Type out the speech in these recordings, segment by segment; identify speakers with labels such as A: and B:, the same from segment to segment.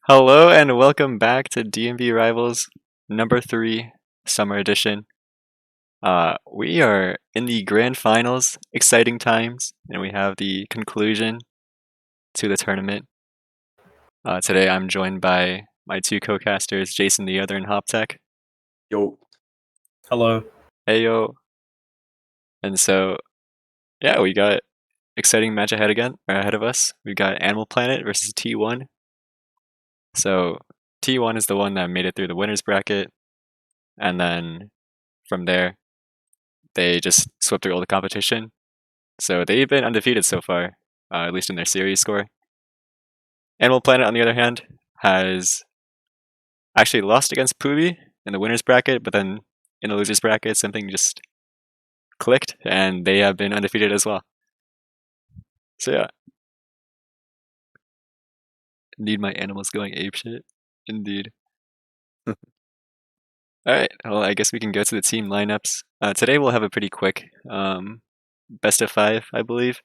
A: Hello and welcome back to DMV Rivals number 3 Summer Edition. We are in the grand finals, exciting times, and we have the conclusion to the tournament. Today I'm joined by my two co-casters, Jason the Other and HopTech.
B: Yo.
C: Hello.
A: Hey yo. And so, yeah, we got exciting match ahead of us. We've got Animal Planet versus T1. So T1 is the one that made it through the winners bracket, and then from there they just swept through all the competition. So they've been undefeated so far, at least in their series score. Animal Planet, on the other hand, has actually lost against Pubi in the winners bracket, but then in the losers bracket, something just clicked, and they have been undefeated as well. So yeah. Need my animals going apeshit. Indeed. Alright, well, I guess we can go to the team lineups. Today we'll have a pretty quick best of 5, I believe.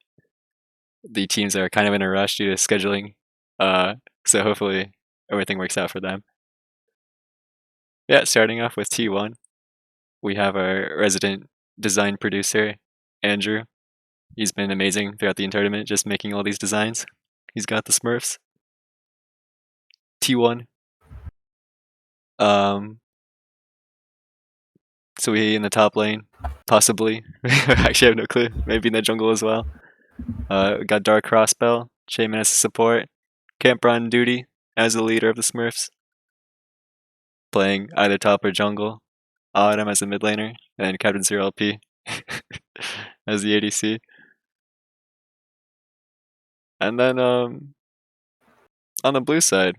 A: The teams are kind of in a rush due to scheduling, so hopefully everything works out for them. Yeah, starting off with T1, we have our resident design producer, Andrew. He's been amazing throughout the tournament, just making all these designs. He's got the Smurfs. T1. So we in the top lane, possibly. Actually, I have no clue. Maybe in the jungle as well. We got Dark Crossbell, Shaman as a support, Camper on duty as the leader of the Smurfs, playing either top or jungle. Autumn as a mid laner, and Captain Zero LP as the ADC. And then on the blue side,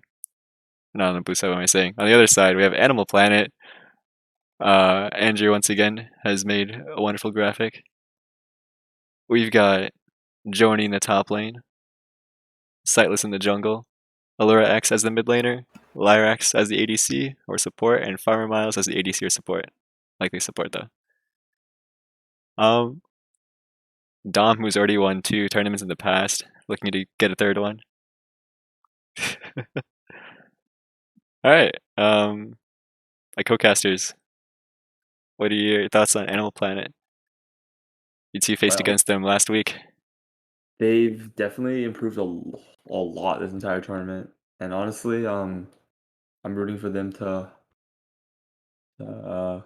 A: not on the blue side, what am I saying? On the other side, we have Animal Planet. Andrew once again has made a wonderful graphic. We've got Joni in the top lane, Sightless in the jungle, Allura X as the mid laner, Lyrax as the ADC or support, and Farmer Miles as the ADC or support. Likely support though. Dom, who's already won 2 tournaments in the past, looking to get a third one. Alright, my co-casters, what are your thoughts on Animal Planet? You two faced against them last week.
B: They've definitely improved a lot this entire tournament, and honestly, I'm rooting for them to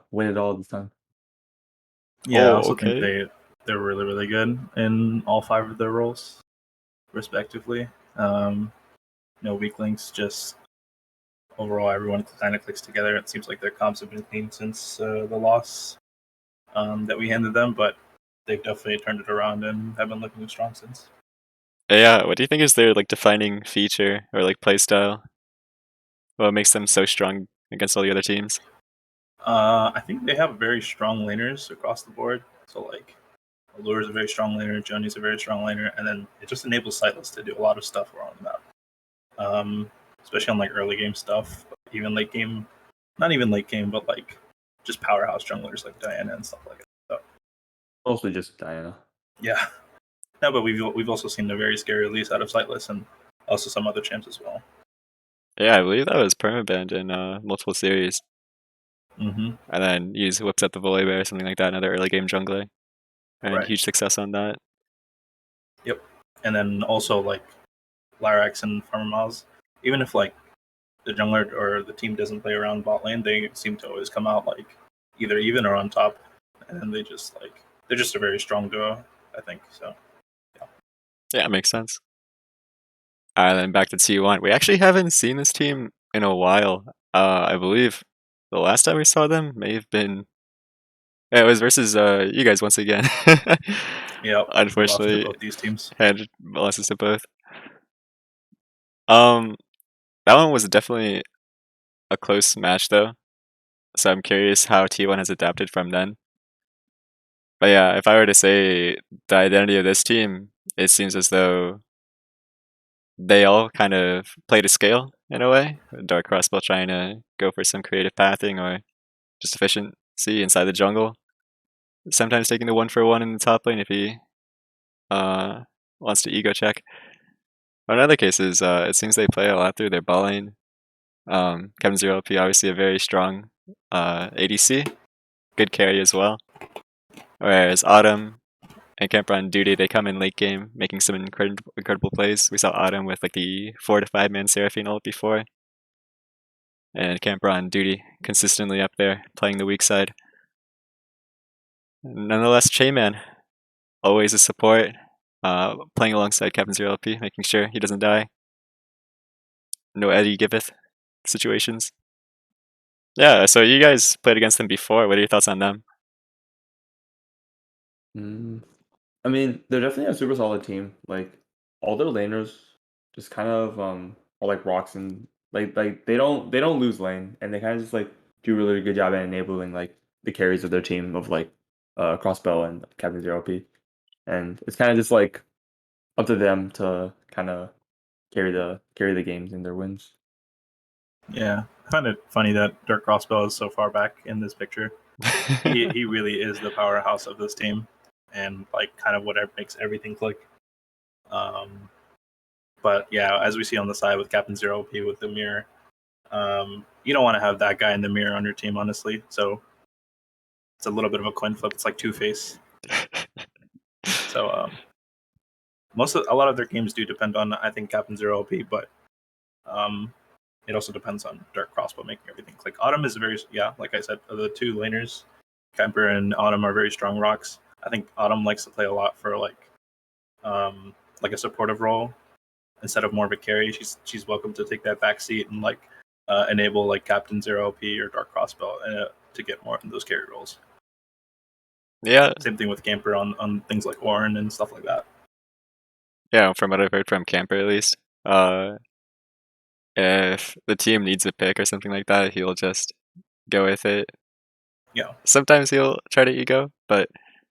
B: win it all this time.
C: Yeah, I also think they're really, really good in all 5 of their roles, respectively. Weak links, just overall everyone kind of clicks together. It seems like their comps have been clean since the loss that we handed them, but they've definitely turned it around and have been looking strong since.
A: Yeah, what do you think is their defining feature or playstyle? What makes them so strong against all the other teams?
C: I think they have very strong laners across the board. So Allure is a very strong laner, Joni's a very strong laner, and then it just enables Sightless to do a lot of stuff around the map. Especially on early game stuff, even late game, not even late game, but just powerhouse junglers like Diana and stuff like that. So,
B: mostly just Diana.
C: Yeah. No, but we've also seen a very scary release out of Sightless and also some other champs as well.
A: Yeah, I believe that was permabanned in multiple series.
C: Mm-hmm.
A: And then whips out the Volibear or something like that, another early game jungler. And huge success on that.
C: Yep. And then also Lyrax and Farmer Miles, even if the jungler or the team doesn't play around bot lane, they seem to always come out either even or on top. And they just they're just a very strong duo, I think. So
A: yeah, it makes sense. And then back to T1. We actually haven't seen this team in a while. I believe the last time we saw them may have been... Yeah, it was versus you guys once again.
C: Yeah,
A: unfortunately,
C: both these teams
A: had losses to both. That one was definitely a close match though. So I'm curious how T1 has adapted from then. But yeah, if I were to say the identity of this team, it seems as though they all kind of play to scale in a way. Dark Crossbow trying to go for some creative pathing or just efficiency inside the jungle. Sometimes taking the 1-for-1 in the top lane if he wants to ego check. But in other cases, it seems they play a lot through their bot lane, Captain Zero LP obviously a very strong ADC, good carry as well. Whereas Autumn and Camper on Duty, they come in late game, making some incredible plays. We saw Autumn with like the 4 to 5 man Seraphine ult before, and Camper on Duty consistently up there, playing the weak side. Nonetheless, Chayman, always a support, playing alongside Captain Zero LP, making sure he doesn't die. No Eddie Giveth situations. Yeah, so you guys played against them before. What are your thoughts on them?
B: I mean, they're definitely a super solid team. Like all their laners just kind of are like rocks, and like they don't lose lane, and they kind of just like do a really good job at enabling like the carries of their team of like Crossbow and Captain Zero P. And it's kind of just like up to them to kind of carry the games and their wins.
C: Yeah, I find it funny that Dirk Crossbow is so far back in this picture. He really is the powerhouse of this team, and like kind of whatever makes everything click. But yeah, as we see on the side with Captain Zero P with the mirror, you don't want to have that guy in the mirror on your team, honestly. So it's a little bit of a coin flip. It's like Two-Face. So a lot of their games do depend on, I think, Captain Zero P, but it also depends on Dark Crossbow making everything click. Autumn is like I said, the two laners, Camper and Autumn, are very strong rocks. I think Autumn likes to play a lot for like a supportive role instead of more of a carry. She's welcome to take that back seat and like enable like Captain Zero P or Dark Crossbow to get more in those carry roles.
A: Yeah.
C: Same thing with Camper on things like Ornn and stuff like that.
A: Yeah, from what I've heard from Camper at least, if the team needs a pick or something like that, he'll just go with it.
C: Yeah.
A: Sometimes he'll try to ego, or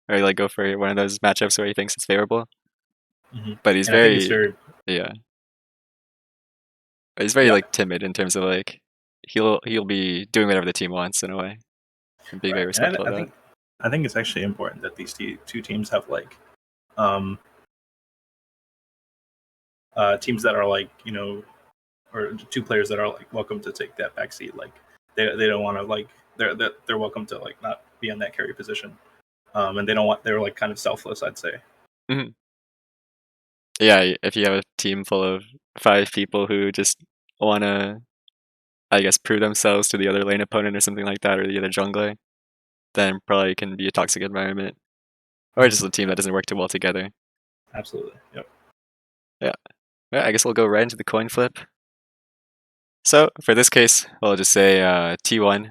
A: like go for one of those matchups where he thinks it's favorable.
C: Mm-hmm.
A: But he's very like timid in terms of like he'll be doing whatever the team wants in a way, and being very respectful of that.
C: I think it's actually important that these two teams have like teams that are like, you know, or two players that are like welcome to take that backseat. Like they don't want to like they're welcome to like not be in that carry position, and they're like kind of selfless, I'd say.
A: Mm-hmm. Yeah, if you have a team full of 5 people who just want to, I guess, prove themselves to the other lane opponent or something like that, or the other jungler, then probably can be a toxic environment, or just a team that doesn't work too well together.
C: Absolutely. Yep.
A: Yeah. I guess we'll go right into the coin flip. So for this case, we'll just say T1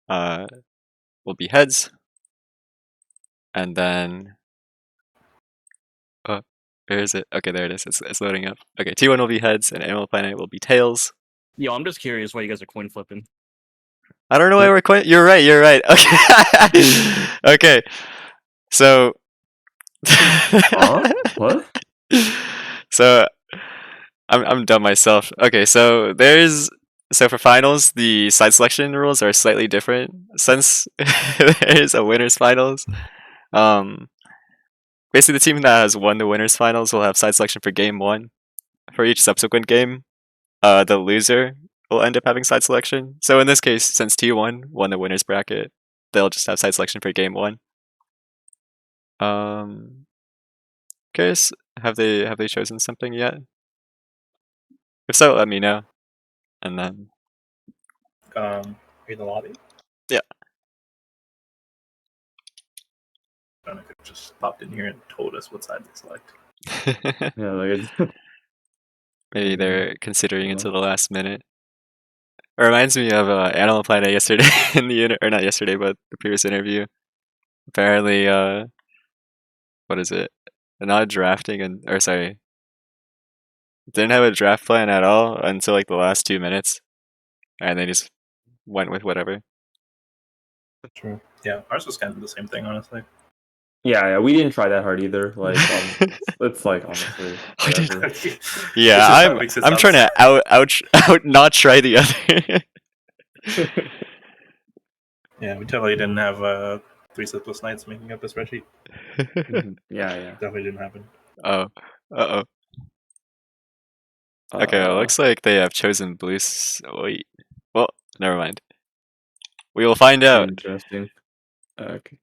A: will be heads, and then where is it? Okay, there it is. It's loading up. Okay, T1 will be heads, and Animal Planet will be tails.
D: Yo, I'm just curious why you guys are coin flipping.
A: I don't know why we're coin. You're right. Okay. Okay. So.
B: What?
A: So, I'm dumb myself. Okay, so for finals, the side selection rules are slightly different since there's a winners finals. Basically, the team that has won the winners finals will have side selection for game 1. For each subsequent game, the loser will end up having side selection. So in this case, since T1 won the winners bracket, they'll just have side selection for game 1. Curious, have they chosen something yet? If so, let me know. And then
C: in the lobby?
A: Yeah.
C: I don't know if it just popped in here and told us what side they select.
B: Yeah, like
A: maybe they're considering until the last minute. It reminds me of Animal Planet yesterday in the or not yesterday, but the previous interview. Apparently, what is it? They're not drafting didn't have a draft plan at all until like the last 2 minutes, and they just went with whatever.
C: True. Yeah, ours was kind of the same thing, honestly.
B: Yeah, we didn't try that hard either. Like, it's like honestly, whatever.
A: Yeah, I'm trying to out not try the other.
C: Yeah, we totally didn't have 3 sleepless nights making up a spreadsheet.
B: Yeah.
C: Definitely didn't happen.
A: Oh, uh-oh. Okay, it looks like they have chosen blue. Wait. Well, never mind. We will find out.
B: Interesting. Okay.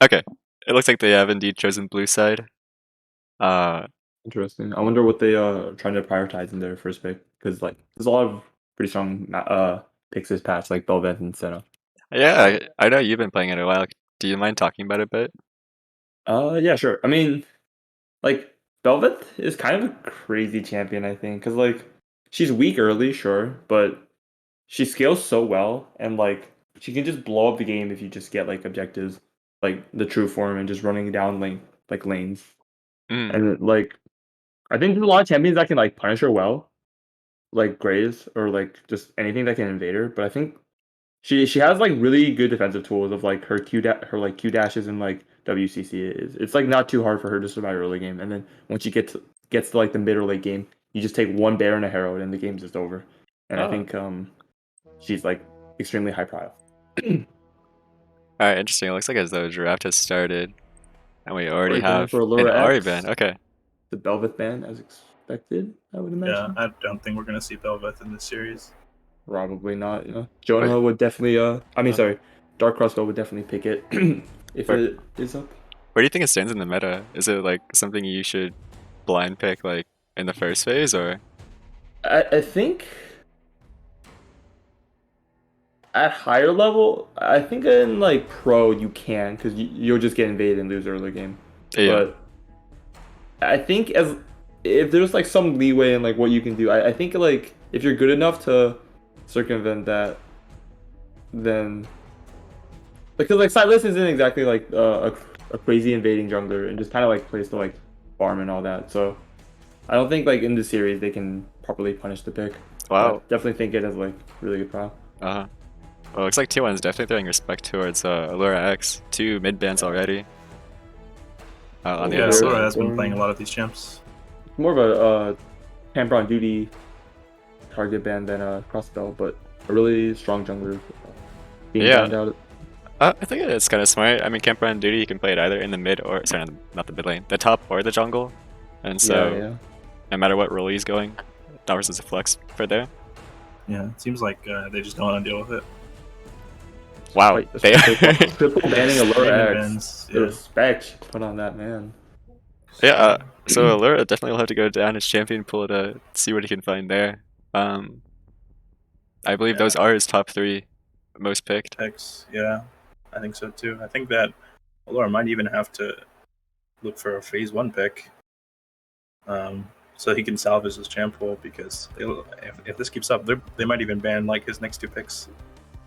A: Okay. It looks like they have indeed chosen blue side.
B: Interesting. I wonder what they are trying to prioritize in their first pick, because like there's a lot of pretty strong picks this patch, like Belveth and Senna.
A: Yeah, I know you've been playing it a while. Do you mind talking about it a bit?
B: Yeah, sure. I mean, like Belveth is kind of a crazy champion, I think, because like she's weak early, sure, but she scales so well, and like she can just blow up the game if you just get like objectives, like the true form and just running down lanes.
A: Mm.
B: And like I think there's a lot of champions that can like punish her well, like Graves or like just anything that can invade her. But I think she has like really good defensive tools of like her Q dashes and like WCC is. It's like not too hard for her to survive early game, and then once she gets to like the mid or late game, you just take one bear and a Herald and the game's just over. And I
A: Oh.
B: think she's like extremely high profile.
A: Alright, interesting. It looks like as though draft has started. And we already
B: Ori ban
A: have
B: for
A: an
B: Allura
A: Ori
B: X.
A: ban. Okay.
B: The Belveth ban as expected, I would
C: Yeah,
B: imagine.
C: I don't think we're gonna see Belveth in this series.
B: Probably not. Jonah would definitely. Sorry, Dark Crossbow would definitely pick it if
A: Where-
B: it is up.
A: Where do you think it stands in the meta? Is it like something you should blind pick like in the first phase, or?
B: I think at higher level, I think in like pro you can, because you'll just get invaded and lose early game.
A: Yeah.
B: But I think if there's like some leeway in like what you can do, I think like if you're good enough to circumvent that, then because like Silas isn't exactly like a crazy invading jungler and just kind of like plays to like farm and all that. So I don't think like in the series they can properly punish the pick.
A: Wow.
B: But definitely think it as like really good pro.
A: Uh-huh. Well, looks like T1 is definitely throwing respect towards Allura X. 2 mid bans already. On the
C: Yeah,
A: other
C: Sora
A: side.
C: has been playing a lot of these champs.
B: More of a camper on duty target ban than a crossbow, but a really strong jungler being
A: Yeah.
B: banned out.
A: I think it's kind of smart. I mean, Camper on Duty, you can play it either in the mid or, sorry, not the mid lane, the top or the jungle. And so,
B: Yeah.
A: no matter what role he's going, that versus a flex for there.
C: Yeah, it seems like they just don't want to deal with it.
A: Wow,
B: Like,
A: they
B: triple banning Allura
C: Banning
B: X.
C: bans,
B: The
C: yeah.
B: respect put on that man.
A: Yeah, so Allura definitely will have to go down his champion pool to see what he can find there. I believe those are his top 3 most picked.
C: X, yeah, I think so too. I think that Allura might even have to look for a phase 1 pick, so he can salvage his champ pool, because if this keeps up, they might even ban like his next 2 picks.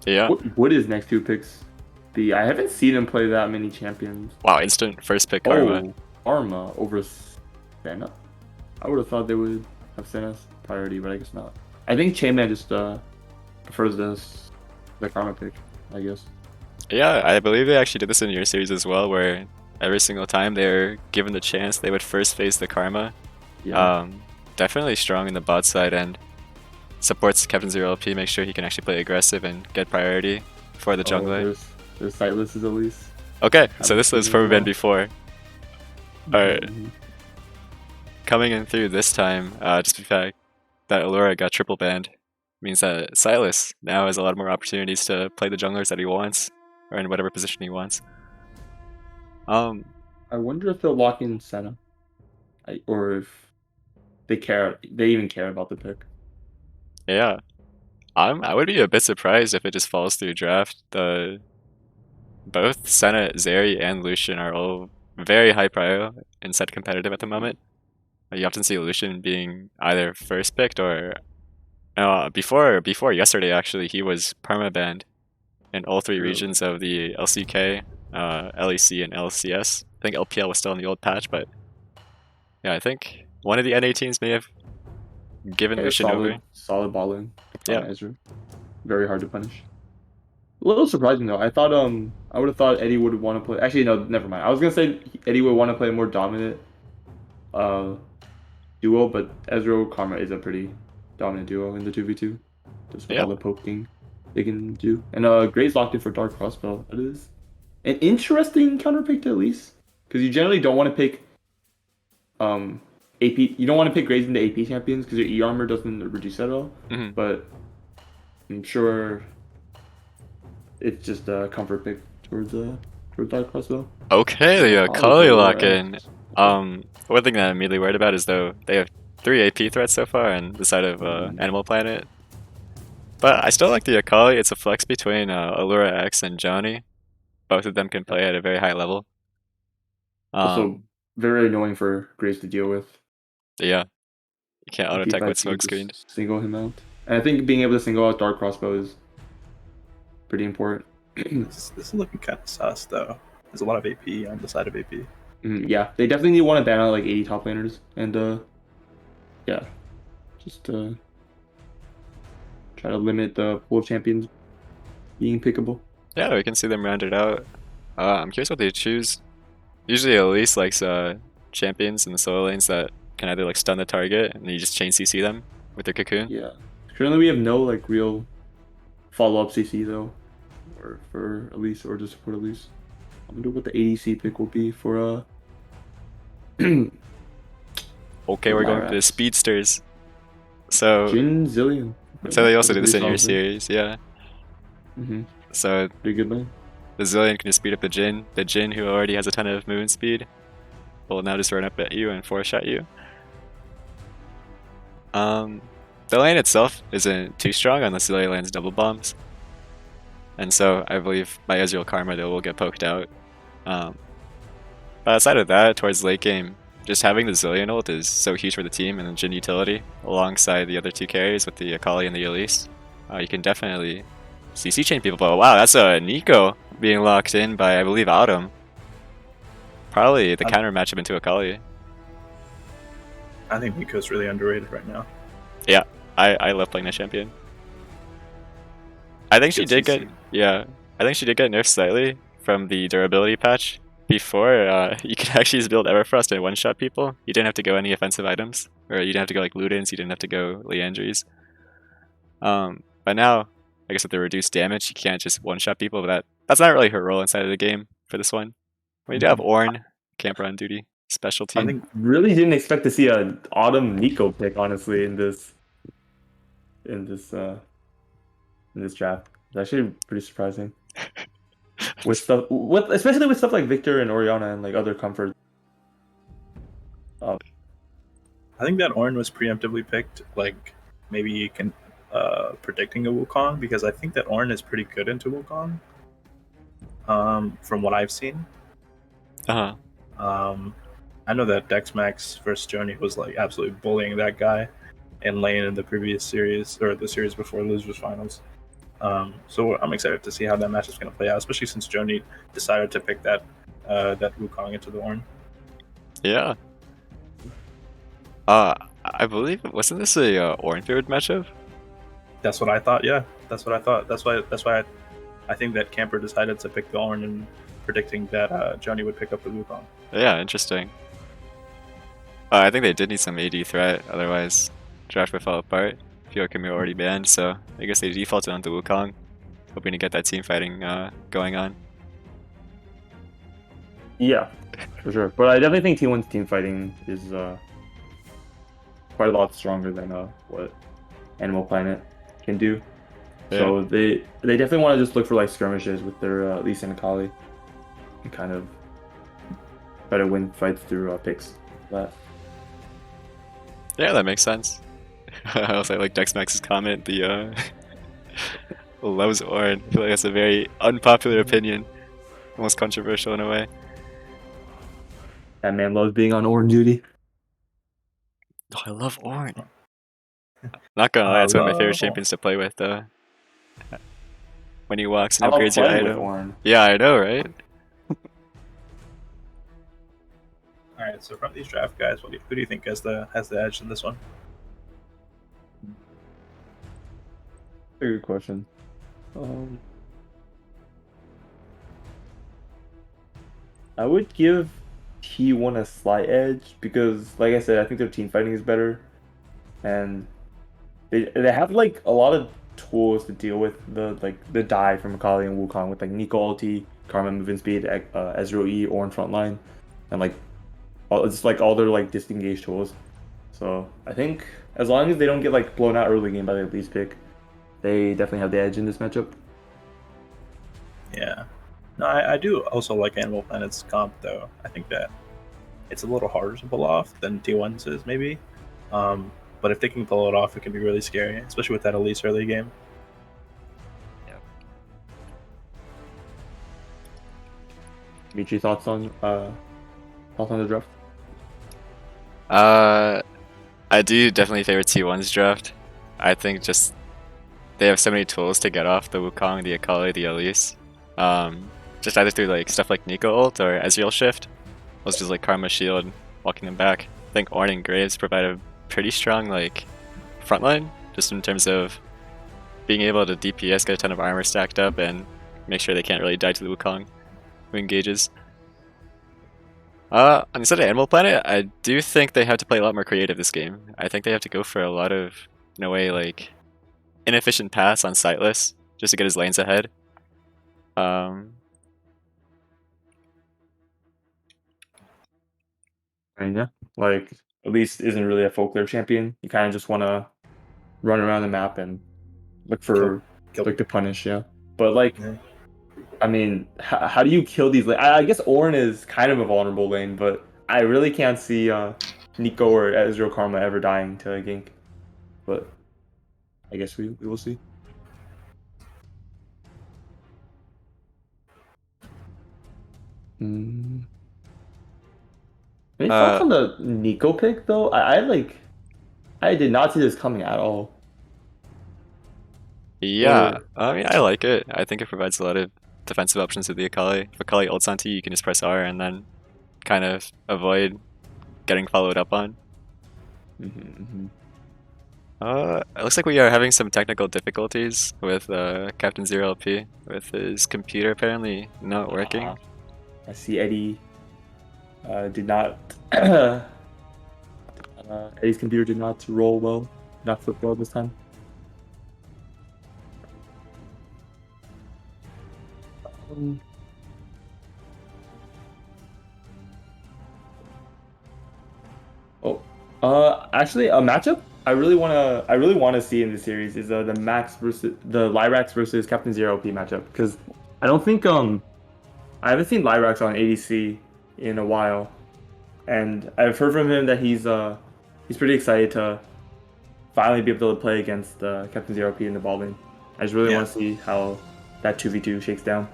A: Yeah.
B: What would his next 2 picks be? I haven't seen him play that many champions.
A: Wow, instant first pick Karma.
B: Oh, Karma over Senna? I would have thought they would have Senna's priority, but I guess not. I think Chainman just prefers the Karma pick, I guess.
A: Yeah, I believe they actually did this in your series as well, where every single time they're given the chance, they would first face the Karma.
B: Yeah.
A: Definitely strong in the bot side and supports Captain Zero LP, make sure he can actually play aggressive and get priority for the jungler.
B: There's sightless is at least.
A: Okay, so this was
B: seen
A: from
B: it
A: event
B: well.
A: before. Alright,
B: Mhm.
A: coming in through this time, just the fact that Allura got triple banned means that Silas now has a lot more opportunities to play the junglers that he wants, or in whatever position he wants.
B: I wonder if they'll lock in Senna, or if they even care about the pick.
A: Yeah, I would be a bit surprised if it just falls through draft. Both Senna, Zeri, and Lucian are all very high prio and set competitive at the moment. You often see Lucian being either first picked or before yesterday actually he was perma banned in all 3
B: Really?
A: regions of the LCK, LEC, and LCS. I think LPL was still in the old patch, but yeah, I think one of the NA teams may have given
B: Yeah,
A: Lucian over.
B: solid balling.
A: Yeah.
B: Ezra. Very hard to punish. A little surprising though. I thought I would have thought Eddie would want to play. Actually, no, never mind. I was gonna say Eddie would want to play a more dominant duo, but Ezra Karma is a pretty dominant duo in the 2v2. Just with
A: Yeah.
B: all the poking they can do. And Gray's locked in for Dark Crossbow. That is an interesting counter pick to at least. because you generally don't want to pick AP. You don't want to pick Graves into AP champions because your E armor doesn't reduce at all.
A: Mhm.
B: But I'm sure it's just a comfort pick towards Dark Crossbow.
A: Okay, the
B: Probably
A: Akali
B: for
A: lock
B: Laura.
A: in. One thing that I'm immediately worried about is though they have 3 AP threats so far on the side of Animal Planet. But I still like the Akali. It's a flex between Allura X and Johnny. Both of them can play at a very high level.
B: Also, very annoying for Graves to deal with.
A: Yeah, you can't auto attack with
B: If you
A: smoke
B: could
A: screen.
B: just single him out. And I think being able to single out Dark Crossbow is pretty important.
C: This is looking kind of sus though. There's a lot of AP on the side of AP.
B: Yeah, they definitely need one to ban out like 80 top laners, and yeah, just try to limit the pool of champions being pickable.
A: Yeah, we can see them rounded out. I'm curious what they choose. Usually Elise likes champions in the solo lanes that can either like stun the target and you just chain CC them with their cocoon.
B: Yeah, currently we have no like real follow-up CC though, or for Elise or to support Elise. I wonder what the ADC pick will be for
A: Okay, we're going for the
B: Lyrax.
A: speedsters. So
B: Jin Zillion.
A: so they also
B: That's
A: did this in
B: pretty
A: your
B: solid lane.
A: series, yeah. So
B: Pretty good lane.
A: the Zillion can just speed up the Jin. The Jin, who already has a ton of movement speed, will now just run up at you and four-shot you. The lane itself isn't too strong unless Zillion lands double bombs. And so I believe by Ezreal Karma they will get poked out. But outside of that, towards late game, just having the Zillion ult is so huge for the team and the Jhin utility, alongside the other two carries with the Akali and the Elise. You can definitely CC chain people, but wow, that's a Nico being locked in by, I believe, Autumn. Probably the counter matchup into Akali.
C: I think Miko's really underrated right now.
A: Yeah, I love playing that champion. I think she did get, yeah, I think she did get nerfed slightly from the durability patch. Before, you could actually just build Everfrost and one-shot people. You didn't have to go any offensive items, or you didn't have to go like Ludens, you didn't have to go Leandries. But now, I guess with the reduced damage, you can't just one-shot people, but that's not really her role inside of the game for this one. When you do have Ornn, camper on duty, special team.
B: I think really didn't expect to see an Autumn Nico pick, honestly, in this draft. It's actually pretty surprising. Especially with stuff like Victor and Orianna and like other comfort.
C: I think that Ornn was preemptively picked, like maybe you can predicting a Wukong, because I think that Ornn is pretty good into Wukong. From what I've seen.
A: I
C: know that Dexmax versus Joni was like absolutely bullying that guy in lane in the previous series, or the series before Losers Finals. So I'm excited to see how that match is going to play out, especially since Joni decided to pick that Wukong into the Ornn.
A: Yeah. I believe, wasn't this a Ornn favored matchup?
C: That's what I thought. Yeah, that's what I thought. That's why I think that Camper decided to pick the Ornn and predicting that Joni would pick up the Wukong.
A: Yeah, interesting. I think they did need some AD threat, otherwise draft would fall apart. Fiokim already banned, so I guess they defaulted onto Wukong, hoping to get that team fighting going on.
B: Yeah, for sure. But I definitely think T1's team fighting is quite a lot stronger than what Animal Planet can do. Yeah. So they definitely want to just look for like skirmishes with their Lee Sin and Akali and kind of try to win fights through picks. But
A: yeah, that makes sense. I also like Dexmax's comment, the loves Ornn. I feel like that's a very unpopular opinion, almost controversial in a way.
B: That man loves being on Ornn duty.
A: Oh, I love Ornn. Not gonna lie, it's one of my favorite champions to play with, though. When he walks and upgrades your item. Yeah, I know, right?
C: Alright, so from these draft guys, who do you think has the edge in this one?
B: Very good question. I would give T1 a slight edge because, like I said, I think their team fighting is better, and they have like a lot of tools to deal with the dive from Akali and Wukong with like Nico ulti, Karma movement speed, Ezreal E, Ornn frontline. and like all their like disengaged tools. So I think as long as they don't get like blown out early game by the least pick, they definitely have the edge in this matchup.
C: Yeah. No, I do also like Animal Planet's comp though. I think that it's a little harder to pull off than T1's is maybe. But if they can pull it off, it can be really scary, especially with that Elise early game.
B: Mitri, thoughts on the draft?
A: I do definitely favor T1's draft. I think just they have so many tools to get off the Wukong, the Akali, the Elise. Just either through like stuff like Nico ult or Ezreal shift, or just like Karma shield, walking them back. I think Ornn and Graves provide a pretty strong like front line, just in terms of being able to DPS, get a ton of armor stacked up, and make sure they can't really die to the Wukong who engages. On the side of Animal Planet, I do think they have to play a lot more creative this game. I think they have to go for a lot of, in a way, like inefficient paths on Sightless just to get his lanes ahead.
B: And yeah, like Elise isn't really a folklore champion. You kind of just want to run around the map and look for
C: Kill.
B: like to punish, yeah. But like,
C: Yeah.
B: I mean, how do you kill these? I guess Ornn is kind of a vulnerable lane, but I really can't see Nico or Ezreal Karma ever dying to a gank. But I guess we will see. Any thoughts on the Nico pick though? I did not see this coming at all.
A: Yeah, I mean, I like it. I think it provides a lot of defensive options with the Akali. If Akali ults onto you, you can just press R and then kind of avoid getting followed up on. It looks like we are having some technical difficulties with Captain Zero LP, with his computer apparently not working.
B: I see Eddie did not. Eddie's computer did not roll well, not flip well this time. Actually, a matchup I really wanna see in this series is the Max versus the Lyrax versus Captain Zero OP matchup, because I don't think I haven't seen Lyrax on ADC in a while, and I've heard from him that he's pretty excited to finally be able to play against Captain Zero OP in the ball lane. I just really want to see how that 2v2 shakes down.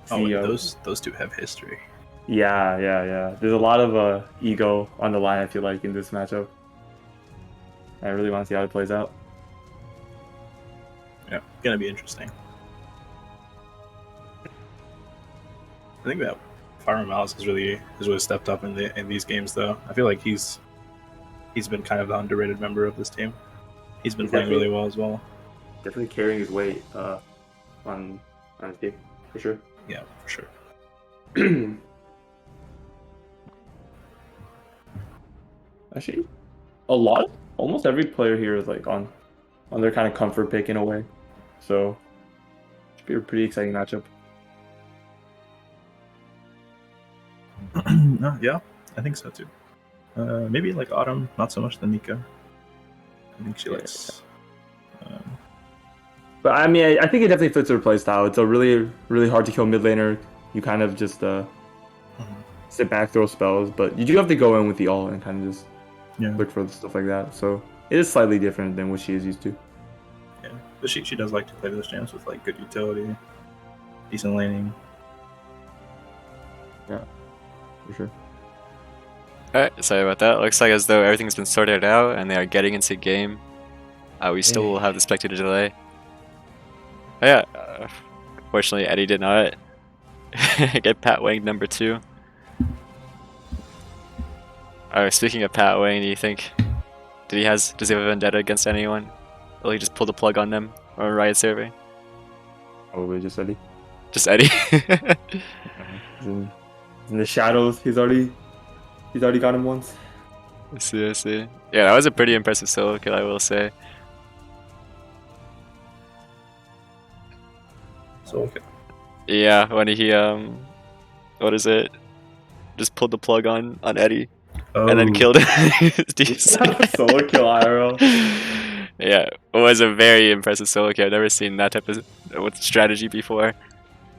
C: Those two have history.
B: Yeah. There's a lot of ego on the line, I feel like, in this matchup. I really want to see how it plays out.
C: Yeah, gonna be interesting. I think that Fire Mouse has really stepped up in these games, though. I feel like he's been kind of the underrated member of this team. He's been playing really well as well.
B: Definitely carrying his weight on his team, for sure.
C: Yeah, for sure.
B: Actually, almost every player here is like on their kind of comfort pick in a way, so it should be a pretty exciting matchup.
C: Yeah, I think so too. Maybe like Autumn, not so much the Nika. I think she likes.
B: But I mean, I think it definitely fits her playstyle. It's a really, really hard to kill mid laner. You kind of just sit back, throw spells, but you do have to go in with the ult and kind of just look for stuff like that. So it is slightly different than what she is used to.
C: Yeah, but she does like to play those champs with like good utility, decent laning.
B: Yeah, for sure.
A: Alright, sorry about that. Looks like as though everything's been sorted out and they are getting into game. We still will have the spectator delay. Oh, yeah, fortunately Eddie did not get Pat Wang number 2. Speaking of Pat Wang, do you think does he have a vendetta against anyone? Will he just pull the plug on them on a Riot server?
B: Probably just Eddie.
A: Just Eddie.
B: He's in the shadows. He's already got him once.
A: I see. Yeah, that was a pretty impressive solo kill, I will say.
C: So okay.
A: Yeah, when he what is it? just pulled the plug on Eddie
C: Oh,
A: and then killed him.
B: Solo kill IRL.
A: Yeah, it was a very impressive solo kill. I've never seen that type of with strategy before.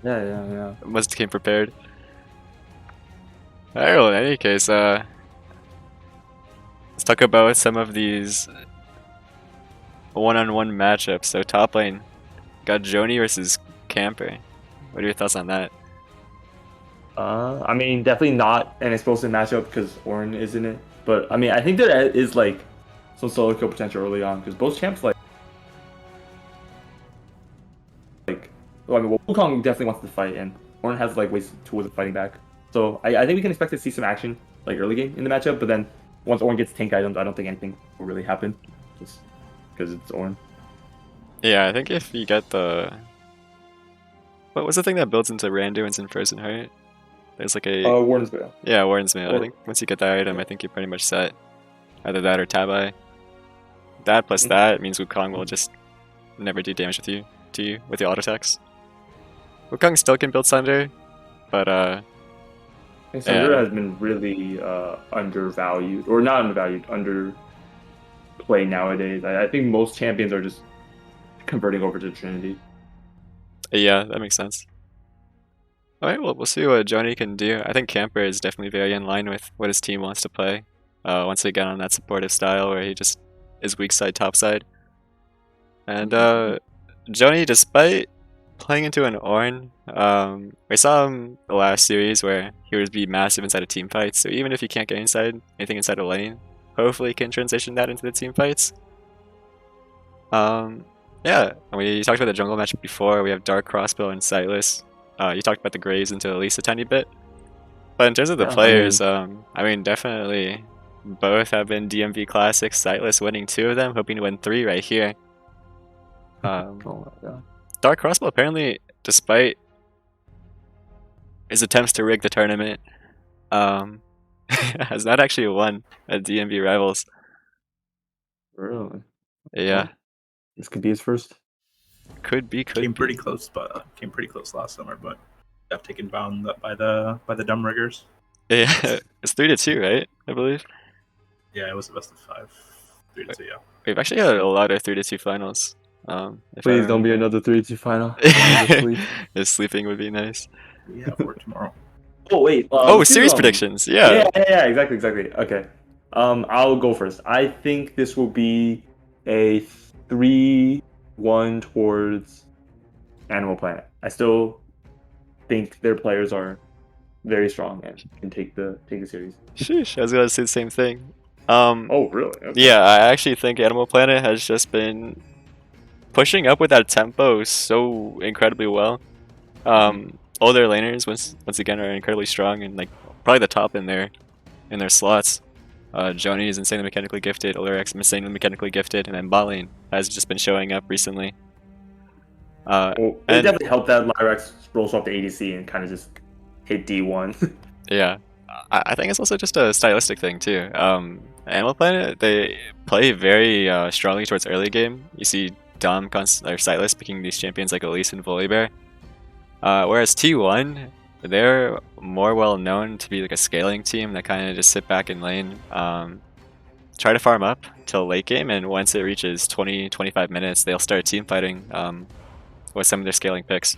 B: Yeah.
A: Must have came prepared. Alright, well, in any case, let's talk about some of these one-on-one matchups. So top lane, got Joni versus Camper. What are your thoughts on that?
B: I mean, definitely not an explosive matchup because Ornn is in it. But I mean, I think there is like some solo kill potential early on because both champs well, I mean, Wukong definitely wants to fight, and Ornn has like ways tools of fighting back. So I think we can expect to see some action like early game in the matchup. But then once Ornn gets tank items, I don't think anything will really happen, just because it's Ornn.
A: Yeah, I think if you get the... What was the thing that builds into Randuin's and Frozen Heart? There's like a...
B: Warden's Veil.
A: Yeah, Warden's Mail. I
B: Or-
A: think once you get that item, I think you're pretty much set. Either that or Tabai. That plus
B: Mhm.
A: that means Wukong will just never do damage to you with the auto attacks. Wukong still can build Sunder, but
B: I think Sunder
A: Yeah.
B: has been really undervalued, or not undervalued, underplayed nowadays. I think most champions are just converting over to Trinity.
A: yeah, that makes sense. Alright, well, we'll see what Joni can do. I think Camper is definitely very in line with what his team wants to play. Once again on that supportive style where he just is weak side, top side. And Joni, despite playing into an Ornn, we saw him the last series where he would be massive inside of team fights. So even if he can't get inside anything inside a lane, hopefully he can transition that into the team fights. Yeah, we talked about the jungle match before. We have Dark Crossbow and Sightless. You talked about the Graves into Elise a tiny bit. But in terms of the
B: Yeah, I
A: players, I mean, definitely both have been DMV Classics. Sightless winning 2 of them, hoping to win 3 right here.
B: Oh my god.
A: Dark Crossbow apparently, despite his attempts to rig the tournament, has not actually won at DMV Rivals.
B: Really?
A: Yeah,
B: This could be his first.
A: could be.
C: came pretty close, but came pretty close last summer, but got taken down by the dumb riggers.
A: Yeah, it's 3-2, right? I believe.
C: Yeah, it was the best of 5. 3-2, yeah.
A: We've actually had a lot of 3-2 finals. If
B: Please
A: I
B: don't be another 3-2 final. I need to sleep.
A: If sleeping would be nice.
C: We have work tomorrow.
B: Oh wait.
A: Oh,
B: let's do,
A: series predictions. Yeah.
B: Yeah, exactly. Okay. I'll go first. I think this will be a 3-1 towards Animal Planet. I still think their players are very strong and can take the series.
A: Sheesh, I was gonna say the same thing.
B: Oh, really? Okay.
A: Yeah, I actually think Animal Planet has just been pushing up with that tempo so incredibly well. All their laners once again are incredibly strong and like probably the top in their slots. Joni is insanely mechanically gifted, Olyrix insanely mechanically gifted, and then bot lane has just been showing up recently.
B: Well, it
A: and-
B: definitely helped that Lyrax roll swap to ADC and kind of just hit D1.
A: Yeah, I think it's also just a stylistic thing too. Animal Planet, they play very strongly towards early game. You see Dom or Sightless picking these champions like Elise and Volibear. Whereas T1, they're more well known to be like a scaling team that kind of just sit back in lane, try to farm up till late game, and once it reaches 20-25 minutes, they'll start team fighting with some of their scaling picks.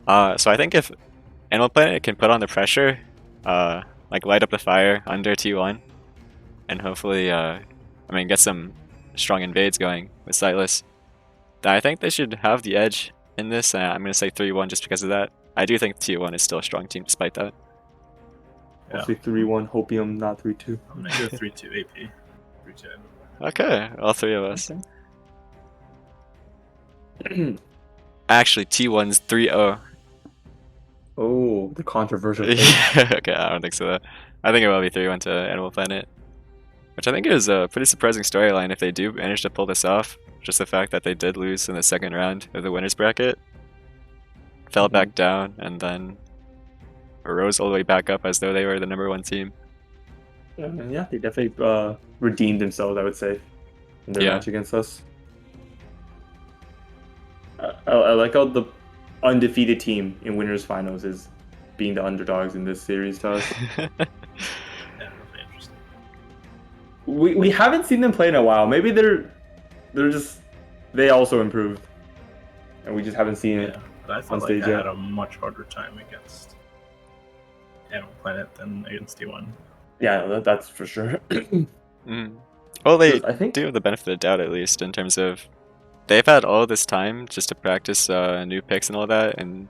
A: So I think if Animal Planet can put on the pressure, like light up the fire under T1, and hopefully, get some strong invades going with Sightless, then I think they should have the edge in this. I'm going to say 3-1 just because of that. I do think T1 is still a strong team despite that.
C: Yeah.
B: I'll say 3-1, hopium, not 3-2.
C: I'm gonna go 3-2 AP. 3-2.
A: Okay, all 3 of us.
B: Okay.
A: Actually, T1's 3-0.
B: Oh, the controversial.
A: Okay, I don't think so. I think it will be 3-1 to Animal Planet. Which I think is a pretty surprising storyline if they do manage to pull this off. Just the fact that they did lose in the second round of the winner's bracket. Fell back down and then rose all the way back up as though they were the #1 team.
B: Yeah, they definitely redeemed themselves, I would say, in their
A: Yeah.
B: match against us. I like how the undefeated team in winners finals is being the underdogs in this series to us.
C: Yeah, really interesting.
B: We haven't seen them play in a while. Maybe they also improved, and we just haven't seen it.
C: Yeah, but I
B: on
C: felt like
B: stage
C: I
B: yet.
C: had a much harder time against Animal Planet than against T1.
B: Yeah, that's for sure.
A: Well, they
B: I think
A: do have the benefit of the doubt, at least, in terms of they've had all this time just to practice new picks and all that, and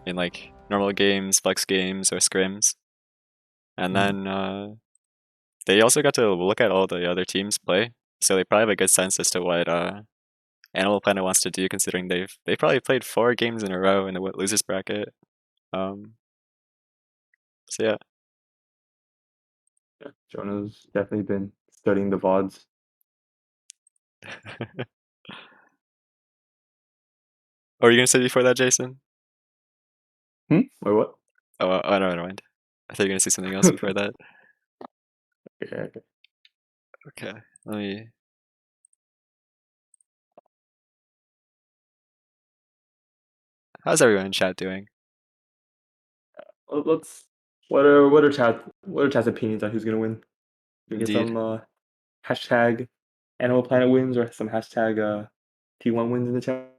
A: in like normal games, flex games, or scrims. And then they also got to look at all the other teams play, so they probably have a good sense as to what Animal Planet wants to do, considering they probably played 4 games in a row in the losers bracket. So yeah.
B: Jonah's definitely been studying the VODs.
A: What were you gonna say before that, Jason?
B: Wait, what?
A: Oh, no, never mind. I thought you were gonna say something else before that.
B: Okay.
A: Okay, let me. How's everyone in chat doing?
B: Let's. What are chat's opinions on who's gonna win? We get
A: Indeed.
B: some hashtag Animal Planet wins or some hashtag T1 wins in the chat.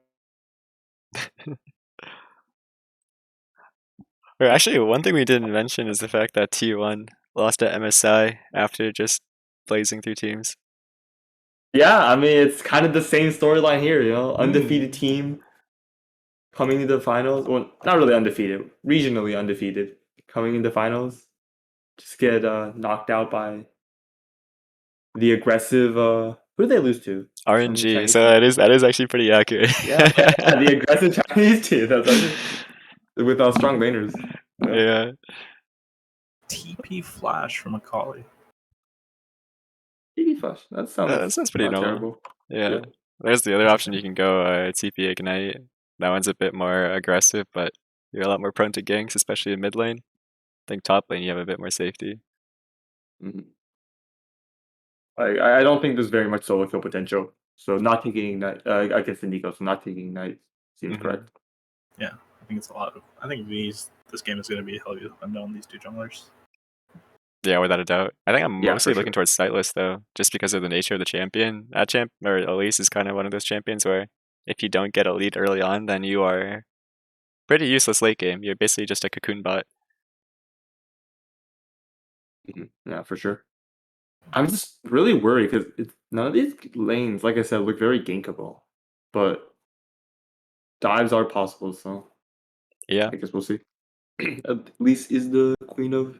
A: Or actually, one thing we didn't mention is the fact that T1 lost at MSI after just blazing through teams.
B: Yeah, I mean it's kind of the same storyline here. Undefeated team coming into the finals. Well, not really undefeated, regionally undefeated, coming into finals. Just get knocked out by the aggressive. Who did they lose to? Some
A: RNG.
B: Chinese
A: So
B: team?
A: that is actually pretty accurate.
B: Yeah, the aggressive Chinese team. That's actually, with strong laners.
A: Yeah.
C: TP Flash from Macaulay.
B: TP Flash. That sounds
A: pretty
B: not
A: normal.
B: terrible.
A: Yeah. There's the other option you can go TP Ignite. That one's a bit more aggressive, but you're a lot more prone to ganks, especially in mid lane. I think top lane you have a bit more safety.
B: Mm-hmm. I don't think there's very much solo kill potential. So not taking Ignite against the Nico, so not taking Ignite seems correct.
C: Yeah, I think it's a lot of. I think this game is going to be heavily dependent on these two junglers.
A: Yeah, without a doubt. I think I'm
B: Yeah,
A: mostly
B: for
A: looking towards Sightless though, just because of the nature of the champion. That champ or Elise is kind of one of those champions where if you don't get a lead early on, then you are pretty useless late game. You're basically just a cocoon bot.
B: Yeah, for sure. I'm just really worried because none of these lanes, like I said, look very gankable, but dives are possible. So
A: Yeah.
B: I guess we'll see. At least is the queen of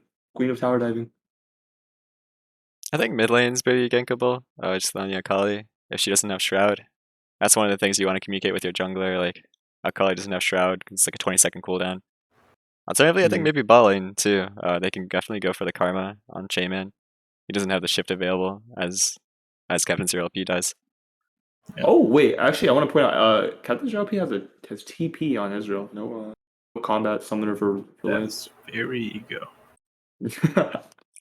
B: tower diving.
A: I think mid lane's pretty gankable. Just on Akali. If she doesn't have Shroud. That's one of the things you want to communicate with your jungler, like Akali doesn't have Shroud, it's like a 20-second cooldown. Alternatively, I think maybe bot lane too. They can definitely go for the Karma on Shaman. He doesn't have the shift available as Captain Zero LP does.
B: Yeah. Oh wait, actually, I want to point out, Captain Zero LP has TP on Ezreal. No combat summoner for
C: That's very ego.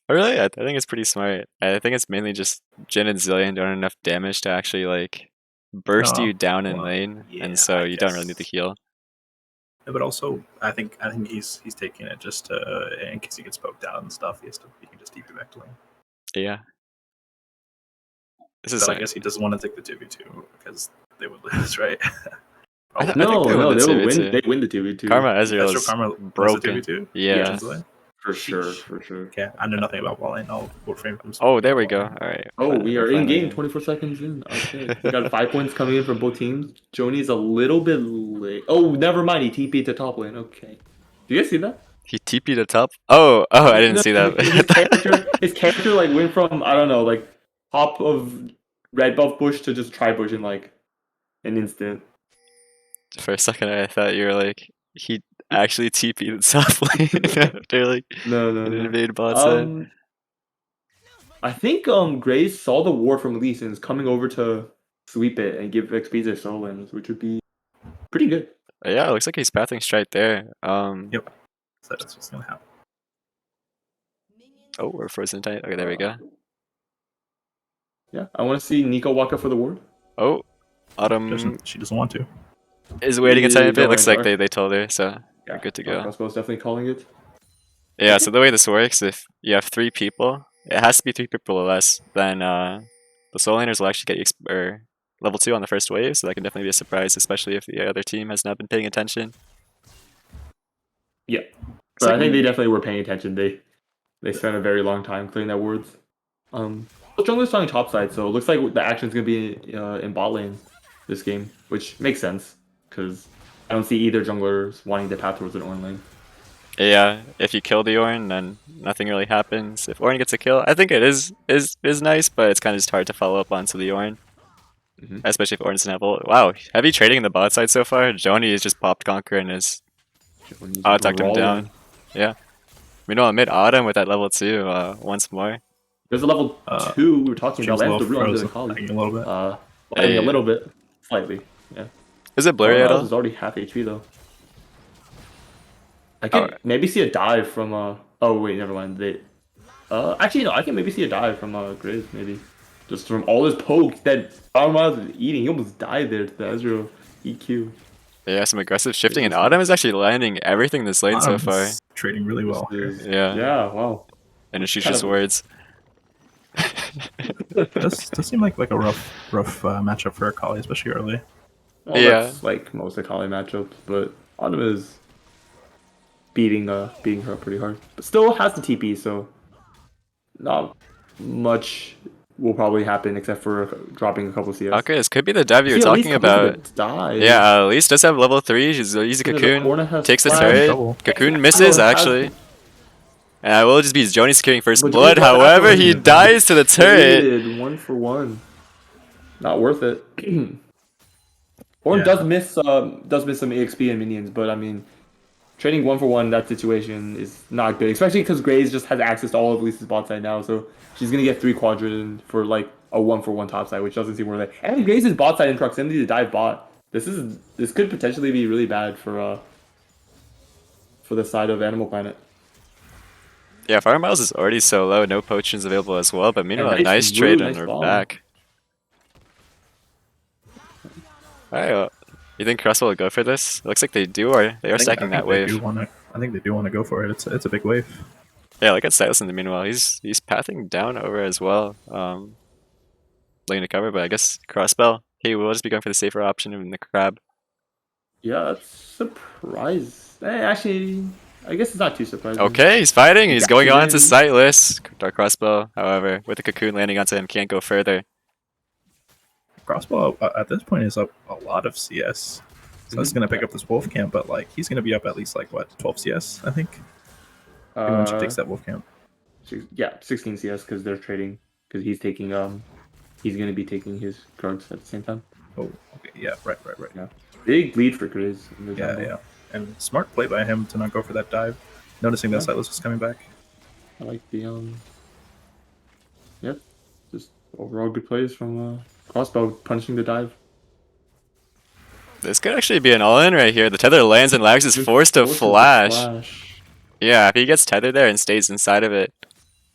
A: Oh, really? I think it's pretty smart. I think it's mainly just Jhin and Zillion don't have enough damage to actually like burst you down in lane, and so you don't really need to heal.
C: Yeah, but also, I think he's taking it just in case he gets poked out and stuff. He can just TP back to lane.
A: Yeah.
C: But I guess he doesn't want to take the 2v2 because they would lose, right?
A: I think
B: they
A: would
B: win. They win the 2v2.
A: Karma Ezreal is
C: Karma
A: broken.
C: 2v2?
A: Yeah.
B: For sure.
C: Okay, I know nothing about lane. I'll frame from.
A: Oh, there we go. All right.
B: Oh, we are in game. 24 seconds in. Okay, we got 5 points coming in from both teams. Joni's a little bit late. Oh, never mind. He TP'd to top lane. Okay. Do you guys see that?
A: He TP'd to top. Oh, I didn't see that.
B: His character like went from I don't know like top of red buff bush to just tri bush in like an instant.
A: For a second, I thought you were like he actually TP'd top lane after like an invade bot side.
B: I think Grace saw the ward from Lee and is coming over to sweep it and give XP to solo lanes, which would be pretty good.
A: Yeah, it looks like he's pathing straight there.
C: Yep. So that's what's gonna happen.
A: Oh, we're frozen tight. Okay, there we go.
B: Yeah, I want to see Nico walk up for the ward.
A: Oh, Autumn.
C: She doesn't want to.
A: Is waiting inside of it. Looks like they told her, so we're good to go.
B: Crossbow's definitely calling it.
A: Yeah, so the way this works, if you have 3 people, it has to be 3 people or less, then the soul laners will actually get or level 2 on the first wave, so that can definitely be a surprise, especially if the other team has not been paying attention.
B: Yeah,
A: Looks
B: but
A: like
B: I think they definitely were paying attention. They spent a very long time clearing that wards. Jungler's on top side, so it looks like the action's gonna be in bot lane this game, which makes sense because I don't see either junglers wanting to path towards an Ornn lane.
A: Yeah, if you kill the Ornn, then nothing really happens. If Ornn gets a kill, I think it is nice, but it's kind of just hard to follow up onto the Ornn. Especially if Ornn doesn't have ult. Wow, heavy trading in the bot side so far. Joni has just popped Conquer and has attacked him down. Yeah. Meanwhile, mid Autumn with that level 2 once more.
B: There's a level 2 we were talking about.
C: She's a
B: Lands the
C: little
B: real under the
C: frozen,
B: collie.
C: a little bit.
B: Lagging a little bit. Slightly. Yeah.
A: Is it blurry at all?
B: Is already half HP though. I could maybe see a dive from oh wait, never mind. They actually no, I can maybe see a dive from Grizz, maybe. Just from all his poke that Miles is eating. He almost died there to the Ezreal EQ.
A: Yeah, some aggressive shifting, and Autumn is actually landing everything this lane so far.
C: Trading really well.
A: Yeah,
B: wow.
A: And it's just words.
C: does seem like a rough matchup for Akali, especially early.
B: Well, that's like most Akali matchups, but Autumn is beating her up pretty hard. But still has the TP, so not much will probably happen except for dropping a couple CS.
A: Okay, this could be the dive you were talking about. Yeah, Elise does have level 3. She's easy Cocoon. Takes the turret. Cocoon misses, actually. And I will just be Joni securing first blood. However, he dies to the turret.
B: 1-for-1. Not worth it. Ornn does miss some EXP and minions, but I mean, trading 1-for-1 in that situation is not good, especially because Graves just has access to all of Lisa's bot side now, so she's gonna get 3 quadrant for like a 1-for-1 top side, which doesn't seem worth it. And Graves' bot side in proximity to dive bot. This could potentially be really bad for the side of Animal Planet.
A: Yeah, Fire Miles is already so low, no potions available as well, but meanwhile, nice trade on her back. Alright, well, you think Crossbow will go for this? It looks like they do, or they are stacking that wave.
C: I think they do want to go for it. It's a big wave.
A: Yeah, look at Silas in the meanwhile. He's pathing down over as well. Looking to cover, but I guess Crossbow, he will just be going for the safer option in the crab.
B: Yeah, that's surprise. Actually, I guess it's not too surprising.
A: Okay, he's fighting. He's going on to Sightless. Dark Crossbow, however, with the Cocoon landing onto him, can't go further.
C: Crossbow at this point is up a lot of CS. So he's going to pick up this wolf camp, but like he's going to be up at least like what, 12 CS, I think. Once he takes that wolf camp.
B: Yeah, 16 CS because they're trading. Because he's taking he's going to be taking his cards at the same time.
C: Oh, okay, yeah, right.
B: Yeah, big lead for Grizz.
C: Yeah, and smart play by him to not go for that dive. Noticing that Sightless was coming back.
B: I like the yep, just overall good plays from Crossbow punching the dive.
A: This could actually be an all-in right here. The tether lands and Lags is forced to flash. Yeah, if he gets tethered there and stays inside of it,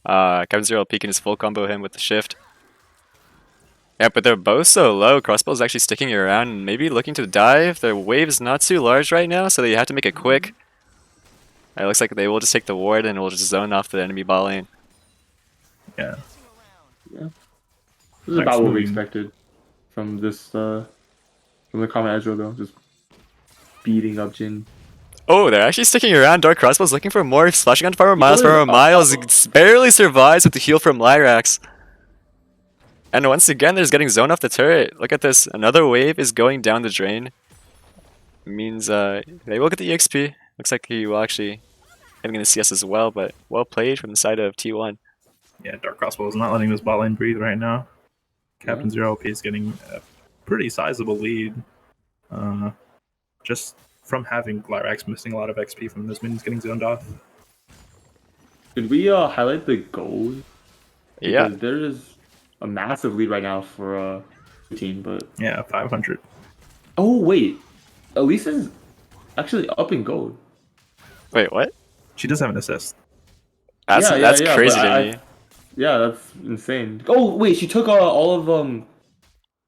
A: Kevin Zero will peek and just full combo him with the shift. Yeah, but they're both so low. Crossbow's actually sticking around and maybe looking to dive. Their wave's not too large right now, so they have to make it quick. It looks like they will just take the ward and will just zone off the enemy bot lane.
C: Yeah.
B: This is about what we expected from this from the common Ezreal though, just beating up Jhin.
A: Oh, they're actually sticking around. Dark Crossbow's looking for more. Splashing on Farmer Miles. Farmer Miles barely survives with the heal from Lyrax. And once again, they're just getting zoned off the turret. Look at this. Another wave is going down the drain. Means they will get the EXP. Looks like he will actually having the CS as well, but well played from the side of T1.
C: Yeah, Dark Crossbow is not letting this bot lane breathe right now. Captain Zero OP is getting a pretty sizable lead. Just from having Lyrax missing a lot of XP from those minions getting zoned off.
B: Could we highlight the gold?
A: Yeah.
B: Because there is a massive lead right now for the team, but
C: yeah, 500.
B: Oh wait, Elise is actually up in gold.
A: Wait, what?
C: She does have an assist.
A: That's crazy to me.
B: Yeah, that's insane. Oh wait, she took all of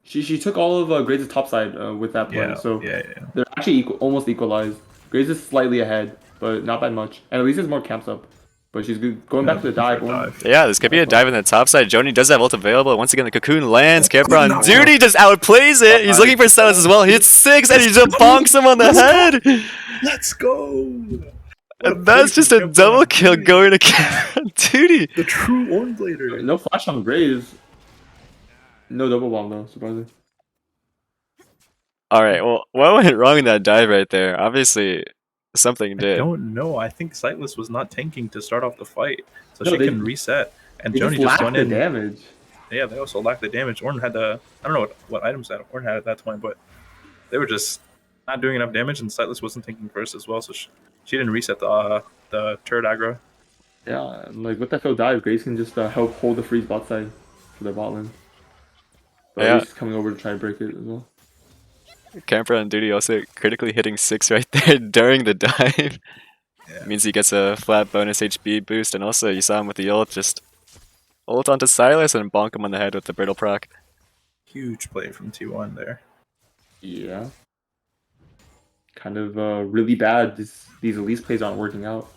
B: she took all of Graves' top side with that play. So they're actually almost equalized. Graves is slightly ahead, but not by much. And Elise has more camps up. But she's good. Going back to the dive.
A: Yeah, this could be a dive in the top side. Joni does have ult available. Once again, the cocoon lands. Camper on duty just outplays it. He's looking for silence as well. He hits 6 and he just bonks him on the head.
C: Let's go!
A: And that's just a double kill going to Camper on duty.
C: The true Ornblader.
B: No flash on Graves. No double bomb though, surprisingly.
A: Alright, well, what went wrong in that dive right there? Obviously, something
C: I
A: did.
C: don't know. I think Sightless was not tanking to start off the fight, so
B: No,
C: she
B: they-
C: can reset. And
B: They
C: Joni
B: just
C: just
B: lacked
C: went
B: the
C: in.
B: damage.
C: Yeah, they also lacked the damage. Orn had I don't know what items that Orn had at that point, but they were just not doing enough damage, and Sightless wasn't tanking first as well, so she didn't reset the turret aggro.
B: Yeah, and like with that failed dive, Graves can just help hold the freeze bot side for their bot lane. But
A: Yeah.
B: he's coming over to try and break it as well.
A: Camper on duty also critically hitting 6 right there during the dive.
C: Yeah.
A: Means he gets a flat bonus HP boost, and also you saw him with the ult, just ult onto Silas and bonk him on the head with the brittle proc.
C: Huge play from T1 there.
B: Yeah. Kind of really bad. These Elise plays aren't working out.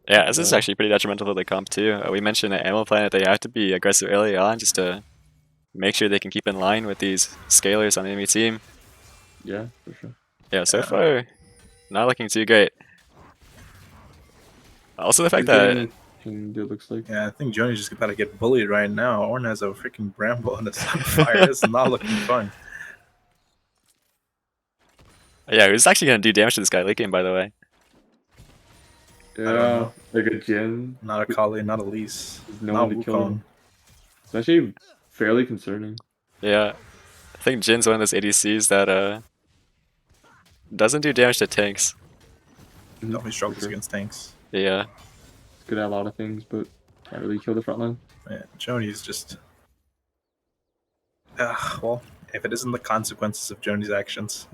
A: Yeah, this is
B: Yeah.
A: actually pretty detrimental to the comp too. We mentioned at Animal Planet they have to be aggressive early on just to make sure they can keep in line with these scalers on the enemy team.
B: Yeah, for sure.
A: Yeah, so
C: Yeah.
A: far, not looking too great. Also the fact
B: He's
A: that
B: getting pinged, it looks like.
C: Yeah, I think Joni's just about to get bullied right now. Orn has a freaking Bramble and a Sunfire. It's not looking fun.
A: yeah, who's actually gonna do damage to this guy late game, by the way.
B: Yeah,
C: know.
B: like a Jin.
C: Not a Kali, not a Lise,
B: There's no
C: not
B: one to kill him.
C: Wukong.
B: It's actually fairly concerning.
A: Yeah, I think Jin's one of those ADCs that doesn't do damage to tanks.
C: Definitely struggles
B: sure.
C: against tanks.
A: Yeah,
B: It's good at a lot of things, but can't really kill the front line.
C: Yeah, Joni's just. Well, if it isn't the consequences of Joni's actions,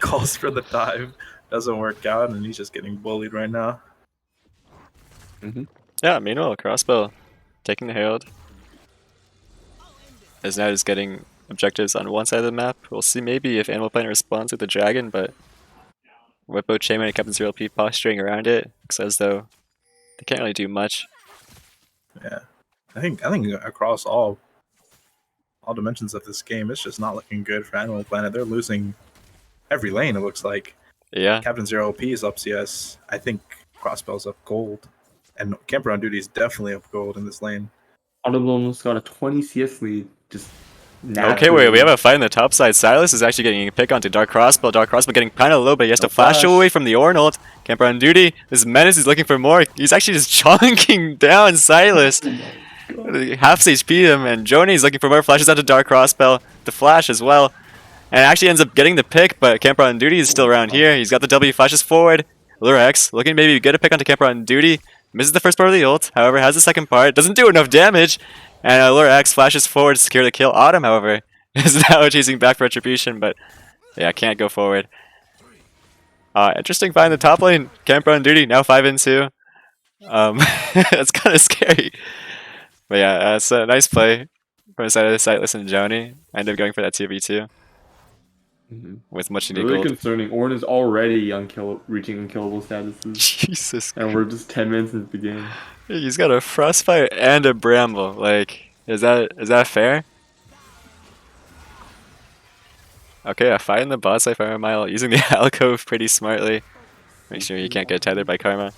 C: calls for the dive, doesn't work out, and he's just getting bullied right now.
A: yeah. Meanwhile, Crossbow taking the Herald is now just getting objectives on one side of the map. We'll see maybe if Animal Planet responds with the dragon, but with both Shaman and Captain Zero P posturing around it, looks as though they can't really do much.
C: Yeah, I think across all dimensions of this game, it's just not looking good for Animal Planet. They're losing every lane. It looks like
A: Yeah,
C: Captain Zero P is up CS. I think Crossbell's up gold, and Camper on Duty is definitely up gold in this lane.
B: Audible almost got a 20 CS lead. Just
A: okay, wait, we have a fight on the top side. Silas is actually getting a pick onto Dark Crossbow. Dark Crossbow getting kind of low, but he has to flash away from the Ornult. Camper on duty. This Menace is looking for more. He's actually just chonking down Silas. Half HP him, and Joni is looking for more flashes onto Dark Crossbow. The flash as well. And actually ends up getting the pick, but Camper on duty is still around here. He's got the W, flashes forward. Lurex looking maybe to get a pick onto Camper on duty. Misses the first part of the ult, however, has the second part. Doesn't do enough damage. And Lurex flashes forward to secure the kill. Autumn, however, is now chasing back for Retribution, but yeah, can't go forward. Interesting find in the top lane. Camper on duty, now 5 and 2. That's kind of scary. But yeah, it's a nice play from the side of the Sightless and Joni. I ended up going for that 2v2 with much needed
B: Really
A: gold.
B: concerning. Orn is already reaching unkillable statuses,
A: Jesus
B: and we're just 10 minutes into the game.
A: He's got a Frostfire and a Bramble. Like, is that fair? Okay, a fight in the bot side Fire Mile using the alcove pretty smartly. Make sure you can't get tethered by Karma.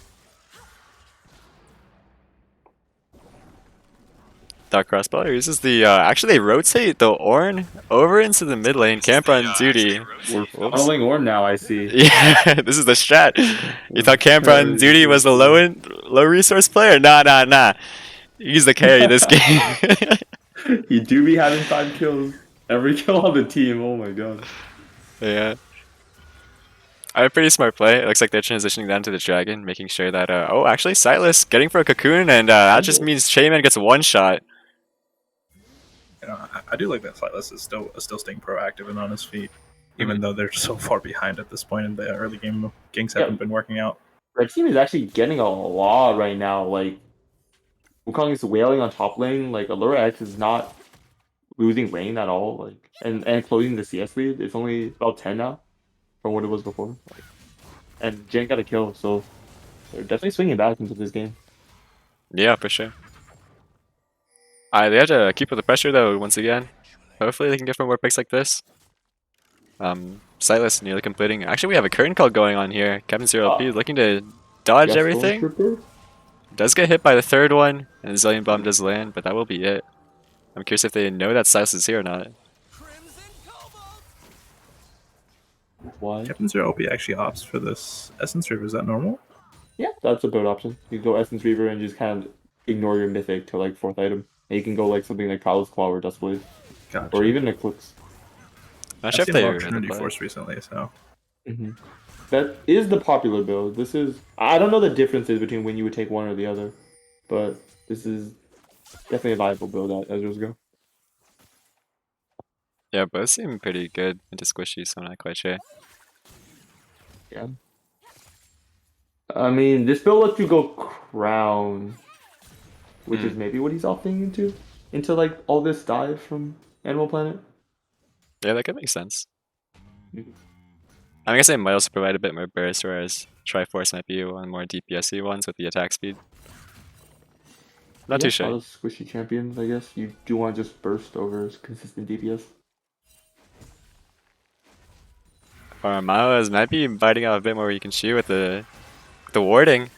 A: Dark Crossbow uses the actually they rotate the Ornn over into the mid lane. Camper on duty.
B: We're following Orn now, I see.
A: Yeah, this is the strat. You thought Camper on duty was the low resource player? Nah. He's the carry this game.
B: He do be having 5 kills. Every kill on the team, oh my god.
A: Yeah. A pretty smart play. It looks like they're transitioning down to the dragon, making sure that oh, actually Silas getting for a cocoon, and that just means Shaman gets one shot.
C: You know, I do like that Silas is still staying proactive and on his feet, even though they're so far behind at this point in the early game. Ganks haven't been working out.
B: Red team is actually getting a lot right now. Like, Wukong is wailing on top lane. Like, Allura X is not losing lane at all. Like, and closing the CS lead. It's only about 10 now from what it was before. Like, and Jin got a kill, so They're definitely swinging back into this game.
A: Yeah, for sure. They have to keep with the pressure though. Once again, hopefully they can get more picks like this. Silas nearly completing. Actually, we have a curtain call going on here. Captain Zero LP looking to dodge everything. Does get hit by the third one, and the Zillion Bomb does land, but that will be it. I'm curious if they know that Silas is here or not.
B: Why?
C: Captain Zero LP actually opts for this Essence Reaver. Is that normal?
B: Yeah, that's a build option. You can go Essence Reaver and just kind of ignore your Mythic to like 4th item. And you can go like something like Prowler's Claw or Dustblade.
C: Gotcha.
B: Or even Eclipse.
A: Not
C: I've
A: sure if
C: seen
A: they
C: a lot
A: were
C: of
A: in
C: Trinity
A: the play.
C: Force recently, so
B: That is the popular build. This is... I don't know the differences between when you would take one or the other. But this is definitely a viable build at Ezreal's Go.
A: Yeah, both seem pretty good into squishy, so I'm not quite sure.
B: Yeah. I mean, this build lets you go Crown. Which is maybe what he's opting into? Into like all this dive from Animal Planet?
A: Yeah, that could make sense. I guess they might also provide a bit more burst, whereas Triforce might be one of the more DPSy ones with the attack speed. Not too
B: A
A: sure.
B: lot of squishy champions, I guess. You do want to just burst over consistent DPS.
A: Or Maoas might be biting out a bit more where you can shoot with the warding.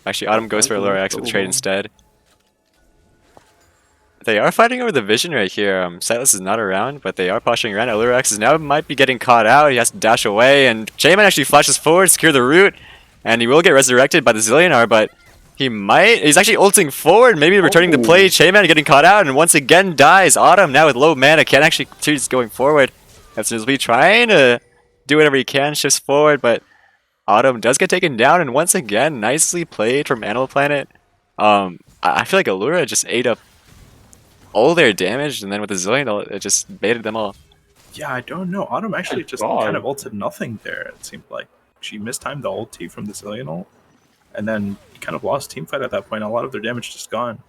A: Actually, Autumn goes for a lower X with the trade instead. They are fighting over the vision right here. Silas is not around, but they are pushing around. Allurax is now might be getting caught out. He has to dash away, and Shaman actually flashes forward, secure the root, and he will get resurrected by the Zillionaire, but he's actually ulting forward, maybe returning the play. Shaman getting caught out, and once again dies. Autumn now with low mana, can't actually choose going forward. FSNSB trying to do whatever he can, shifts forward, but Autumn does get taken down, and once again, nicely played from Animal Planet. I feel like Allura just ate up all their damage, and then with the Zillion, it just baited them all.
C: yeah, I don't know. Autumn actually just kind of ulted nothing there. It seemed like she mistimed the ulti from the Zillion ult, and then kind of lost teamfight at that point. A lot of their damage just gone.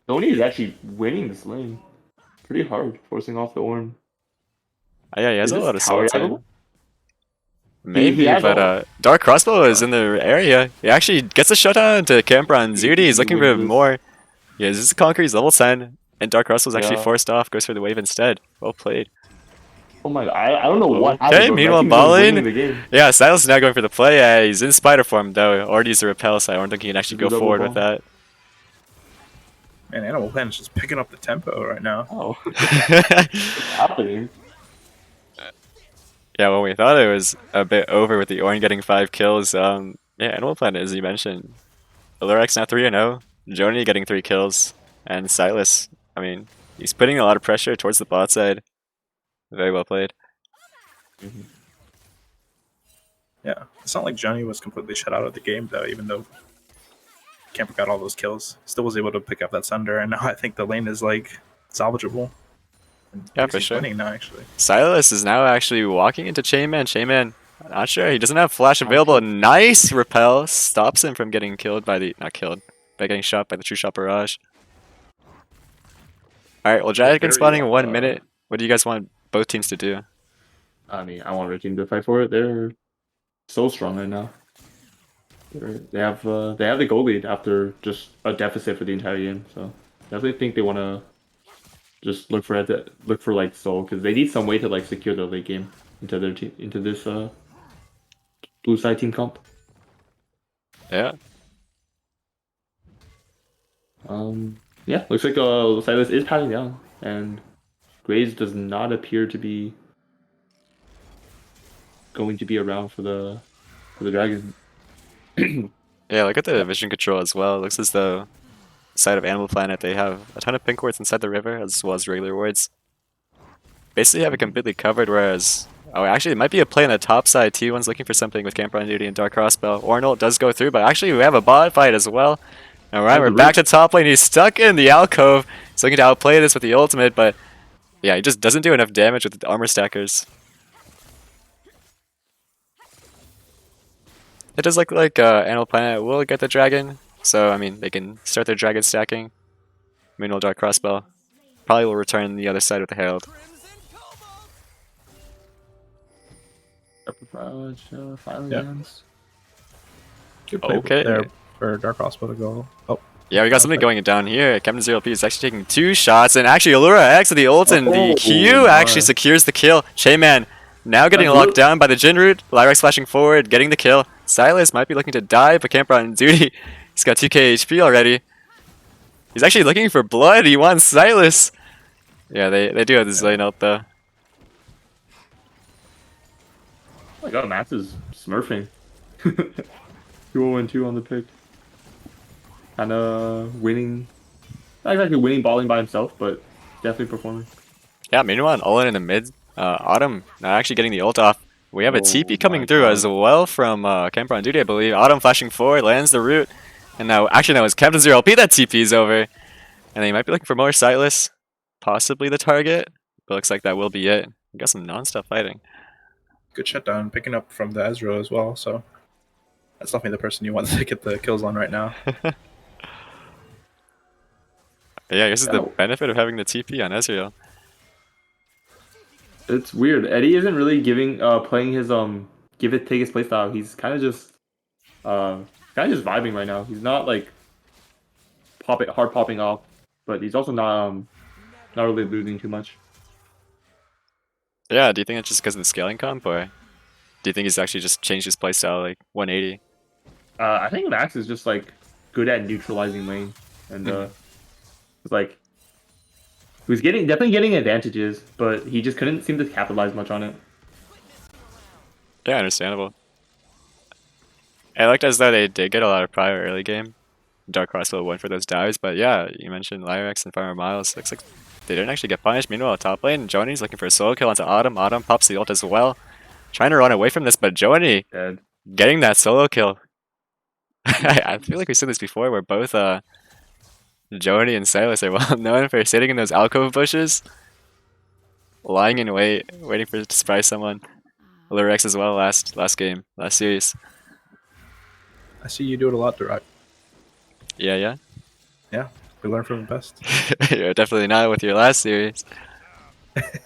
B: Tony is actually winning this lane. Pretty hard, forcing off the Ornn.
A: Yeah, he has a lot of soul time. Maybe,
B: He has
A: but Dark Crossbow is in the area. He actually gets a shutdown to camper on Zudi. He's looking for more. Yeah, this is Conquer. He's level 10, and Dark Crossbow is actually forced off. Goes for the wave instead. Well played.
B: Oh my god, I don't know what happened.
A: Okay, meanwhile, balling. Yeah, Silas is now going for the play. He's in spider form, though. Already used a repel, so I don't think he can actually go forward with that.
C: Man, Animal Planet's just picking up the tempo right now.
B: Oh. What's happening?
A: Yeah, well, we thought it was a bit over with the Ornn getting 5 kills. Yeah, Animal Planet, as you mentioned. Allurax now 3-0. Joni getting 3 kills. And Silas, I mean, he's putting a lot of pressure towards the bot side. Very well played.
C: Yeah, it's not like Johnny was completely shut out of the game, though, even though Camper got all those kills. Still was able to pick up that Sunder, and now I think the lane is, like, salvageable.
A: Yeah, for sure.
C: Winning now, actually.
A: Silas is now actually walking into Chainman. Chainman, not sure. He doesn't have flash available. Nice repel. Stops him from getting killed by the... Not killed. By getting shot by the True Shot Barrage. Alright, well, Dragon spawning in 1 minute. What do you guys want both teams to do?
B: I mean, I want our team to fight for it. They're so strong right now. They have the goal lead after just a deficit for the entire game. So definitely think they want to just look for like soul, because they need some way to like secure their late game into their team, into this blue side team comp.
A: Yeah.
B: Yeah, looks like Silas is patting down, and Graves does not appear to be going to be around for the dragon.
A: Yeah, look at the vision control as well. It looks as though side of Animal Planet they have a ton of pink wards inside the river as well as regular wards. Basically have it completely covered, whereas actually it might be a play on the top side. T1's looking for something with Camper on Duty and Dark Crossbow. Ornal does go through, but actually we have a bot fight as well. Alright, we're back to top lane. He's stuck in the alcove. He's looking to outplay this with the ultimate, but yeah, he just doesn't do enough damage with the armor stackers. It does look like Animal Planet will get the dragon, so I mean they can start their dragon stacking. Meanwhile, Dark Crossbow probably will return the other side with the Herald.
C: Good play
A: Okay.
C: there for Dark Crossbow to go. Oh,
A: Yeah, we got something going down here. Captain Zero P is actually taking 2 shots, and actually Allura X with the ult and the Q actually
B: nice.
A: secures the kill. Shayman now getting
B: That's
A: locked
B: lit.
A: down by the Jin root. Lyrex flashing forward, getting the kill. Silas might be looking to die, but Camper on duty. He's got 2k HP already. He's actually looking for blood. He wants Silas. Yeah, they do have this lane ult though.
B: Oh my god, Max is smurfing. 2-0-2 on the pick. Kinda winning. Not exactly winning balling by himself, but definitely performing.
A: Yeah, meanwhile, Olin in the mid. Autumn not actually getting the ult off. We have a
B: Oh
A: TP coming
B: my
A: through
B: God.
A: as well from Camper on duty, I believe. Autumn flashing forward, lands the root. And now, actually, that was Captain Zero LP that TP's over. And they might be looking for more Silas. Possibly the target. But looks like that will be it. We got some non-stop fighting.
C: good shutdown, picking up from the Ezreal as well. So that's definitely the person you want to get the kills on right now.
A: Yeah, I guess it's the
B: Oh.
A: benefit of having the TP on Ezreal.
B: It's weird. Eddie isn't really playing his give it take his playstyle. He's kind of just vibing right now. He's not like hard popping off, but he's also not really losing too much.
A: Yeah, do you think it's just because of the scaling comp, or do you think he's actually just changed his playstyle like 180?
B: I think Max is just like good at neutralizing lane, and it's like he was definitely getting advantages, but he just couldn't seem to capitalize much on it.
A: Yeah, understandable. I liked as though they did get a lot of prior early game. Dark Crossbow went for those dives, but yeah, you mentioned Lyrex and Farmer Miles. Looks like they didn't actually get punished. Meanwhile, top lane, Joni's looking for a solo kill onto Autumn. Autumn pops the ult as well. Trying to run away from this, but Joni
B: Dead.
A: getting that solo kill. I feel like we've seen this before where both Joni and Silas are well known for sitting in those alcove bushes. Lying in wait, waiting for to surprise someone. Lyrex as well last series.
C: I see you do it a lot, Durak.
A: Yeah.
C: Yeah, we learn from the best.
A: You're definitely not with your last series. Okay.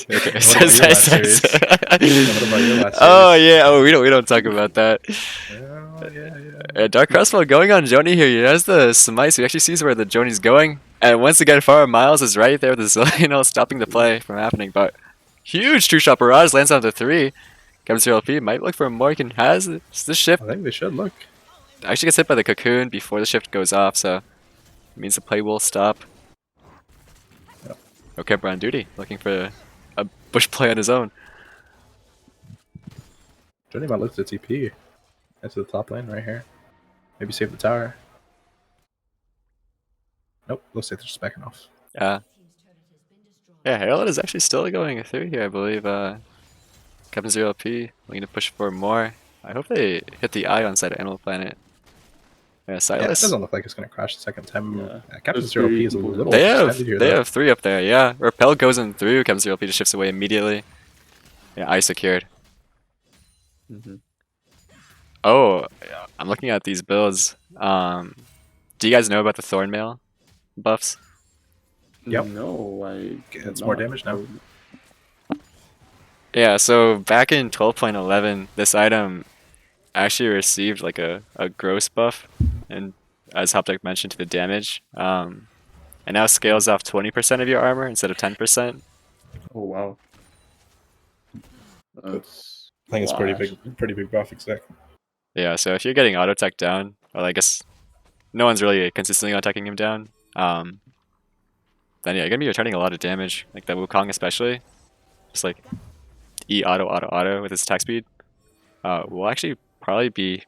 C: What about your last series? What about your last
A: Oh
C: series?
A: yeah. Oh, we don't talk about that.
C: Yeah.
A: Dark Crossbow going on Joni here. He has the smites. He actually sees where the Joni's going, and once again, Farmer Miles is right there with the Zillion stopping the play from happening. But huge true shot barrage lands on to 3. Captain Zero LP might look for more. Can has the shift.
C: I think they should look.
A: Actually gets hit by the cocoon before the shift goes off, so it means the play will stop.
C: Yep.
A: Okay, on duty, looking for a bush play on his own.
C: Johnny might look to TP into the top lane right here. Maybe save the tower. Nope, looks like they're just backing off.
A: Yeah, Herald is actually still going through here, I believe. Captain Zero LP looking to push for more. I hope they hit the eye on side of Animal Planet. Yeah,
C: Yeah, it
A: Silas.
C: doesn't look like it's going to crash the second time.
B: Yeah.
C: Captain
B: There's
C: Zero
B: three
C: P is a
B: people.
C: little
A: They
C: extended here, though.
A: have 3 up there, yeah. Repel goes in through, Captain Zero LP just shifts away immediately. Yeah, eye secured. Oh, yeah, I'm looking at these builds. Do you guys know about the Thornmail buffs?
C: Yep.
B: No,
C: It's more damage now.
A: Yeah, so back in 12.11, this item actually received like a gross buff, and as Hoptech mentioned, to the damage. And now scales off 20% of your armor instead of 10%.
B: Oh wow. That's
C: I think it's
B: wow,
C: pretty big buff, exactly.
A: Yeah, so if you're getting auto tech down, well, I guess no one's really consistently auto teching him down. Then yeah, you're gonna be returning a lot of damage, like that Wukong especially. Just like E auto with his attack speed. Will actually probably be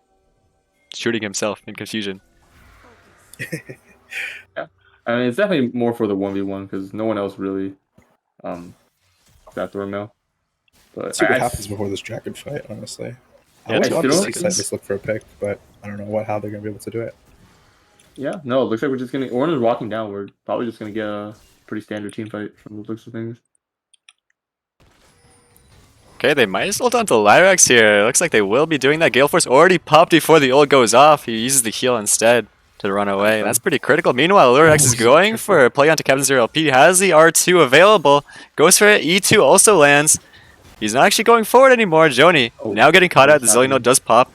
A: shooting himself in confusion.
B: Yeah, I mean it's definitely more for the 1v1 because no one else really got Thornmail. But
C: Let's see what happens before this dragon fight, honestly. I
A: Yeah,
C: always
A: take
C: want to see
A: 2 seconds.
C: Silas look for a pick, but I don't know how they're going to be able to do it.
B: Yeah, no, it looks like we're just gonna Orin is walking down. We're probably just gonna get a pretty standard team fight from the looks of things.
A: Okay, they might as well down to Lyrax here. It looks like they will be doing that. Gale Force already popped before the ult goes off. He uses the heal instead to run away. That's pretty critical. Meanwhile, Lyrax is going for a play onto Captain Zero LP. Has the R2 available. Goes for it. E2 also lands. He's not actually going forward anymore. Joni now getting caught out. The Zillion does pop.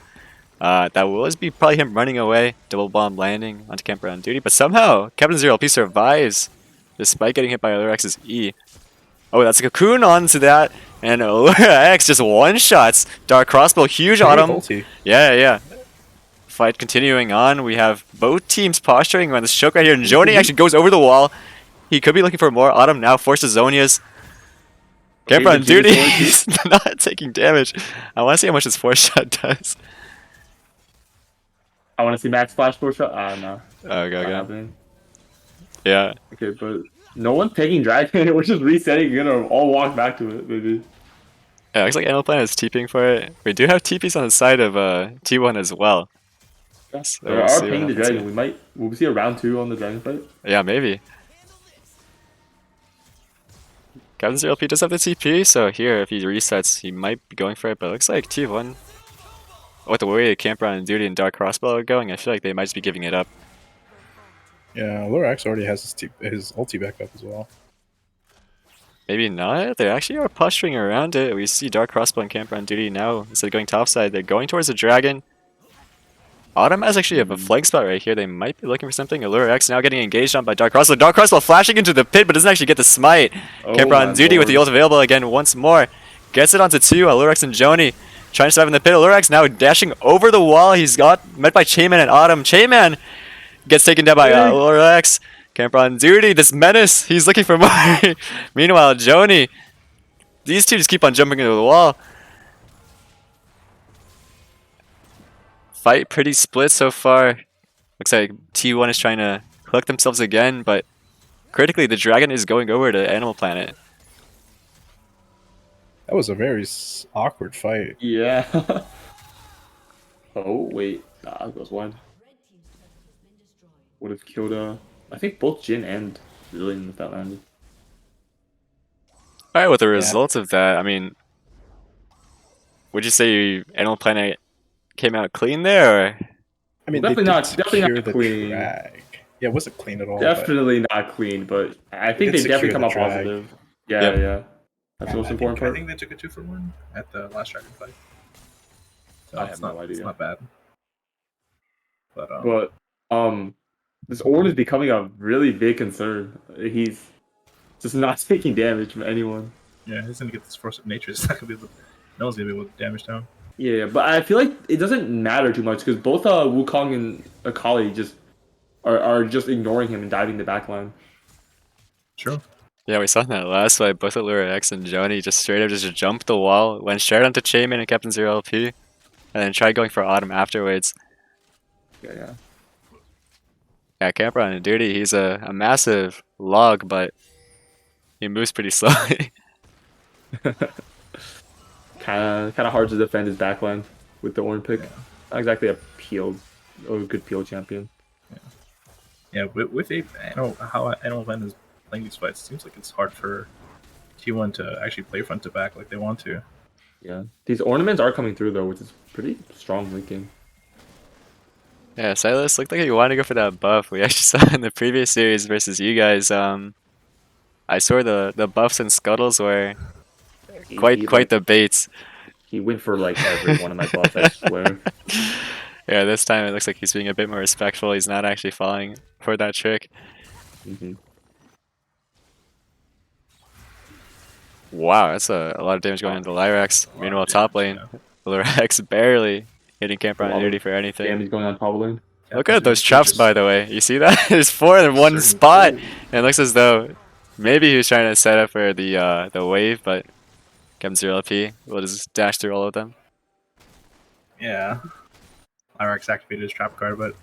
A: That will be probably him running away, double bomb landing onto camper on duty, but somehow Captain Zero LP survives despite getting hit by Alurex's E. Oh, that's a cocoon onto that, and X just one-shots Dark Crossbow, huge on him. Yeah. Fight continuing on. We have both teams posturing around this choke right here, and Joni actually goes over the wall. He could be looking for more. Autumn now forces Zonia's. Camper on duty. He's not taking damage. I want to see how much his 4-shot does.
B: I want to see Max Flash 4-shot. No.
A: Okay. Yeah.
B: Okay, but no one's taking Dragon. We're just resetting. You're gonna all walk back to it, maybe.
A: Yeah, looks like Animal Planet is TPing for it. We do have TPs on the side of T1 as well. So
B: They are paying the Dragon. Will we see a round 2 on the Dragon fight?
A: Yeah, maybe. Captain Zero LP does have the TP, so here, if he resets, he might be going for it, but it looks like T1, with the way Camper on duty and Dark Crossbow are going, I feel like they might just be giving it up.
E: Yeah, Lorax already has his ulti back up as well.
A: Maybe not. They actually are posturing around it. We see Dark Crossbow and Camper on duty now. Instead of going topside, they're going towards the Dragon. Autumn has actually have a flank spot right here. They might be looking for something. Allure X now getting engaged on by Dark Crossbow. Dark Crossbow flashing into the pit, but doesn't actually get the smite. Camper on duty with the ult available again once more. Gets it onto 2. Allure X and Joni trying to survive in the pit. Allure X now dashing over the wall. He's got met by Chayman and Autumn. Chayman gets taken down by Allure X. Camper on duty. This menace. He's looking for more. Meanwhile, Joni. These two just keep on jumping into the wall. Fight pretty split so far. Looks like T1 is trying to hook themselves again, but critically, the Dragon is going over to Animal Planet.
E: That was a very awkward fight.
B: Yeah. Oh, wait. Nah, it goes one. Would have killed, I think both Jin and Lillian if that landed.
A: Alright, with the results of that, I mean, would you say Animal Planet came out clean there? Or?
E: I mean,
B: definitely not clean.
E: Drag. Yeah, it wasn't clean at all.
B: Definitely not clean, but I think they definitely come out positive. Yeah. That's the most important part.
C: I think they took a 2-for-1 at the last Dragon fight. So
B: I have no idea.
C: It's not bad. But
B: this Ornn is becoming a really big concern. He's just not taking damage from anyone.
C: Yeah, he's gonna get this Force of Nature. It's not gonna be able to, no one's gonna be able to damage down.
B: Yeah, but I feel like it doesn't matter too much because both Wukong and Akali just are just ignoring him and diving the backline.
C: True.
A: Yeah, we saw in that last fight, both Allure X and Joni just straight up just jumped the wall, went straight onto Chayman and Captain Zero LP, and then tried going for Autumn afterwards.
B: Yeah.
A: Yeah, Camper on duty, he's a massive log, but he moves pretty slowly.
B: Kind of hard to defend his backline with the Ornn pick.
C: Yeah.
B: Not exactly a good peel champion.
C: Yeah, with Ape, I know how Animal Planet is playing these fights. It seems like it's hard for T1 to actually play front to back like they want to.
B: Yeah, these ornaments are coming through though, which is pretty strong linking.
A: Yeah, Silas looked like he wanted to go for that buff. We actually saw in the previous series versus you guys. I saw the buffs and scuttles were quite the baits.
B: He went for like every one of my buffs, I swear.
A: Yeah, this time it looks like he's being a bit more respectful. He's not actually falling for that trick. Wow, that's a lot of damage going into Lyrax. Meanwhile, top lane, Lyrax barely hitting Camper on duty for anything.
B: Damn, he's going on top lane.
A: Look at those traps, by the way. You see that? There's 4 in one spot. And it looks as though maybe he was trying to set up for the wave, but Captain Zero LP will just dash through all of them.
C: Yeah. Lyrax activated his trap card, but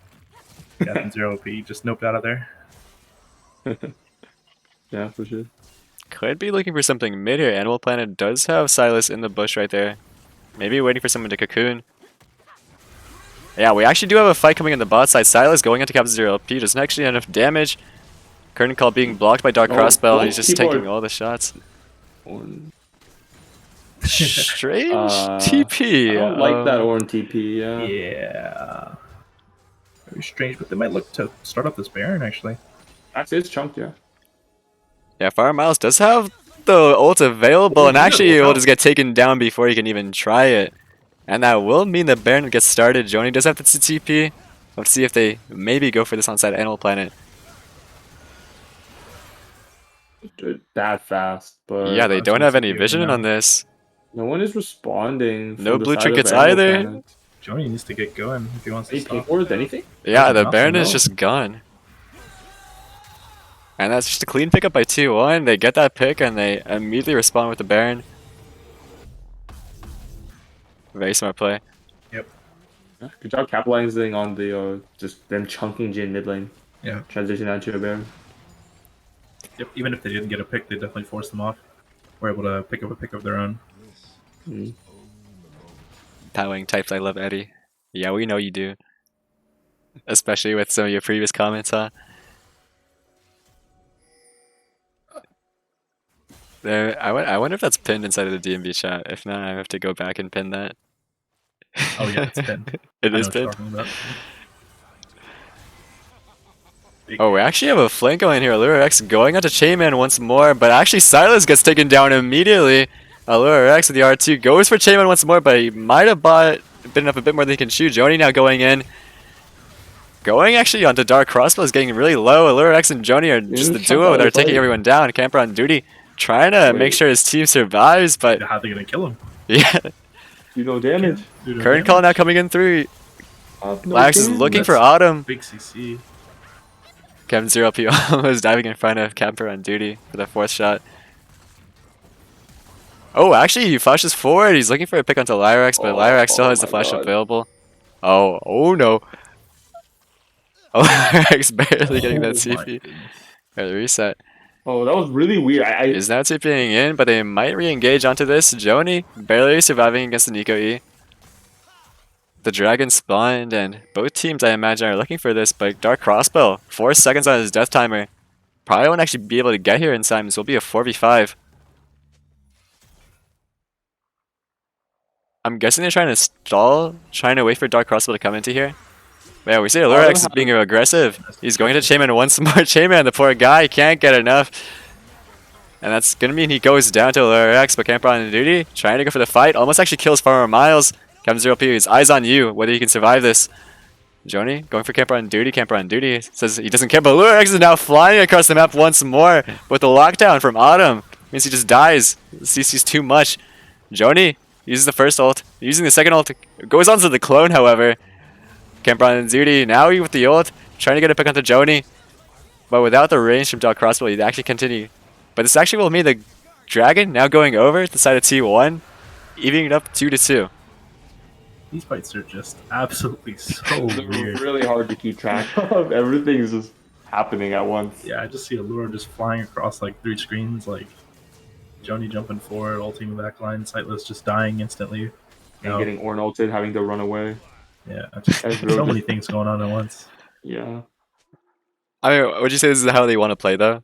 C: Captain Zero LP just noped out of there.
B: Yeah, for sure.
A: Could be looking for something mid here. Animal Planet does have Silas in the bush right there. Maybe waiting for someone to cocoon. Yeah, we actually do have a fight coming in the bot side. Silas going into Captain Zero LP doesn't actually have enough damage. Curtain Call being blocked by Dark Crossbow. He's just taking all the shots. Strange TP.
B: I don't like that Ornn TP, yeah.
C: Yeah. Very strange, but they might look to start up this Baron, actually.
B: Actually, it's chunked, yeah.
A: Yeah, Fire Miles does have the ult available, and actually it will just get taken down before he can even try it. And that will mean the Baron gets started. Joni does have the TP. Let's see if they maybe go for this onside Animal Planet.
B: That fast, but
A: Yeah, they don't have any vision on
C: there.
A: this.
B: no one is responding.
A: No
B: from the
A: blue
B: side of
A: trinkets
B: Animal
A: either.
B: Planet.
C: Joni needs to get going if he wants to
B: Any pay
C: stop.
B: for it? Anything?
A: Yeah, the
C: Nothing,
A: Baron is
C: no.
A: just gone. And that's just a clean pickup by 2-1. They get that pick and they immediately respond with the Baron. Very smart play.
C: Yep.
B: Yeah, good job capitalizing on the just them chunking Jin mid lane.
C: Yeah.
B: Transition out to a Baron.
C: Yep. Even if they didn't get a pick, they definitely forced them off. We're able to pick up a pick of their own.
B: Mm.
A: Powering types, I love Eddie. Yeah, we know you do. Especially with some of your previous comments, huh? There, I wonder if that's pinned inside of the DMV chat. If not, I have to go back and pin that.
C: Oh yeah, it's pinned.
A: It
C: I
A: is
C: know what you're
A: pinned.
C: talking about.
A: Oh, we actually have a flank going here. Allure X going onto Chainman once more, but actually Silas gets taken down immediately. Allure X with the R2 goes for Chainman once more, but he might have bitten up a bit more than he can chew. Joni now going in. Going actually onto Dark Crossbow is getting really low. Allure X and Joni are just the duo that are taking everyone down. Camper on duty, trying to make sure his team survives, but
C: How are they gonna kill him?
A: yeah.
B: Do no damage.
C: Do no
A: Current
C: damage.
A: call now coming in through. Lax is looking for Autumn.
C: Big CC.
A: Kevin 0P almost diving in front of Camper on duty for the 4th shot. Oh, actually, he flashes forward. He's looking for a pick onto Lyrax, but Lyrax still has the flash available. Oh no. Oh, Lyrax barely getting that
C: Oh my
A: CP.
C: goodness.
A: Or the reset.
B: Oh, that was really weird.
A: Is now TPing in, but they might re-engage onto this. Joni barely surviving against the Nico E. The Dragon spawned, and both teams, I imagine, are looking for this, but Dark Crossbow, 4 seconds on his death timer. Probably won't actually be able to get here in time. This will be a 4v5. I'm guessing they're trying to stall, trying to wait for Dark Crossbow to come into here. But yeah, we see Allure X is being aggressive. He's going to Chainman once more. Chainman, the poor guy, can't get enough. And that's going to mean he goes down to Allure X, but Camper on duty, trying to go for the fight. Almost actually kills Farmer Miles. Kevin 0P, his eyes on you, whether you can survive this. Joni going for Camper on duty. Camper on duty says he doesn't care, but Allure X is now flying across the map once more with the lockdown from Autumn. Means he just dies. CC's too much. Joni uses the first ult, using the second ult, goes on to the clone, however. Camper on duty, now he with the ult, trying to get a pick onto Joni. But without the range from Dark Crossbow, he'd actually continue. But this actually will mean the Dragon now going over to the side of T1, evening it up 2-2.
C: These fights are just absolutely so
B: They're
C: weird.
B: really hard to keep track of. Everything's just happening at once.
C: Yeah, I just see Allure just flying across like 3 screens, like Joni jumping forward, ulting the backline, Sightless just dying instantly.
B: And getting Ornn ulted, having to run away.
C: Yeah, just
B: That's really
C: so many
B: just-
C: things going on at once.
B: Yeah.
A: I mean, would you say this is how they want to play, though?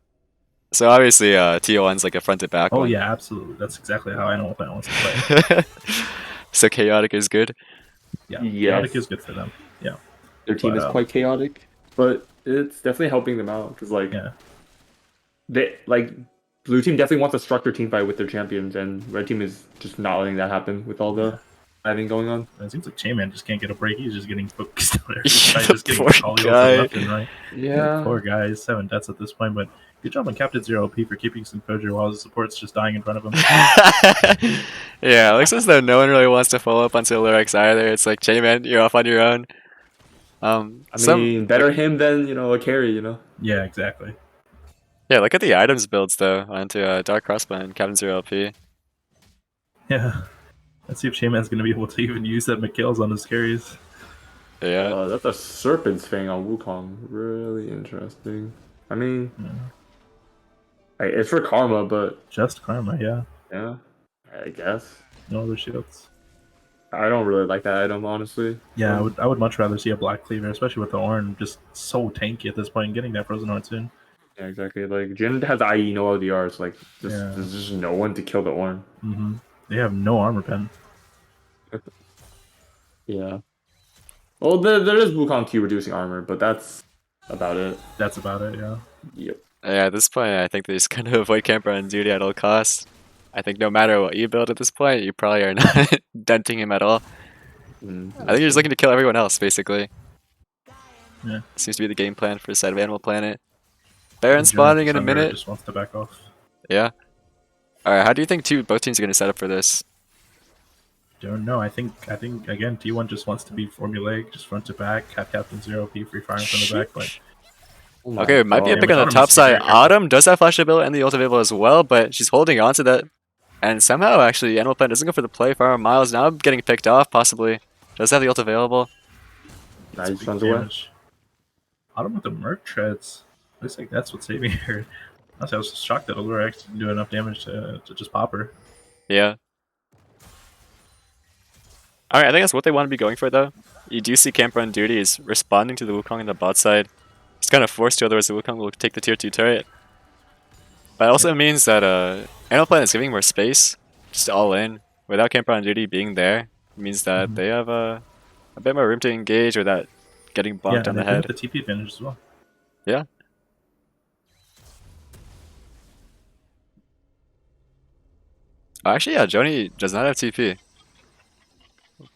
A: So obviously, TO1's like a front to back
C: Oh
A: one.
C: yeah, absolutely. That's exactly how I know what wants to play.
A: So chaotic is good.
C: Yeah,
B: Yes.
C: chaotic is good for them. Yeah,
B: Their team
C: But,
B: is quite chaotic, but it's definitely helping them out because
C: yeah.
B: they blue team definitely wants a structured team fight with their champions, and red team is just not letting that happen with all the everything going on.
C: And it seems like Chainman just can't get a break. He's just getting focused on every
A: Yeah,
C: fight, just getting
A: poor
C: Kali
A: guy.
C: left and right.
B: Yeah.
C: Poor guy, 7 deaths at this point, but good job on Captain 0P for keeping some composure while his support's just dying in front of him.
A: Yeah, it looks as though no one really wants to follow up onto Lyrax either. It's like, J-Man, you're off on your own.
B: I mean, better him than a carry.
C: Yeah, exactly.
A: Yeah, look at the items builds, though, onto Dark Crossbow and Captain 0LP.
C: Yeah. Let's see if Shaman's going to be able to even use that McHale's on his carries.
A: Yeah.
B: That's a Serpent's Fang on Wukong. Really interesting. I mean, it's for karma, but
C: Just Karma, yeah.
B: yeah, I guess.
C: No other shields.
B: I don't really like that item, honestly.
C: Yeah, I would much rather see a Black Cleaver, especially with the Ornn just so tanky at this point, and getting that Frozen Heart soon.
B: Yeah, exactly. Like, Jin has IE, no LDRs. Like,
C: Yeah.
B: there's just no one to kill the Ornn.
C: Mm-hmm. They have no armor pen.
B: Yeah. Well, there is Wukong Q reducing armor, but that's about it.
C: That's about it, yeah.
B: Yep.
A: Yeah, at this point, I think they just kind of avoid camper on duty at all costs. I think no matter what you build at this point, you probably are not denting him at all. I think you're just looking to kill everyone else, basically.
C: Yeah.
A: Seems to be the game plan for the side of Animal Planet. Baron
C: And
A: spawning in a
C: Thunder
A: minute.
C: Just wants to back off.
A: Yeah. Alright, how do you think both teams are going to set up for this?
C: Don't know. I think again T1 just wants to be formulaic, just front to back, have Captain Zero P free firing from the back. Like,
A: Okay, it might be a
C: God.
A: pick on the
C: Autonomous
A: top
C: is
A: side.
C: very careful.
A: Autumn does have flash ability and the ult available as well, but she's holding on to that. And somehow, actually, Animal Planet doesn't go for the play. Farmer Miles now getting picked off, possibly. Does have the ult available.
B: Nice,
C: big
B: runs away.
C: damage. Autumn with the Merc treads. Looks like that's what's saving her. Honestly, I was shocked that Allura X didn't do enough damage to just pop her.
A: Yeah. Alright, I think that's what they want to be going for, though. You do see Camper on duty is responding to the Wukong on the bot side. He's kind of forced to, otherwise the Wukong will take the tier 2 turret. But it also means that Animal Planet is giving more space, just all in. Without Camper on duty being there, it means that they have a bit more room to engage without getting bonked on the head.
C: The TP advantage as well.
A: Yeah. Oh, actually, yeah, Joni does not have TP.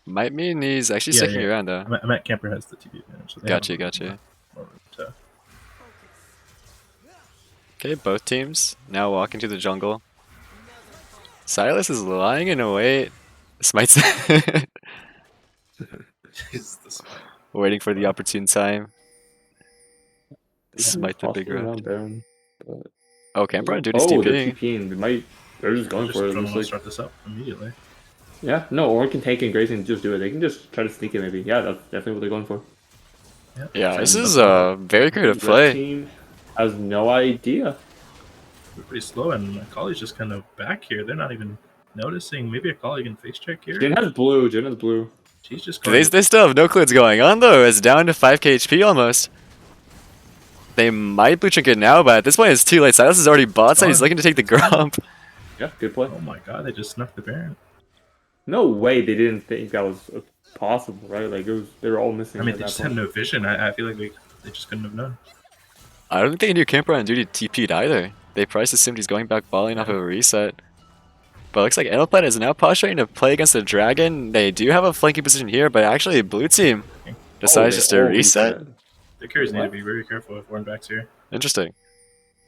A: Might mean he's actually sticking around, though.
C: I meant Camper has the TP advantage. So
A: Gotcha.
C: more room to...
A: Okay, both teams now walking to the jungle. Silas is lying in a wait. Smites. Waiting for the opportune time. Smite the big round. Oh, Camper on duty's
B: Oh, they're
A: TPing.
B: TPing. They're just going for it.
C: Just
B: Looks like.
C: start this up immediately.
B: Yeah, no, or can tank and Grace and just do it. They can just try to sneak it maybe. Yeah, that's definitely what they're going for.
A: Yeah, this is a very creative
B: Red
A: play.
B: team has no idea.
C: They're pretty slow, and Akali's just kind of back here. They're not even noticing. Maybe Akali can face check here.
B: Jin has blue.
C: She's just going.
A: They still have no clue what's going on, though. It's down to 5k HP almost. They might blue chink it now, but at this point it's too late. Silas is already bot side. He's looking to take the Gromp.
B: Yeah, good play.
C: Oh my god, they just snuck the Baron.
B: No way they didn't think that was possible, right? Like they were all missing.
C: I mean,
B: at
C: they
B: that
C: just had
B: point.
C: no vision. I feel like they just couldn't have known.
A: I don't think they knew Camper on duty TP'd either. They probably assumed he's going back balling off of a reset. But it looks like Animal Planet is now posturing to play against the Dragon. They do have a flanking position here, but actually blue team decides just to reset.
C: Their carries need to be very careful if Warren back's here.
A: Interesting.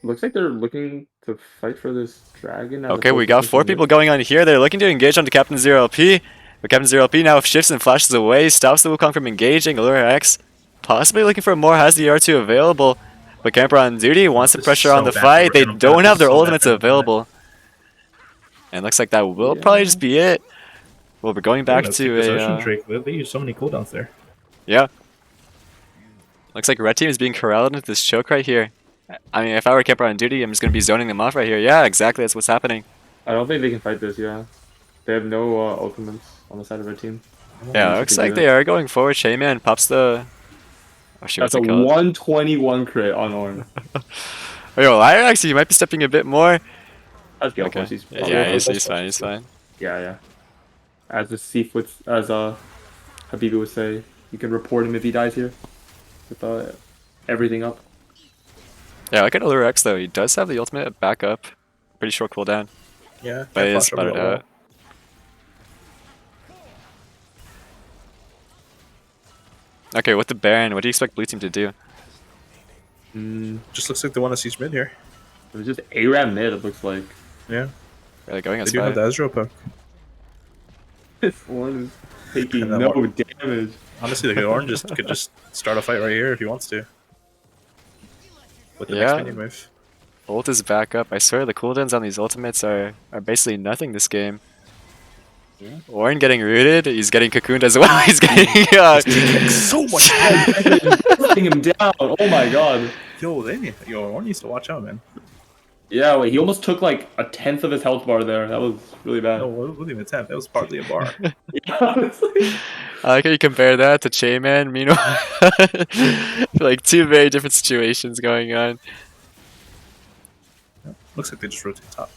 B: Looks like they're looking to fight for this dragon.
A: Okay, we got 4 people going on here. They're looking to engage onto Captain Zero LP. But Captain Zero LP now shifts and flashes away, stops the Wukong from engaging. Allura X possibly looking for more, has the R2 available. But Camper on duty wants the pressure on the fight. They don't have their ultimates available. And looks like that will probably just be it. Well, we're going back to a...
C: Drake. They use so many cooldowns there.
A: Yeah. Looks like red team is being corralled into this choke right here. I mean, if I were Camper on duty, I'm just going to be zoning them off right here. Yeah, exactly. That's what's happening.
B: I don't think they can fight this. Yeah, they have no ultimates on the side of their team.
A: Yeah, looks like they are going forward. Shayman pops the... Oh, shoot,
B: That's a 121 crit on Orn.
A: Yo, actually, you might be stepping a bit more.
B: That's good.
A: Okay. Yeah, he's fine. He's fine.
B: Yeah. As the Seafoot, as Habibi would say, you can report him if he dies here. With everything up.
A: Yeah, look at Allura X though. He does have the ultimate backup. Pretty short cooldown.
C: Yeah,
A: but he's spotted out. Okay, with the Baron, what do you expect blue team to do?
C: Just looks like they want to siege mid here.
B: It was just ARAM mid, it looks like.
C: Yeah.
A: Are they going
C: They
A: as
C: do have the Ezreal poke.
B: This one is taking no damage.
C: Honestly, the Orange could just start a fight right here if he wants to. With the next minion wave.
A: Ult is back up. I swear the cooldowns on these ultimates are basically nothing this game. Yeah. Orn getting rooted. He's getting cocooned as well. He's getting
C: so much
B: putting him down. Oh my god.
C: Yo, Orn needs to watch out, man.
B: Yeah, wait, he almost took like a 1/10 of his health bar there. That was really bad.
C: No, it wasn't even a 10th. That was partly a bar.
A: I like how you compare that to Chayman. Meanwhile, like 2 very different situations going on.
C: Looks like they just rotate top.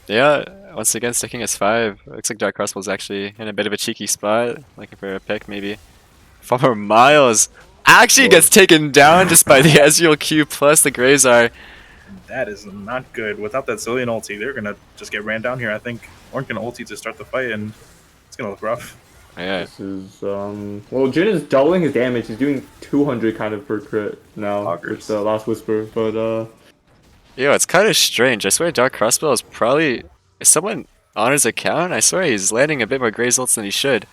A: Yeah, once again sticking as 5. Looks like Dark Crossbow's actually in a bit of a cheeky spot. Looking for a pick maybe. Farmer Miles actually gets taken down just by the Ezreal Q plus the Gravesar.
C: That is not good. Without that Zillion ulti, they're gonna just get ran down here. I think Orn can ulti to start the fight, and it's gonna look rough.
A: Yeah.
B: This is well, Jin is doubling his damage. He's doing 200 kind of per crit now with the last whisper, but
A: Yo, it's kind of strange. I swear Dark Crossbow is probably... Is someone on his account? I swear he's landing a bit more Graze ults than he should.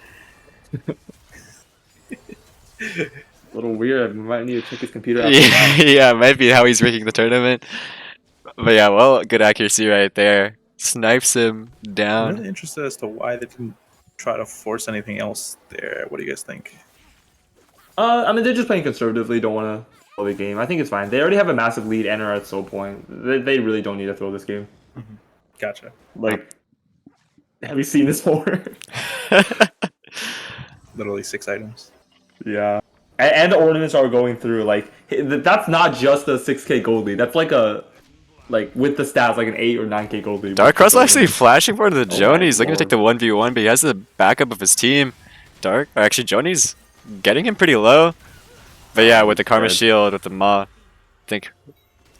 B: a little weird. We might need to check his computer after
A: Yeah,
B: that.
A: yeah, might be how he's rigging the tournament. But yeah, well, good accuracy right there. Snipes him
C: I'm
A: down.
C: really interested as to why they didn't try to force anything else there. What do you guys think?
B: I mean, they're just playing conservatively. Don't want to throw the game. I think it's fine. They already have a massive lead and are at soul point. They really don't need to throw this game.
C: Gotcha.
B: Like, have you seen this before?
C: Literally 6 items.
B: Yeah. And the ornaments are going through. Like, that's not just a 6k gold lead. That's like a, like, with the stats, like an 8 or 9k gold lead.
A: Dark Crossbow actually flashing for the
B: Oh
A: Joni.
B: my
A: He's looking to take the 1v1, but he has the backup of his team. Dark, or actually Joni's getting him pretty low. But yeah, with the Karma
B: dead.
A: Shield, with the Maw, I think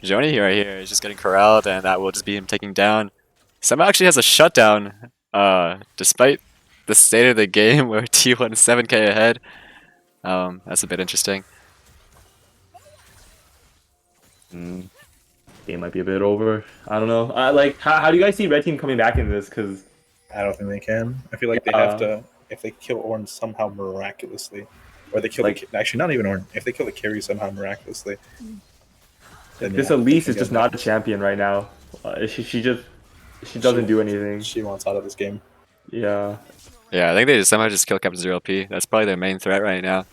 A: Joni right here is just getting corralled, and that will just be him taking down. Somehow actually has a shutdown, despite the state of the game where T1 is 7k ahead. That's a bit interesting.
B: Game might be a bit over. I don't know. Like, how do you guys see Red Team coming back in this? Because
C: I don't think they can. I feel like they have to, if they kill Ornn somehow miraculously, or they kill
B: Like-
C: actually not even Ornn, if they kill the carry somehow miraculously. Then
B: this
C: yeah,
B: Elise
C: they
B: is
C: can
B: just
C: get
B: not a champion right now. She doesn't do anything.
C: She wants out of this game.
B: Yeah.
A: Yeah, I think they just somehow just kill Captain Zero LP. That's probably their main threat right now.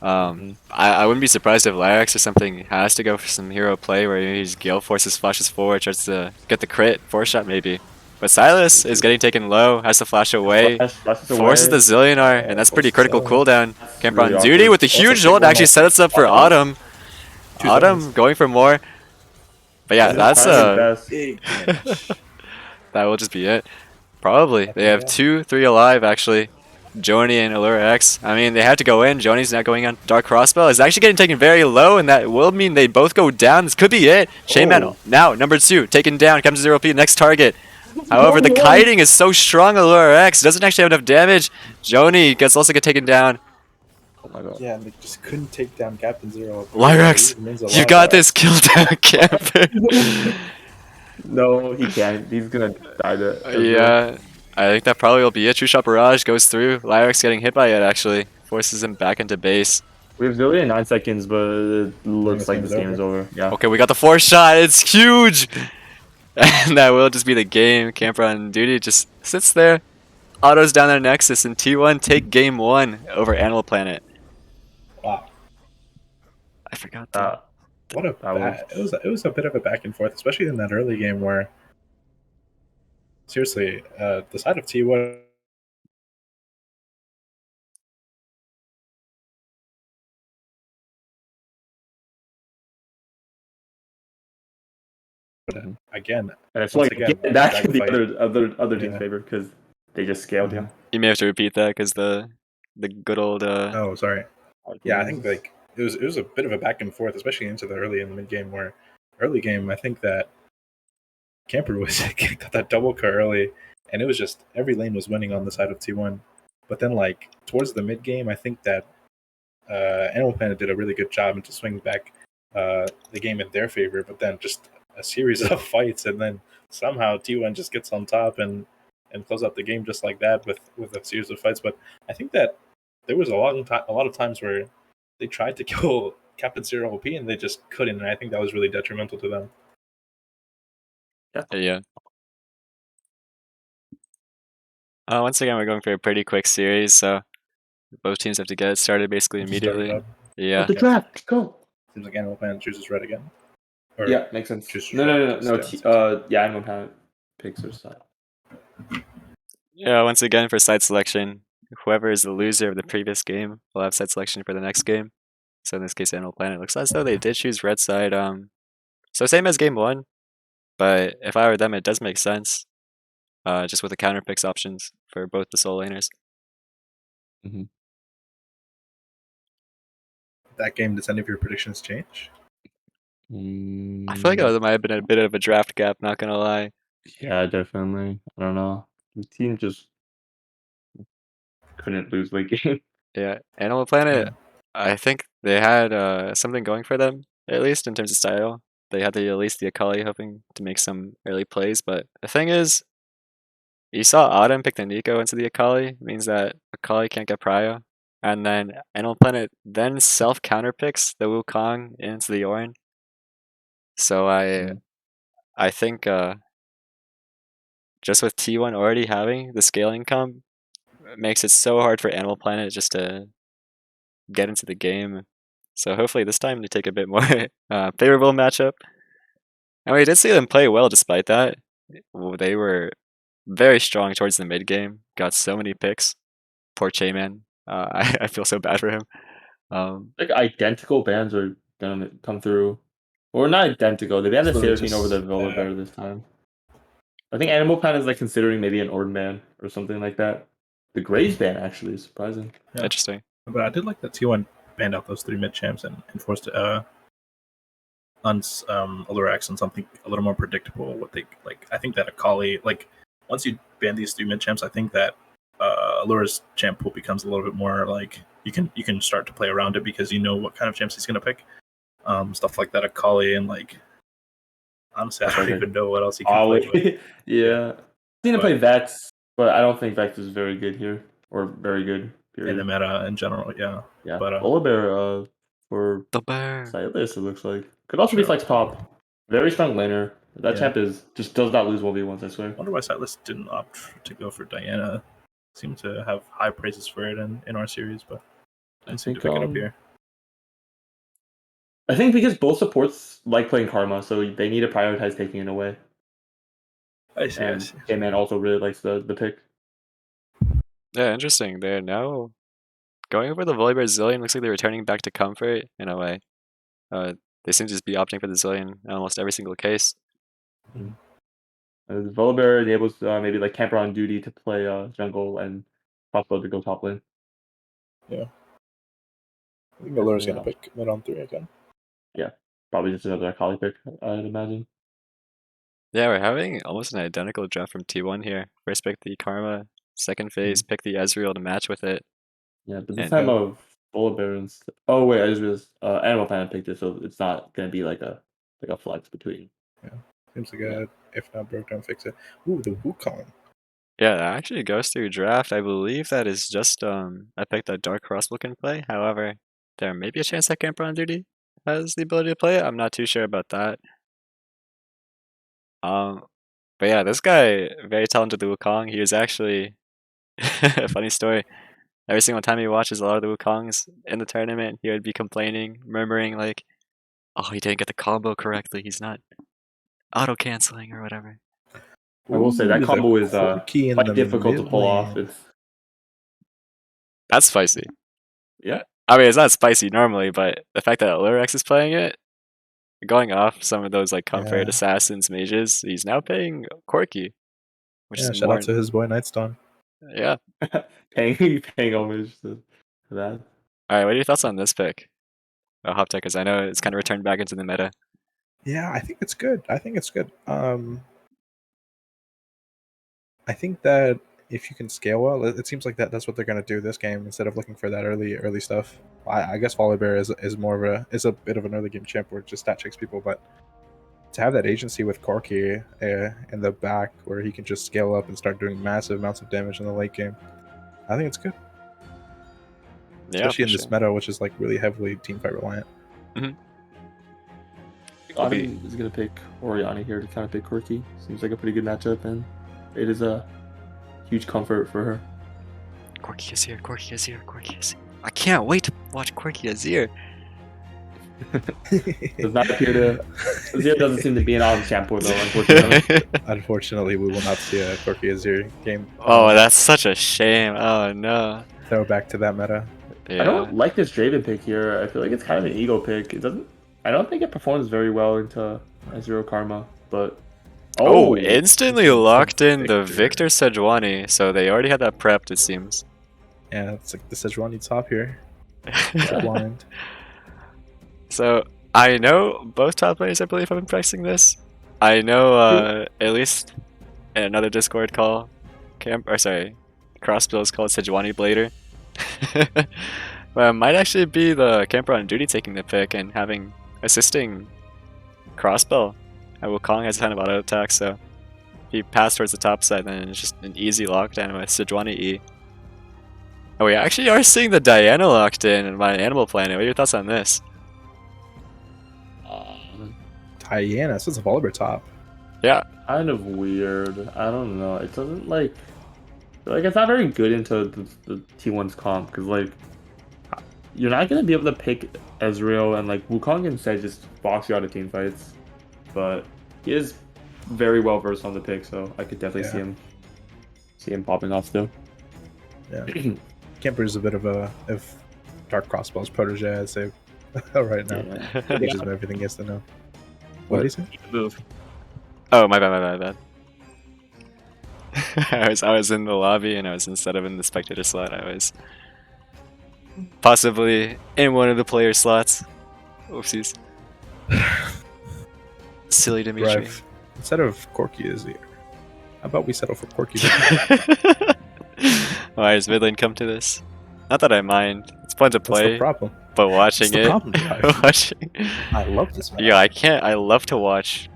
A: I wouldn't be surprised if Lyrax or something has to go for some hero play where he's Gale forces, flashes forward, tries to get the crit, 4-shot maybe. But Silas is getting taken low, has to flash away, forces the Zillionaire, and that's pretty critical cooldown. Camper on
B: really
A: duty
B: awkward.
A: with the huge ult actually set us up for Autumn. Autumn going for more. But yeah, that's
C: Big damage.
A: that will just be it. Probably. They have 2-3 alive actually. Joni and Allura X. I mean, they have to go in. Joni's not going on Dark Crossbow. Is actually getting taken very low, and that will mean they both go down. This could be it. Shaman now, number 2, taken down. Comes to 0p, next target. However, the kiting is so strong. Allura X doesn't actually have enough damage. Joni gets also get taken down.
B: Oh my god.
C: Yeah, and they just couldn't take down Captain Zero.
A: Lyrax, you got this. Kill down Camper.
B: No, he can't. He's gonna die to.
A: Yeah, I think that probably will be it. True Shot Barrage goes through. Lyrax getting hit by it actually. Forces him back into base.
B: We have Zillion in 9 seconds, but it looks like this game is over. Yeah.
A: Okay, we got the 4-shot. It's huge! And that will just be the game. Camper on duty just sits there. Auto's down their Nexus, and T1 take game 1 over Animal Planet.
C: Wow.
A: I forgot that.
C: What a it was a bit of a back and forth, especially in that early game where seriously, the side of T1 again.
B: And it's
C: Once
B: like
C: again,
B: that could be
C: fight.
B: other team's
C: Yeah.
B: favor because they just scaled him.
A: You may have to repeat that because the good old
C: Oh, sorry. Yeah, I think like it was a bit of a back and forth, especially into the early and the mid game. Where early game, I think that Camper was got that double cut early, and it was just every lane was winning on the side of T1. But then like towards the mid game, I think that Animal Planet did a really good job into swinging back the game in their favor. But then just a series of fights, and then somehow T1 just gets on top and close out the game just like that with a series of fights. But I think that there was a lot of times where they tried to kill Captain Zero OP and they just couldn't, and I think that was really detrimental to them.
A: Yeah. Once again, we're going for a pretty quick series, so both teams have to get it started basically immediately. Yeah.
B: The draft, go.
C: Seems like Animal Planet chooses red again. Or
B: Yeah, makes sense.
C: chooses
B: No.
C: red.
B: Yeah, Animal Planet picks their side.
A: Yeah, once again for side selection, whoever is the loser of the previous game will have side selection for the next game. So in this case, Animal Planet looks as though they did choose red side. So same as game 1, but if I were them, it does make sense. Just with the counter picks options for both the soul laners.
C: That game, does any of your predictions change?
A: I feel like there might have been a bit of a draft gap, not gonna lie.
B: Yeah, definitely. I don't know. The team just couldn't lose late game.
A: Yeah, Animal Planet, I think they had something going for them, at least in terms of style. They had at least the Akali hoping to make some early plays, but the thing is, you saw Autumn pick the Nico into the Akali, means that Akali can't get Prio, and then Animal Planet then self-counter picks the Wukong into the Ornn. So I think just with T1 already having the scaling comp, it makes it so hard for Animal Planet just to get into the game. So hopefully this time they take a bit more favorable matchup. And we did see them play well despite that. They were very strong towards the mid game. Got so many picks. Poor Che-Man. I feel so bad for him.
B: Like identical bans are gonna come through. Or not identical. They banned the
E: So
B: Seraphine
E: just-
B: over the Volibear this time. I think Animal Planet is like considering maybe an Ord ban or something like that. The Graves ban actually is surprising.
C: Yeah.
A: Interesting.
C: But I did like that T1 banned out those 3 mid champs and forced Alurax on something a little more predictable. What they like, I think that Akali, like once you ban these 3 mid champs, I think that Allura's champ pool becomes a little bit more like you can start to play around it because you know what kind of champs he's gonna pick. Stuff like that, Akali, and like honestly, I don't even know what else he can play with.
B: Yeah. I've seen him play Vex, but I don't think Vex is very good here. Or very good, period.
C: In the meta in general, yeah.
B: Yeah.
C: But
B: Volibear for
A: The bear.
B: Silas, it looks like. Could also be
C: Sure.
B: flex top. Very strong laner. That
C: Yeah.
B: champ is just does not lose 1v1s, I swear.
C: I wonder why Silas didn't opt to go for Diana. Seemed to have high praises for it in our series, but didn't seem to pick it up here.
B: I think because both supports like playing Karma, so they need to prioritize taking it away.
C: I see.
B: And K-Man also really likes the pick.
A: Yeah, interesting. They're now going over the Volibear Zillion. Looks like they're returning back to comfort in a way. They seem to just be opting for the Zillion in almost every single case.
B: The Volibear enables maybe like camper on duty to play jungle and crossbow to go top lane.
E: I think Allura's gonna pick mid on 3 again.
B: Probably just another Akali pick, I'd imagine.
A: Yeah, we're having almost an identical draft from T1 here. First pick the Karma, second phase pick the Ezreal to match with it.
B: Yeah, but this
A: And
B: time of Volibear and oh wait, I just realized Animal Planet picked it, so it's not gonna be like a flex between.
E: Seems like a if not broke, don't fix it. Ooh, the Wukong.
A: yeah, that actually goes through draft. I believe that is just a pick that Dark Crossbow can play. However, there may be a chance that Camper on Duty has the ability to play it. I'm not too sure about that. But yeah, this guy, very talented the Wukong. He was actually a funny story. Every single time he watches a lot of the Wukongs in the tournament, he would be complaining, murmuring like, "Oh, he didn't get the combo correctly. He's not auto canceling or whatever."
B: I will say that
E: Ooh,
B: combo
E: the
B: is
E: Corki in
B: quite
E: the
B: difficult to
E: mid
B: pull off.
E: lane.
B: It's
A: That's spicy.
B: yeah.
A: I mean, it's not spicy normally, but the fact that Lurex is playing it, going off some of those like comfort
E: Yeah.
A: assassins mages, he's now paying Corki, which
E: Yeah,
A: is
E: shout
A: more.
E: out to his boy Nightstone.
A: Yeah.
B: paying homage to that.
A: All right. What are your thoughts on this pick? Hop Tech, because I know it's kind of returned back into the meta.
E: Yeah, I think it's good. I think that if you can scale well, it seems like that's what they're gonna do this game instead of looking for that early stuff. I guess Volibear is more of a bit of an early game champ where it just stat checks people, but to have that agency with Corki in the back where he can just scale up and start doing massive amounts of damage in the late game, I think it's good.
A: Yeah,
E: Especially in
A: for
E: this
A: sure.
E: meta, which is like really heavily teamfight reliant.
B: Audi is gonna pick Oriani here to kind of pick Corki. Seems like a pretty good matchup, and it is a huge comfort for her.
A: Corki is here. Corki is here. Corki is here. I can't wait to watch Corki Azir.
B: Does not appear to. Azir doesn't seem to be an auto champo though, unfortunately.
E: Unfortunately, we will not see a Corki Azir game.
A: Oh, that's such a shame. Oh no.
E: Throw back to that meta.
A: Yeah.
B: I don't like this Draven pick here. I feel like it's kind of an ego pick. It doesn't. I don't think it performs very well into Zero Karma, but
A: Oh, instantly locked in the
E: Victor.
A: Victor Sejuani, so they already had that prepped, it seems.
E: Yeah, it's like the Sejuani top here. Blind.
A: So, I know both top players, I believe, have been practicing this. I know, at least in another Discord call, crossbow is called Sejuani Blader. But it might actually be the camper on duty taking the pick and having assisting crossbow. Wukong has a ton of auto attack, so if you pass towards the top side, then it's just an easy lockdown with Sejuani E. Oh, we actually are seeing the Diana locked in my Animal Planet. What are your thoughts on this?
E: Diana, so it's a Volibear top.
A: Yeah.
B: Kind of weird. I don't know. It doesn't like it's not very good into the T1's comp because like you're not gonna be able to pick Ezreal and like Wukong instead just box you out of team fights. But he is very well versed on the pick, so I could definitely see him popping off still.
E: Yeah. Camper's a bit of a Dark Crossbow's protege, I'd say, right now.
B: Yeah.
E: Teaches him everything he has to know. What did he say?
D: Move.
A: Oh, my bad. I was in the lobby and I was instead of in the spectator slot, I was possibly in one of the player slots. Oopsies. Silly Dimitri.
E: Rev, instead of Corky is here. How about we settle for Corky?
A: Why does mid lane come to this? Not that I mind. It's fun to
E: What's
A: play,
E: the problem?
A: but watching
E: What's the
A: it,
E: problem, guys?
A: watching.
E: I love this man.
A: Yeah, I can't. I love to watch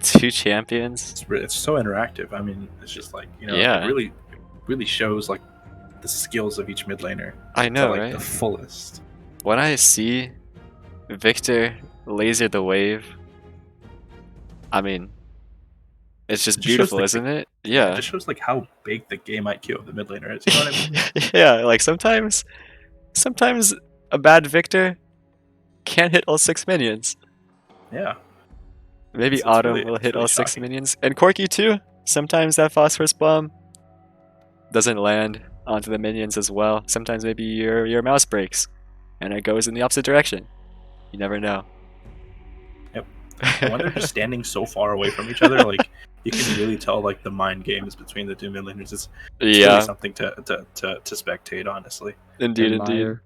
A: two champions.
E: It's so interactive. I mean, it's just like, you know,
A: Yeah.
E: it really shows like the skills of each mid laner.
A: I know,
E: to, like,
A: right?
E: the fullest.
A: When I see Victor laser the wave, I mean, it's just
E: It just shows,
A: beautiful,
E: like,
A: isn't it?
E: It
A: Yeah.
E: just shows like how big the game IQ of the mid laner is. You know what I mean?
A: Yeah, like sometimes a bad Victor can't hit all 6 minions.
E: Yeah.
A: Maybe
E: It's
A: Autumn
E: really-
A: will
E: it's
A: hit
E: really
A: all 6
E: shocking.
A: minions. And Corky too. Sometimes that phosphorus bomb doesn't land onto the minions as well. Sometimes maybe your mouse breaks and it goes in the opposite direction. You never know.
E: And when they're just standing so far away from each other, like you can really tell like the mind games between the two mid laners. It's
A: Yeah,
E: really something to spectate, honestly.
A: indeed.
B: Admire.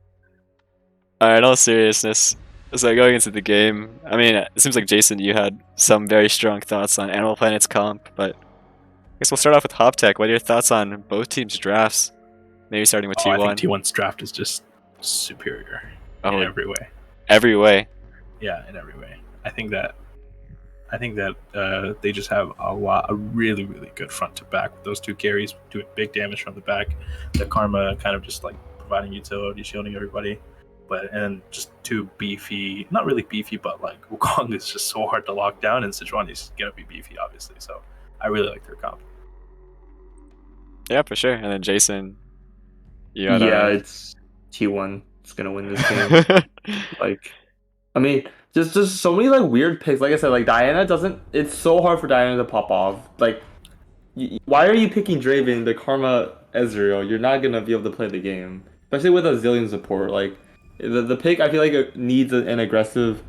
A: Alright, all seriousness. So going into the game, I mean, it seems like Jason, you had some very strong thoughts on Animal Planet's comp, but I guess we'll start off with HopTech. What are your thoughts on both teams' drafts? Maybe starting with
E: Oh, I
A: T1.
E: think T1's draft is just superior in
A: Oh,
E: every way.
A: every way.
E: Yeah, in every way. I think that they just have a really good front to back with those two carries doing big damage from the back. The Karma kind of just like providing utility, shielding everybody. And just two beefy, not really beefy, but like Wukong is just so hard to lock down, and Sejuani's gonna be beefy, obviously. So I really like their comp.
A: Yeah, for sure. And then Jason, you
B: Yeah,
A: got
B: it's T1. It's gonna win this game. Like, I mean, just so many like weird picks. Like I said, like Diana doesn't. It's so hard for Diana to pop off. Like, why are you picking Draven, the Karma Ezreal? You're not gonna be able to play the game, especially with a Zillion support. Like, the pick, I feel like it needs an aggressive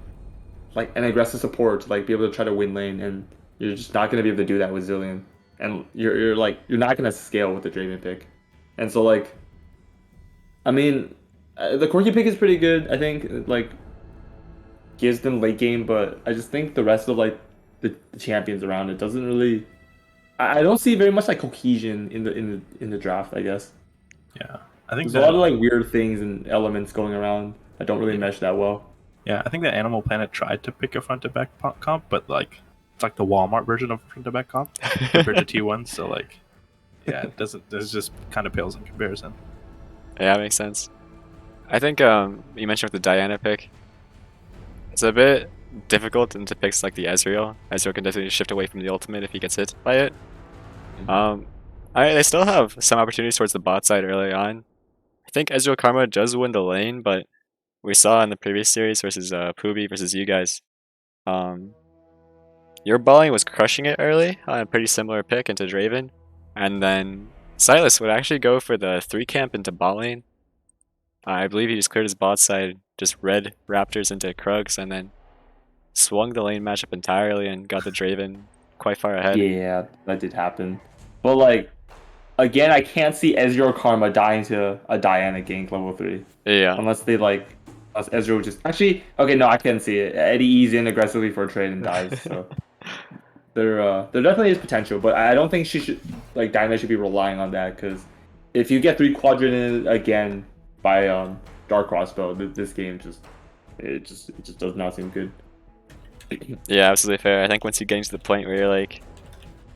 B: support to like be able to try to win lane, and you're just not gonna be able to do that with Zillion. And you're not gonna scale with the Draven pick, and so like, I mean, the Corki pick is pretty good. I think like gives them late game, but I just think the rest of like the champions around it doesn't really. I don't see very much like cohesion in the draft. I guess
E: Yeah, I think
B: there's a lot of like weird things and elements going around that don't really mesh that well.
E: Yeah, I think that Animal Planet tried to pick a front to back comp, but like it's like the Walmart version of front to back comp compared to T1. So like, yeah, it doesn't. This just kind of pales in comparison.
A: Yeah, that makes sense. I think you mentioned with the Diana pick, it's a bit difficult to pick like the Ezreal. Ezreal can definitely shift away from the ultimate if he gets hit by it. They still have some opportunities towards the bot side early on. I think Ezreal Karma does win the lane, but we saw in the previous series versus Pubi versus you guys, your balling was crushing it early on a pretty similar pick into Draven, and then Silas would actually go for the 3 camp into bot lane. I believe he just cleared his bot side, just red Raptors into Krugs, and then swung the lane matchup entirely and got the Draven quite far ahead.
B: Yeah, that did happen. But like, again, I can't see Ezreal Karma dying to a Diana gank level 3
A: Yeah.
B: unless they like. Unless Ezreal just actually okay, no, I can see it. Eddie eases in aggressively for a trade and dies. So there definitely is potential, but I don't think she should like Diana should be relying on that because if you get 3 quadrant again by Dark Crossbow, this game it just does not seem good.
A: Yeah, absolutely fair. I think once you get to the point where you're like,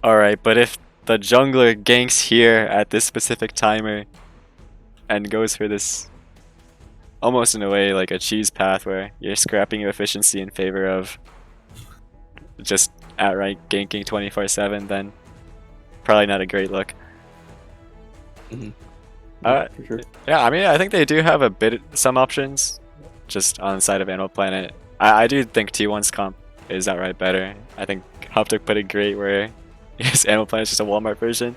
A: alright, but if the jungler ganks here at this specific timer and goes for this almost in a way like a cheese path where you're scrapping your efficiency in favor of just outright ganking 24/7, then probably not a great look.
B: For sure.
A: Yeah, I mean, I think they do have some options just on the side of Animal Planet. I do think T1's comp is outright better. I think Hoptic put it great where Animal Planet is just a Walmart version.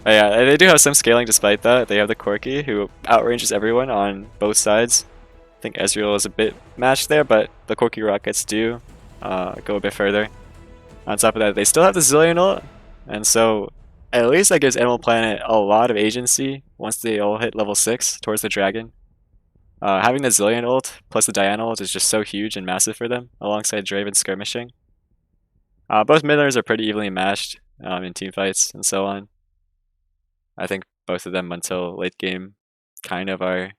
A: But yeah, they do have some scaling despite that. They have the Corki, who outranges everyone on both sides. I think Ezreal is a bit matched there, but the Corki Rockets do go a bit further. On top of that, they still have the Zillion ult, and so at least that gives Animal Planet a lot of agency once they all hit level 6 towards the dragon. Having the Zillion ult plus the Diana ult is just so huge and massive for them, alongside Draven skirmishing. Both mid laners are pretty evenly matched in team fights and so on. I think both of them until late game kind of are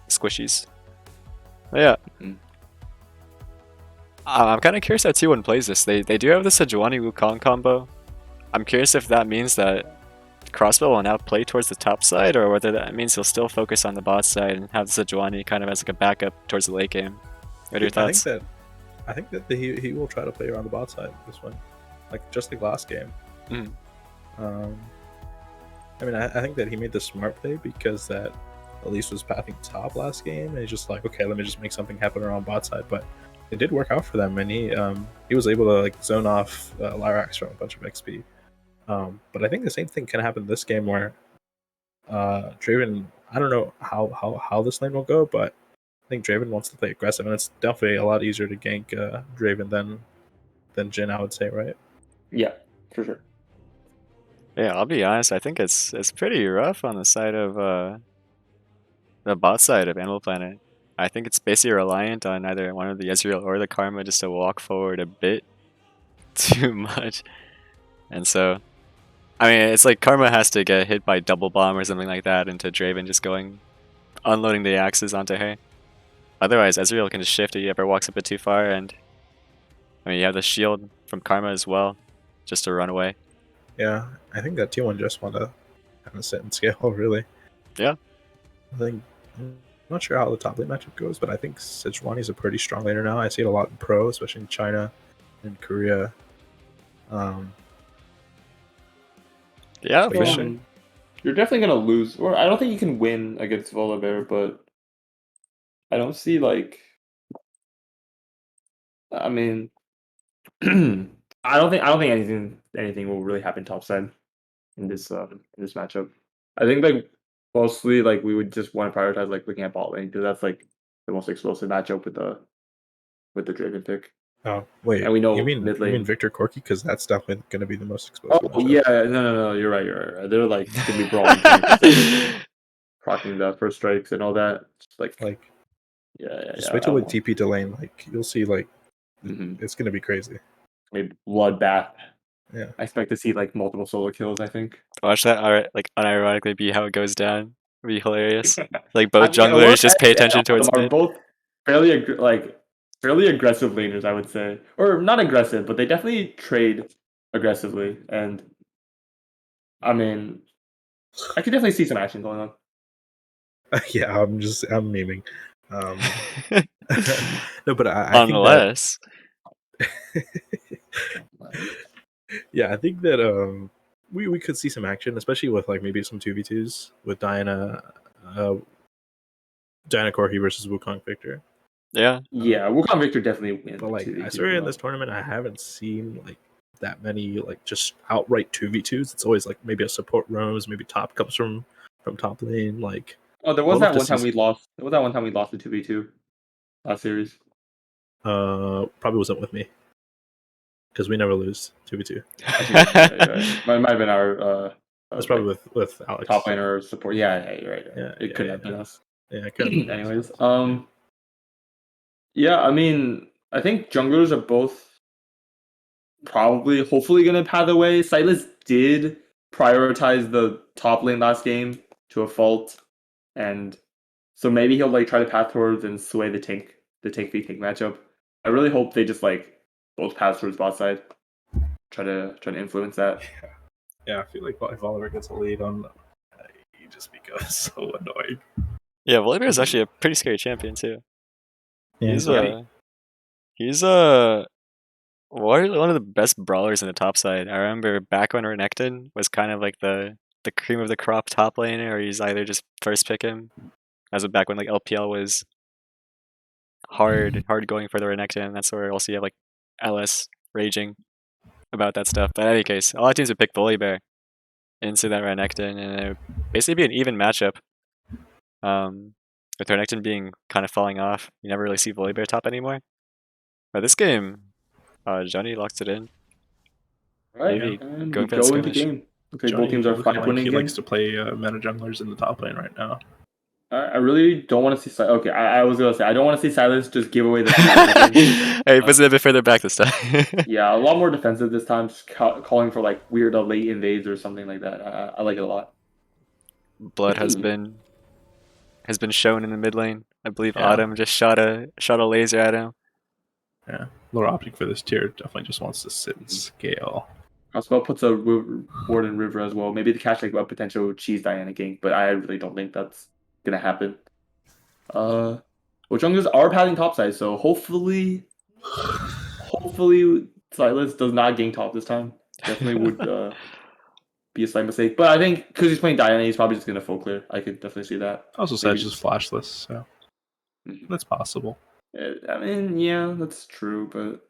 A: squishies. But yeah. I'm kind of curious how T1 plays this. They do have the Sejuani Wukong combo. I'm curious if that means that Crossbow will now play towards the top side, or whether that means he'll still focus on the bot side and have the Sejuani kind of as like a backup towards the late game. What are your thoughts?
E: I think that he will try to play around the bot side this one, like just like last game. I mean, I think that he made the smart play because that Elise was pathing top last game, and he's just like, okay, let me just make something happen around bot side. But it did work out for them, and he was able to like zone off Lyrax from a bunch of XP. But I think the same thing can happen this game where Draven, I don't know how this lane will go, but I think Draven wants to play aggressive, and it's definitely a lot easier to gank Draven than Jhin, I would say, right?
B: Yeah, for sure.
A: Yeah, I'll be honest. I think it's pretty rough on the side of the bot side of Animal Planet. I think it's basically reliant on either one of the Ezreal or the Karma just to walk forward a bit too much, and so I mean, it's like Karma has to get hit by double bomb or something like that into Draven just unloading the axes onto her. Otherwise, Ezreal can just shift if he ever walks a bit too far, and I mean, you have the shield from Karma as well, just to run away.
E: Yeah, I think that T1 just want to kind of sit and scale, really.
A: Yeah.
E: I'm not sure how the top lane matchup goes, but I think Sejuani is a pretty strong laner now. I see it a lot in Pro, especially in China and Korea.
A: Yeah, for
B: sure.
A: sure.
B: You're definitely gonna lose, or I don't think you can win against Volibear, but I don't see like. I mean, I don't think anything will really happen topside in this matchup. I think like mostly like we would just want to prioritize like looking at bot lane because that's like the most explosive matchup with the Draven pick.
E: Oh wait,
B: and we know
E: you mean
B: mid lane.
E: Victor Corki, because that's definitely going to be the most explosive.
B: Oh yeah, no, you're right. They're like gonna be brawling, proccing the first strikes and all that. Just
E: just wait till we TP to lane. Like you'll see, like it's gonna be crazy.
B: Maybe bloodbath.
E: Yeah,
B: I expect to see like multiple solo kills. I think.
A: Watch that, like unironically be how it goes down. It'd be hilarious. Like both junglers just pay attention towards
B: are
A: mid.
B: both fairly aggressive laners, I would say, or not aggressive, but they definitely trade aggressively. And I mean, I could definitely see some action going on.
E: yeah, I'm memeing. No, but I
A: Unless.
E: Yeah, I think that we could see some action, especially with like maybe some 2v2s with Diana Corki versus Wukong Victor.
A: Yeah.
B: Wukong Victor definitely wins.
E: But like, I swear in this tournament, I haven't seen like that many like just outright 2v2s. It's always like maybe a support roams, maybe top comes from top lane. Like,
B: there was that one time we lost. There was that one time we lost the 2v2 last series.
E: Probably wasn't with me because we never lose 2v2.
B: Might have been our.
E: That's probably with Alex.
B: Top laner or support. Yeah, you're right.
E: Yeah,
B: it could have been us.
E: Yeah, it could.
B: Anyways, yeah, I mean, I think junglers are both hopefully gonna path away. Silas did prioritized the top lane last game to a fault, and so maybe he'll like try to path towards and sway the tank v tank matchup. I really hope they just like both pass towards bot side, try to influence that.
C: Yeah, I feel like if Oliver gets a lead on, he just becomes so annoying.
A: Yeah, Volibear is actually a pretty scary champion too.
C: Yeah,
A: He's one of the best brawlers in the top side. I remember back when Renekton was kind of like the cream of the crop top laner, or he's either just first pick him. As of back when like LPL was hard going for the Renekton. That's where also you have like LS raging about that stuff. But in any case, a lot of teams would pick Volibear into that Renekton, and it would basically be an even matchup. With Renekton being kind of falling off, you never really see Volibear top anymore. But this game, Johnny locks it in.
B: Right,
A: Maybe
B: and
A: going
B: we
A: for the
B: go into
A: skirmish.
B: game. Okay, both
C: Johnny
B: teams are
C: looking
B: 5
C: like
B: winning
C: he likes
B: games.
C: to play meta junglers in the top lane right now.
B: I really don't want to see. Okay, I was gonna say I don't want to see Silas just give away the. Hey,
A: Hey, he puts it a bit further back this time.
B: yeah, a lot more defensive this time, just calling for like weird late invades or something like that. I like it a lot.
A: Blood has been shown in the mid lane. I believe
C: Yeah.
A: Autumn just shot a laser at him.
C: Yeah, Lord Optic for this tier definitely just wants to sit and scale.
B: Crossbow puts a ward in river as well. Maybe to catch like a potential cheese Diana gank, but I really don't think that's gonna happen. Well, junglers are padding topside, so hopefully Silas does not gank top this time. Definitely would be a slight mistake, but I think because he's playing Diana, he's probably just gonna full clear. I could definitely see that.
C: Also said
B: Maybe
C: just flashless, so that's possible.
B: I mean, yeah, that's true, but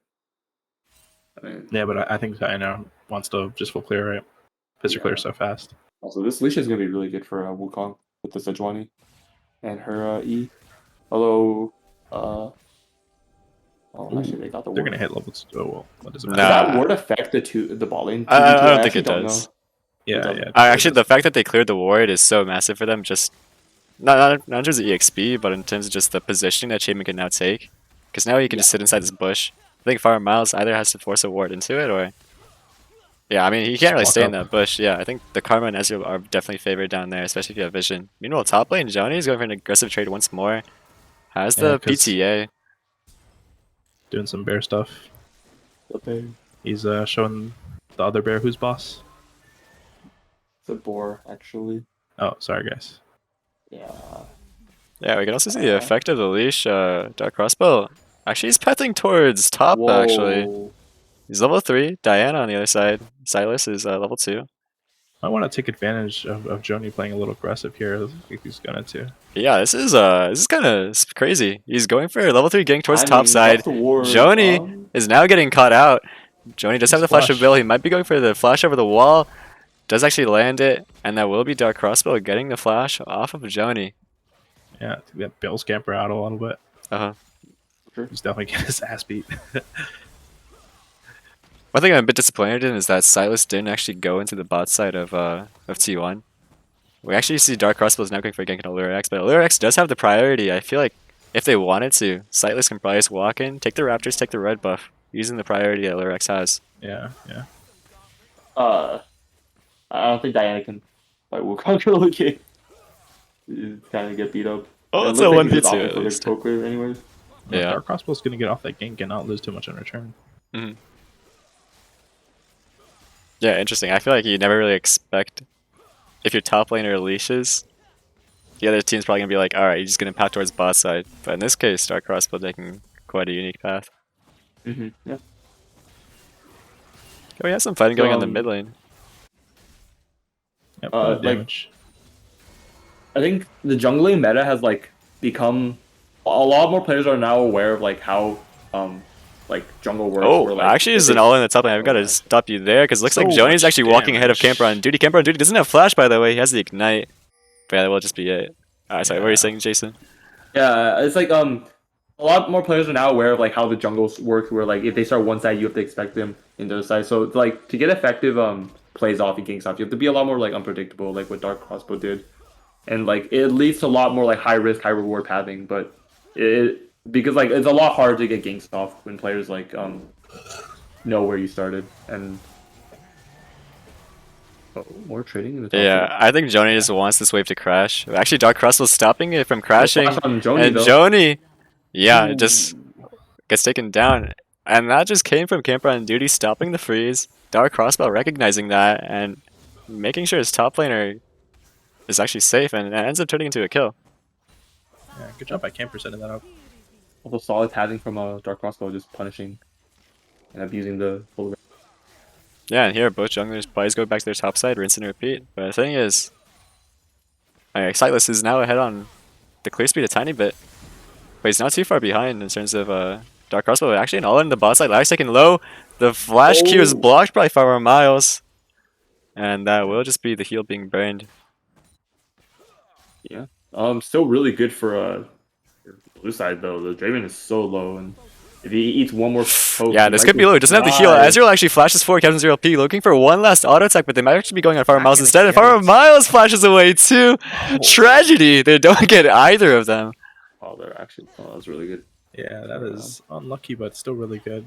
B: I mean,
C: Yeah, but I think Diana wants to just full clear, right? Pisser clear so fast.
B: also this Leash is gonna be really good for Wukong with the Sejuani and her E. Although, actually they got the
C: They're
B: ward.
C: gonna hit level 2. Oh well, what does it
A: Nah.
C: matter?
B: Does that ward affect the ball lane?
A: I don't think
B: actually
A: it does.
B: know.
C: Yeah, yeah.
A: Actually, the fact that they cleared the ward is so massive for them. Just not in terms of EXP, but in terms of just the positioning that Shaman can now take. Because now he can just sit inside this bush. I think Farmer Miles either has to force a ward into it, or yeah, I mean he can't really
C: walk
A: stay in
C: up.
A: that bush. Yeah, I think the Karma and Ezreal are definitely favored down there, especially if you have vision. Meanwhile, top lane Johnny is going for an aggressive trade once more. Has
C: Yeah,
A: the
C: 'cause-
A: PTA.
C: Doing some bear stuff.
B: Okay.
C: He's showing the other bear who's boss.
B: It's a boar, actually.
C: Oh, sorry guys.
B: Yeah.
A: Yeah, we can also see the effect of the leash. Dark Crossbow. Actually, he's pathing towards top. Actually,
B: Whoa.
A: he's level 3. Diana on the other side. Silas is level 2.
C: I want to take advantage of Joni playing a little aggressive here. I think he's gonna too.
A: Yeah, this is kind of crazy. He's going for a level 3 gank towards
B: Timing,
A: top side.
B: that's the ward,
A: Joni is now getting caught out. Joni does have the flash
C: Flash.
A: ability. He might be going for the flash over the wall. Does actually land it, and that will be Dark Crossbow getting the flash off of Joni.
C: Yeah, I think that Bill scamper out a little bit.
A: Uh-huh.
B: Sure.
C: He's definitely getting his ass beat.
A: One thing I'm a bit disappointed in is that Silas didn't actually go into the bot side of T1. We actually see Dark Crossbows now going for a gank on Allurax, but Allurax does have the priority. I feel like if they wanted to, Silas can probably just walk in, take the Raptors, take the red buff, using the priority that Allurax has.
C: Yeah, yeah.
B: I don't think Diana can fight Wukong early game. Kind of get beat up.
A: Oh,
B: It
A: it's
B: looks
A: a
B: like he's
A: 1v2
B: just opting
A: at
B: for the
A: least.
B: poker anyways.
A: Yeah.
C: Dark Crossbow's gonna get off that gank and not lose too much in return.
A: Mhm. Yeah, interesting. I feel like you never really expect, if your top laner leashes, the other team's probably going to be like, alright, you're just going to path towards bot side. But in this case, Dark Crossbow taking quite a unique path.
B: Yeah.
A: Oh, we have some fighting going on the
B: Um,
A: mid lane.
C: Yep,
B: like-
C: damage.
B: I think the jungling meta has like become a lot more players are now aware of like how like jungle works.
A: Oh,
B: where, like,
A: actually,
B: if
A: is an
B: they-
A: all in the top lane. I've got to
B: Alright.
A: stop you there because it looks like
C: So
A: Joni's
C: much
A: actually walking ahead of
C: damage.
A: Camper on duty. Camper on duty doesn't have flash, by the way. He has the ignite. But yeah, that will just be it. Alright, sorry, what were you
C: Yeah.
A: saying, Jason?
B: Yeah, it's like a lot more players are now aware of like how the jungles work. Where like if they start one side, you have to expect them in the other side. So it's like to get effective plays off and ganks off, you have to be a lot more like unpredictable, like what Dark Crossbow did, and like it leads to a lot more like high risk, high reward pathing. But because like it's a lot harder to get ganks off when players like know where you started and Oh, more trading in the top.
A: Yeah, I think Joni just wants this wave to crash. Actually, Dark Crossbow's stopping it from crashing,
B: Flash on Joni,
A: and
B: though.
A: Joni, yeah,
B: Ooh.
A: just gets taken down. And that just came from Camper on duty stopping the freeze. Dark Crossbow recognizing that and making sure his top laner is actually safe, and it ends up turning into a kill.
E: Yeah, good job by Camper setting that up.
B: Also solid tagging from Dark Crossbow, just punishing and abusing the full.
A: Yeah, and here both junglers probably go back to their top side, rinse and repeat. But the thing is, Sightless is now ahead on the clear speed a tiny bit, but he's not too far behind in terms of Dark Crossbow. Actually, an all in the bot side, Larry's taking low. The flash Q is blocked probably 5 more miles, and that will just be the heal being burned.
B: Yeah. Still really good for blue side though. The Draven is so low, and if he eats one more poke,
A: Yeah, this could be low. He doesn't have the heal. Ezreal actually flashes forward, Captain 0P, looking for one last auto attack, but they might actually be going on Farmer Miles instead, and Farmer Miles flashes away too. Tragedy. They don't get either of them.
B: Oh, they're actually. Oh, that was really good.
E: Yeah, that is unlucky, but still really good.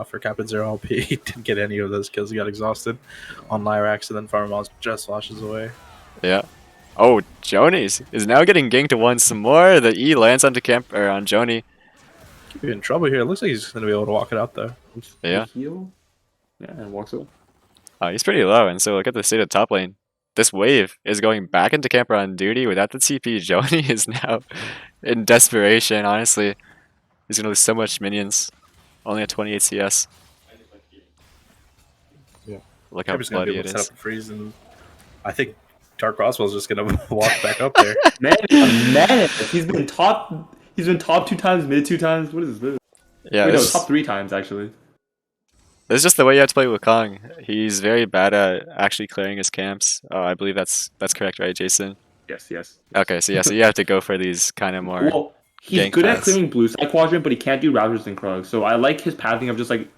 E: For Captain 0LP, he didn't get any of those kills. He got exhausted on Lyrax, and then Farmer Miles just flashes away.
A: Yeah. Oh, Joni's is now getting ganked once more. The E lands onto on Joni.
E: Could be in trouble here. It looks like he's going to be able to walk it out, though.
A: Yeah.
B: Heal. Yeah, and walks away.
A: Oh, he's pretty low, and so look at the state of top lane. This wave is going back into Camper on duty without the TP. Joni is now in desperation, honestly. He's going to lose so much minions. Only at 28 CS.
E: Yeah.
A: Look how
E: Camper's going to be
A: bloody
E: able
A: it
E: to set
A: is.
E: up a freeze, and I think Dark Crossbow's just going to walk back up there.
B: Man, a menace. He's been top 2 times, mid 2 times. What is this?
A: Yeah,
B: Wait, no,
A: this
B: top 3 times actually.
A: is just the way you have to play Wukong. He's very bad at actually clearing his camps. Oh, I believe that's correct, right, Jason?
B: Yes.
A: Okay, so yeah, so you have to go for these kind of more.
B: Well, he's
A: gank
B: good at
A: paths.
B: clearing blue side quadrant, but he can't do Ravagers and Krugs. So I like his pathing of just like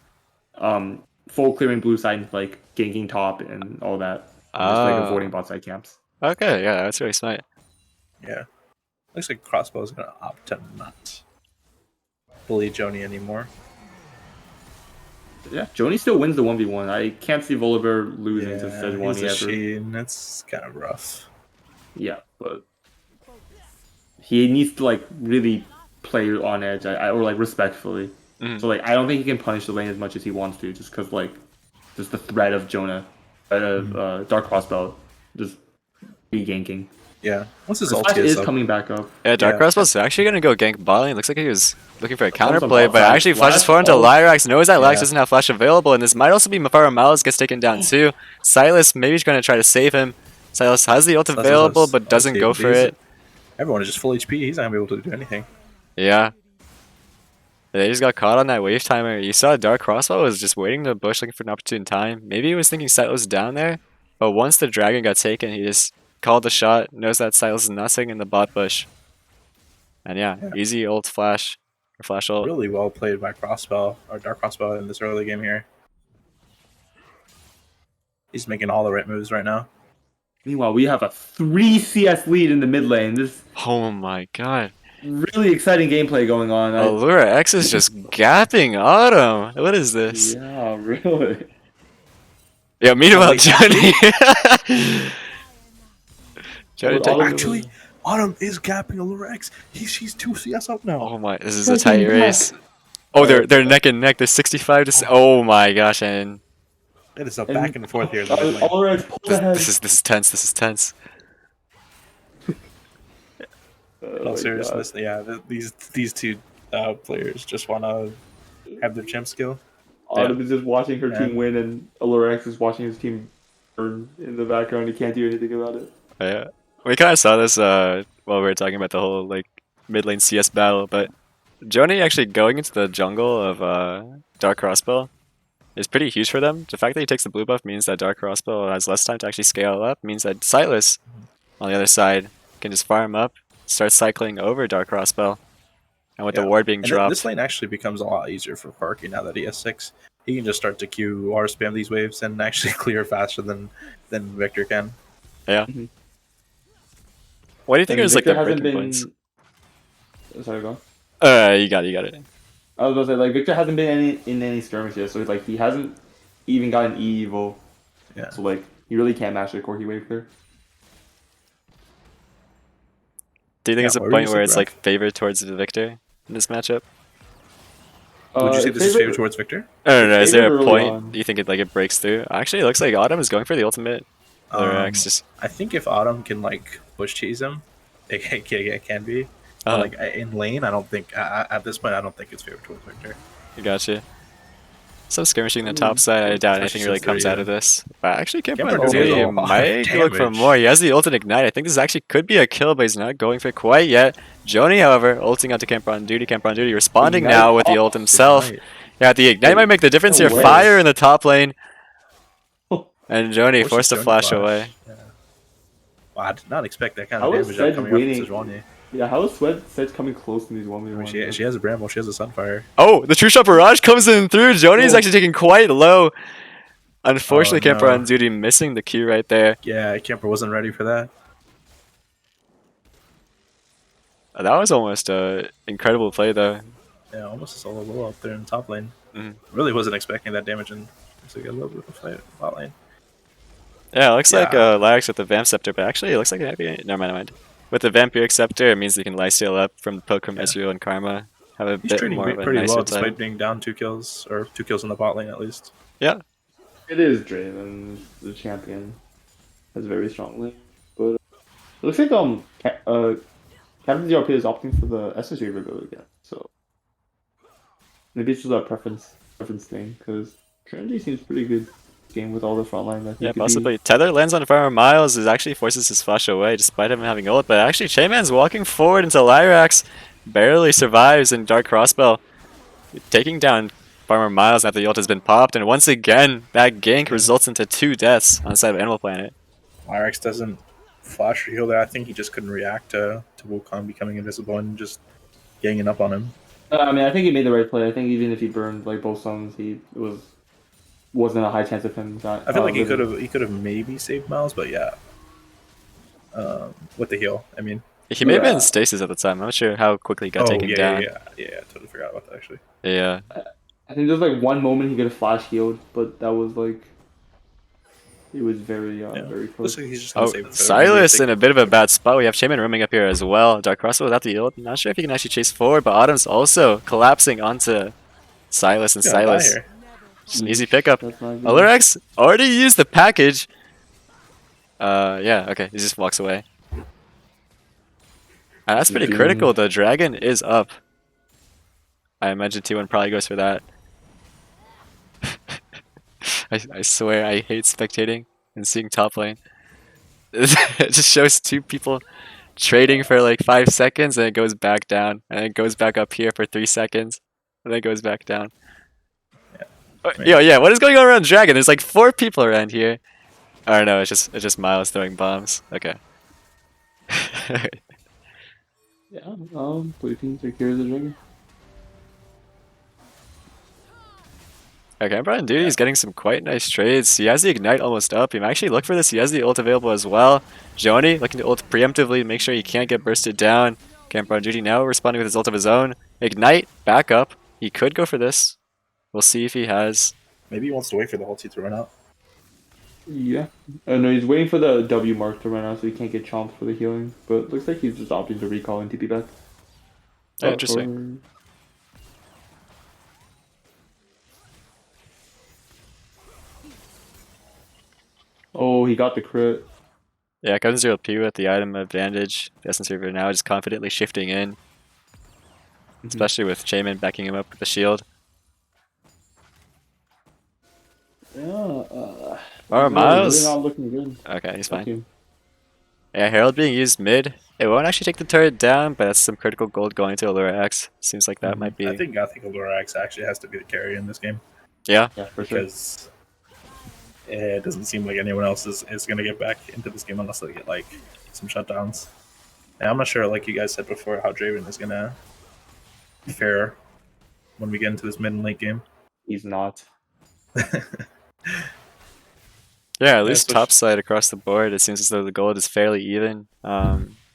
B: full clearing blue side, like ganking top and all that. And just like avoiding bot side camps.
A: Okay, yeah, that's really smart.
E: Yeah. Looks like Crossbow's going to opt to not bully Joni anymore.
B: Yeah, Joni still wins the 1v1. I can't see Volibear losing to
E: He's
B: Sejuani
E: a
B: ever.
E: Sheen. That's kind of rough.
B: Yeah, but he needs to like really play on edge, or like respectfully.
A: Mhm.
B: So like I don't think he can punish the lane as much as he wants to, just because like just the threat of Dark Crossbow just be ganking.
E: Yeah. Once his
B: The
E: ult
B: flash
E: is
B: is
E: up,
B: coming back up.
A: Yeah, Dark
E: Yeah.
A: Crossbow's actually gonna go gank bot lane. Looks like he was looking for a
B: Comes on
A: counterplay,
B: bot
A: but
B: side.
A: actually flashes
B: Flash,
A: forward into
B: oh.
A: Lyrax. Knows that Lyrax
E: Yeah.
A: doesn't have flash available, and this might also be Mafara Miles gets taken down too. Silas maybe he's gonna try to save him. Silas has the ult
E: Silas
A: available,
E: has
A: but doesn't
E: ulti,
A: go
E: but
A: for
E: he's-
A: it.
E: everyone is just full HP. He's not going to be able to do anything.
A: Yeah. They just got caught on that wave timer. You saw Dark Crossbow was just waiting in the bush looking for an opportune time. Maybe he was thinking Silas was down there, but once the dragon got taken, he just called the shot, knows that Silas is nothing in the bot bush. And yeah, easy ult flash, or flash ult.
E: Really well played by Crossbow, or Dark Crossbow in this early game here. He's making all the right moves right now.
B: Meanwhile, we have a 3 CS lead in the mid lane. This
A: Oh my god.
B: really exciting gameplay going on.
A: Allura X is just gapping Autumn. What is this?
B: Yeah, really.
A: Yeah, meanwhile,
E: like-
A: Johnny. Johnny
B: Autumn-
A: taking-
E: Actually, Autumn is gapping Allura X. She's 2 CS up now.
A: Oh my, this is a tight race. Oh, they're neck and neck. They're 65 to. Oh my gosh, and
E: It is a back and forth here in the mid lane.
B: Ulrich pulls ahead.
A: this is tense. This is tense.
E: In all seriousness, yeah, these two players just want to have their champ skill.
B: Autumn is just watching her
E: Yeah.
B: team win, and Alorex is watching his team burn in the background. He can't do anything about it.
A: Yeah, we kind of saw this while we were talking about the whole like mid lane CS battle, but Joni actually going into the jungle of Dark Crossbow is pretty huge for them. The fact that he takes the blue buff means that Dark Crossbow has less time to actually scale up, means that Silas on the other side can just farm up, start cycling over Dark Crossbow, and with the ward being
E: And
A: dropped.
E: this lane actually becomes a lot easier for Parky now that he has 6. He can just start to Q or spam these waves and actually clear faster than Victor can.
A: Yeah.
B: Mhm.
A: What do you think
B: And
A: is like
B: Victor
A: the
B: hasn't
A: breaking points?
B: Sorry, go on.
A: You got it.
B: I was about to say, like, Victor hasn't been in any skirmishes, so like he hasn't even gotten evil.
E: Yeah.
B: So like You really can't match the Corki wave there.
A: Do you think
E: Yeah,
A: it's a
E: what were you
A: point where
E: saying,
A: it's like favored towards the victor in this matchup?
E: Would you say
B: It's
E: this is favored towards Victor?
A: I don't know.
B: It's
A: Is there a
B: favored early
A: point
B: on.
A: you think it breaks through? Actually, it looks like Autumn is going for the ultimate. Just
C: I think if Autumn can like push cheese him, it can be. But like in lane, I don't think at this point I don't think it's favored towards Victor.
A: Gotcha. Some skirmishing the top side. I doubt anything really comes out of this. But actually,
C: Camper
A: Camper
C: does a lot
A: might
C: of
A: look for
C: damage.
A: more. He has the ult and ignite. I think this actually could be a kill, but he's not going for it quite yet. Joni, however, ulting out to Camper on duty. Camper on duty responding
B: Ignite
A: now with the ult
B: off.
A: himself.
C: Ignite.
A: Yeah, the ignite might make the difference
B: No
A: here.
B: way.
A: Fire in the top lane. And Joni
C: Forces
A: forced to
C: Joni
A: flash away.
C: Yeah. Wow, I did not expect that kind
B: How
C: of
B: is
C: damage
B: Sedge
C: coming up from
B: waiting?
C: Sejuani.
B: Yeah, how is Sedge coming close in these 1v1?
C: I mean, she has a Bramble, she has a Sunfire.
A: Oh, the True Shot Barrage comes in through. Joni's
B: Oh.
A: actually taking quite low. Unfortunately,
C: Oh,
A: Camper
C: no.
A: on duty missing the Q right there.
C: Yeah, Camper wasn't ready for that.
A: That was almost an incredible play, though.
C: Yeah, almost a solo low up there in the top lane.
A: Mhm.
C: Really wasn't expecting that damage in. So get a little bit of a fight bot lane.
A: Yeah, it looks like
C: Yeah.
A: Larix with the Vamp Scepter, but actually it looks like it might be... Never mind. With the Vampiric Scepter, it means they can lifesteal up from Pilgrim,
C: Yeah.
A: Ezreal, and Karma. Have a
C: He's
A: bit
C: trading
A: more of a
C: pretty
A: nicer
C: well
A: time.
C: despite being down 2 kills, or 2 kills in the bot lane at least.
A: Yeah.
B: It is Draven, the champion. Has very strong lane. But it looks like Captain ZRP is opting for the Essence Reaver build again. So maybe it's just a preference thing, because Trinity seems pretty good game with all the frontline that he
A: Yeah,
B: could
A: possibly. Tether lands on Farmer Miles, is actually forces his flash away despite him having ult, but actually Chayman's walking forward into Lyrax, barely survives in Dark Crossbow, taking down Farmer Miles after the ult has been popped, and once again, that gank results into 2 deaths on the side of Animal Planet.
C: Lyrax doesn't flash or heal there. I think he just couldn't react to Wukong becoming invisible and just ganging up on him.
B: I mean, I think he made the right play. I think even if he burned like both suns, wasn't a high chance of him not.
C: I feel like he
B: living.
C: could have maybe saved Miles, but yeah. With the heal, I mean.
A: He may have been
B: Yeah.
A: in stasis at the time, I'm not sure how quickly he got taken down.
C: yeah, I totally forgot about that actually.
A: Yeah.
B: I think there's like one moment he could have flash healed, but that was like it was very very close.
C: Looks like he's just gonna
A: Oh,
C: save it for
A: Silas
C: maybe
A: in a bit of a bad spot. We have Shaman roaming up here as well. Dark Crossbow without the ult. Not sure if he can actually chase forward, but Autumn's also collapsing onto Silas, and
C: He's gonna die
A: Silas.
C: here.
A: Just an easy pickup.
B: That's not good.
A: Alurax already used the package. Yeah, okay, he just walks away. That's pretty critical. The dragon is up. I imagine T1 probably goes for that. I swear I hate spectating and seeing top lane. It just shows 2 people trading for like 5 seconds and it goes back down. And it goes back up here for 3 seconds. And then it goes back down. Yeah, what is going on around Dragon? There's like 4 people around here. Oh no, it's just Miles throwing bombs. Okay.
B: Yeah, blue team take care of the dragon.
A: Okay, Brian Duty is getting some quite nice trades. He has the Ignite almost up. He might actually look for this. He has the ult available as well. Joni looking to ult preemptively, make sure he can't get bursted down. Camper on duty now responding with his ult of his own. Ignite, back up. He could go for this. We'll see if he has.
C: Maybe he wants to wait for the ulti to run out.
B: Yeah. No, he's waiting for the W mark to run out so he can't get chomped for the healing. But looks like he's just opting to recall and TP back.
A: Oh, interesting.
B: Oh, he got the crit.
A: Yeah, Cousin 0P with the item advantage. The Essence Reaver now just confidently shifting in. Especially with Shaman backing him up with the shield.
B: Yeah.
A: Miles.
B: Really not looking good.
A: Okay, he's
B: Fuck
A: fine.
B: him.
A: Yeah, Herald being used mid. It won't actually take the turret down, but that's some critical gold going to Allura X. Seems like that might be.
C: I think Allura X actually has to be the carry in this game
A: Yeah.
B: Yeah, for sure.
C: because it doesn't seem like anyone else is going to get back into this game unless they get like some shutdowns. And I'm not sure, like you guys said before, how Draven is going to fare when we get into this mid and late game.
B: He's not.
A: Yeah, at least
C: especially-
A: top side across the board, it seems as though the gold is fairly even.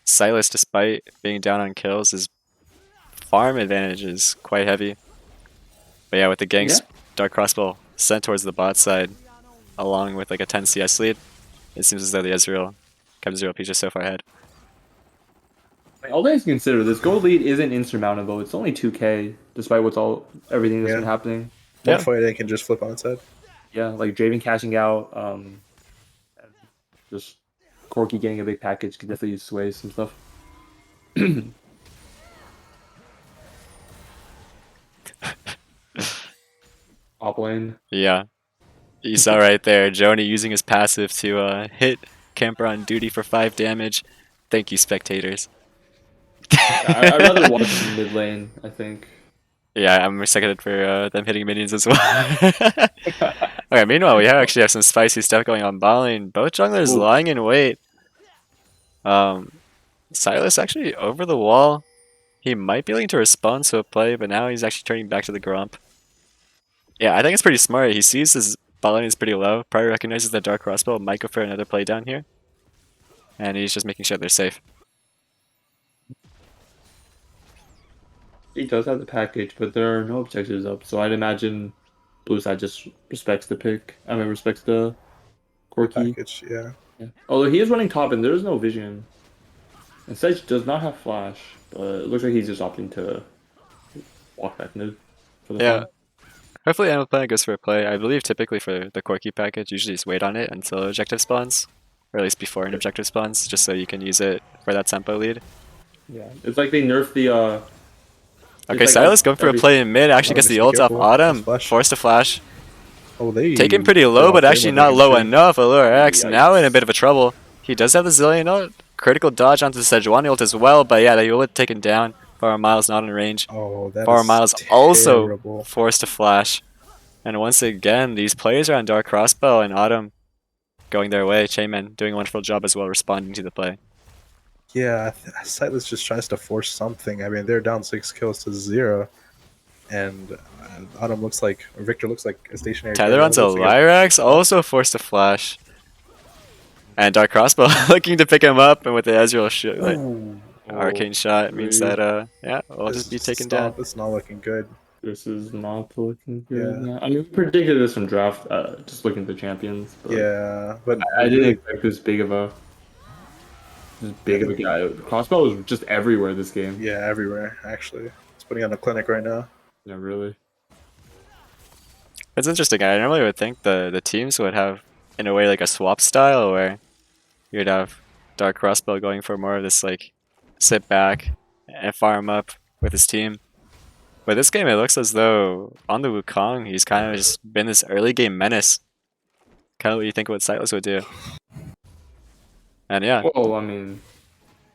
A: Silas, despite being down on kills, his farm advantage is quite heavy. But yeah, with the ganks,
B: Yeah.
A: Dark Crossbow sent towards the bot side, along with like a 10 CS lead. it seems as though the Captain Zero P just so far ahead.
B: Like, all things considered, this gold lead isn't insurmountable. It's only 2K, despite everything that's been happening.
E: One
A: Yeah.
E: fight and it can just flip on its head.
B: Yeah, like Draven cashing out, and just Corki getting a big package could definitely sway some stuff. Top lane.
A: Yeah. You saw right there, Joni using his passive to hit Camper on duty for 5 damage. Thank you, spectators.
B: I'd rather watch the mid lane, I think.
A: Yeah, I'm excited for them hitting minions as well. Okay, meanwhile, we actually have some spicy stuff going on bot lane. Both junglers
B: Ooh.
A: lying in wait. Silas actually over the wall. He might be looking to respond to a play, but now he's actually turning back to the Grump. Yeah, I think it's pretty smart. He sees his bot lane is pretty low. Probably recognizes that Dark Crossbow might go for another play down here. And he's just making sure they're safe.
B: He does have the package, but there are no objectives up, so I'd imagine blue side just respects the pick. I mean, respects the Corki.
E: Package, yeah.
B: Yeah. Although he is running top and there is no vision. And Sedge does not have flash, but it looks like he's just opting to walk back mid for the
A: Yeah.
B: farm.
A: Hopefully Animal Planet goes for a play. I believe typically for the Corki package, usually just wait on it until objective spawns. Or at least before an objective spawns, just so you can use it for that tempo lead.
B: Yeah. It's like they nerfed the
A: Okay,
B: like
A: Silas going for a
B: every-
A: play in mid, actually gets
E: Just
A: the
E: be
A: ult off
E: careful.
A: Autumn,
E: Flash.
A: forced to flash.
E: Oh, they
A: Taken pretty low, but actually not low enough. Allure X now in a bit of a trouble. He does have the Zillion ult, critical dodge onto the Sejuani ult as well, but yeah, the ult taken down. Farmer Miles not in range.
E: Oh, that
A: Farmer
E: is
A: Miles also
E: terrible.
A: forced to flash. And once again, these players are on Dark Crossbow and Autumn going their way. Chainman doing a wonderful job as well responding to the play.
E: Yeah, Sightless just tries to force something. I mean, they're down 6 kills to 0. And Autumn looks like, or Victor looks like a stationary.
A: Tether
E: player.
A: onto
E: Looks like
A: Lyrax, also forced to flash. And Dark Crossbow looking to pick him up, and with the Ezreal
B: Ooh.
A: arcane shot means
B: really?
A: that yeah, we'll
E: This
A: just be
E: is
A: taken
E: stop.
A: down.
E: It's not looking good.
B: This is not looking good.
E: Yeah.
B: I mean, we predicted this from draft, just looking at the champions. But
E: Yeah, but
B: I didn't expect this big of a guy. Crossbow was just everywhere this game.
E: Yeah, everywhere actually. It's putting on a clinic right now.
B: Yeah, really.
A: It's interesting. I normally would think the teams would have, in a way, like a swap style where you'd have Dark Crossbow going for more of this like sit back and farm up with his team. But this game, it looks as though on the Wukong, he's kind of just been this early game menace. Kind of what you think what Sightless would do. And yeah,
B: Well, I mean,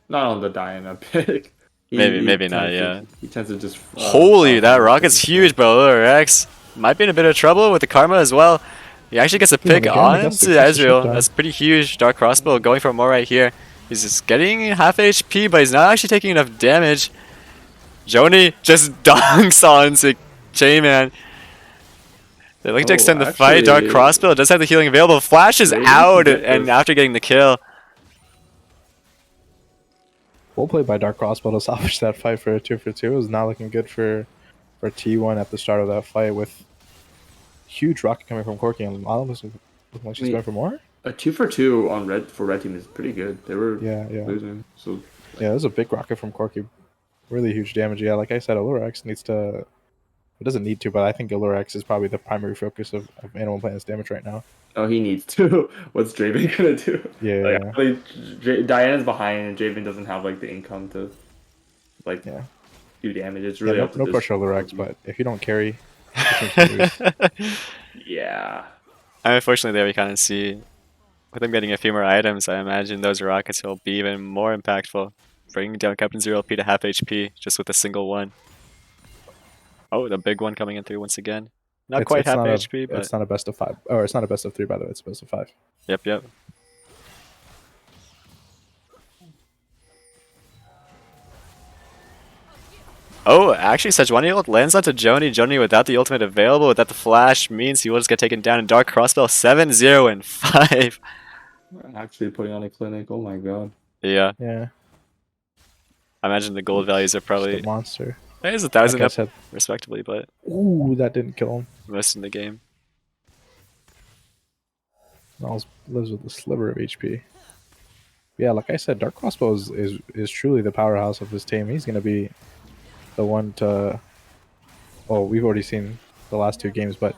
B: not on the Diana pick.
A: Maybe not, yeah.
B: He tends to just.
A: holy, that rocket's huge, bro. Rex might be in a bit of trouble with the Karma as well. He actually gets a pick
E: again,
A: on
E: that's
A: to
E: the shutdown.
A: Ezreal. That's pretty huge. Dark Crossbow going for more right here. He's just getting half HP, but he's not actually taking enough damage. Joni just donks onto J-Man. They're looking to extend the fight. Dark
B: actually-
A: Crossbow does have the healing available. Flash is
B: Maybe
A: out,
B: he can get
A: and
B: this.
A: after getting the kill.
E: Well played by Dark Crossbow to salvage that fight for a 2-for-2. It was not looking good for T1 at the start of that fight with huge rocket coming from Corki, and Autumn looking like she's
B: I mean,
E: going for more.
B: A 2-for-2 on red team is pretty good. They were
E: Yeah.
B: losing, so
E: Yeah, there's a big rocket from Corki. Really huge damage. Yeah, like I said, Allurex needs to. It doesn't need to, but I think Allurex is probably the primary focus of Animal Planet's damage right now.
B: oh, he needs to. What's Draven gonna do?
E: Yeah.
B: Diana's behind, and Draven doesn't have like the income to
E: Yeah.
B: do damage. It's really up to
E: no
B: this
E: pressure Allurex,
B: Corki.
E: but if you don't carry, the team's gonna lose.
B: Yeah.
A: Unfortunately, there we kind of see, with them getting a few more items, I imagine those rockets will be even more impactful, bringing down Captain Zero P to half HP just with a single one. Oh, the big one coming in through once again. Not quite half HP, but
E: it's not a best of 5. Or it's not a best of 3, by the way. It's a best of 5.
A: yep. Oh, actually, Sejuani ult lands onto Joni. Joni without the ultimate available, without the flash, means he will just get taken down in Dark Crossbow 7-0 and 5.
B: Actually putting on a clinic. Oh my god.
A: Yeah,
E: Yeah.
A: I imagine the gold values are
E: Just
A: probably
E: a monster.
A: there's 1,000
E: Like I
A: up
E: said,
A: respectively, but
E: ooh, that didn't kill him.
A: most in the game.
E: Miles lives with a sliver of HP. Yeah, like I said, Dark Crossbow is truly the powerhouse of this team. He's going to be the one to... Oh, we've already seen the last 2 games, but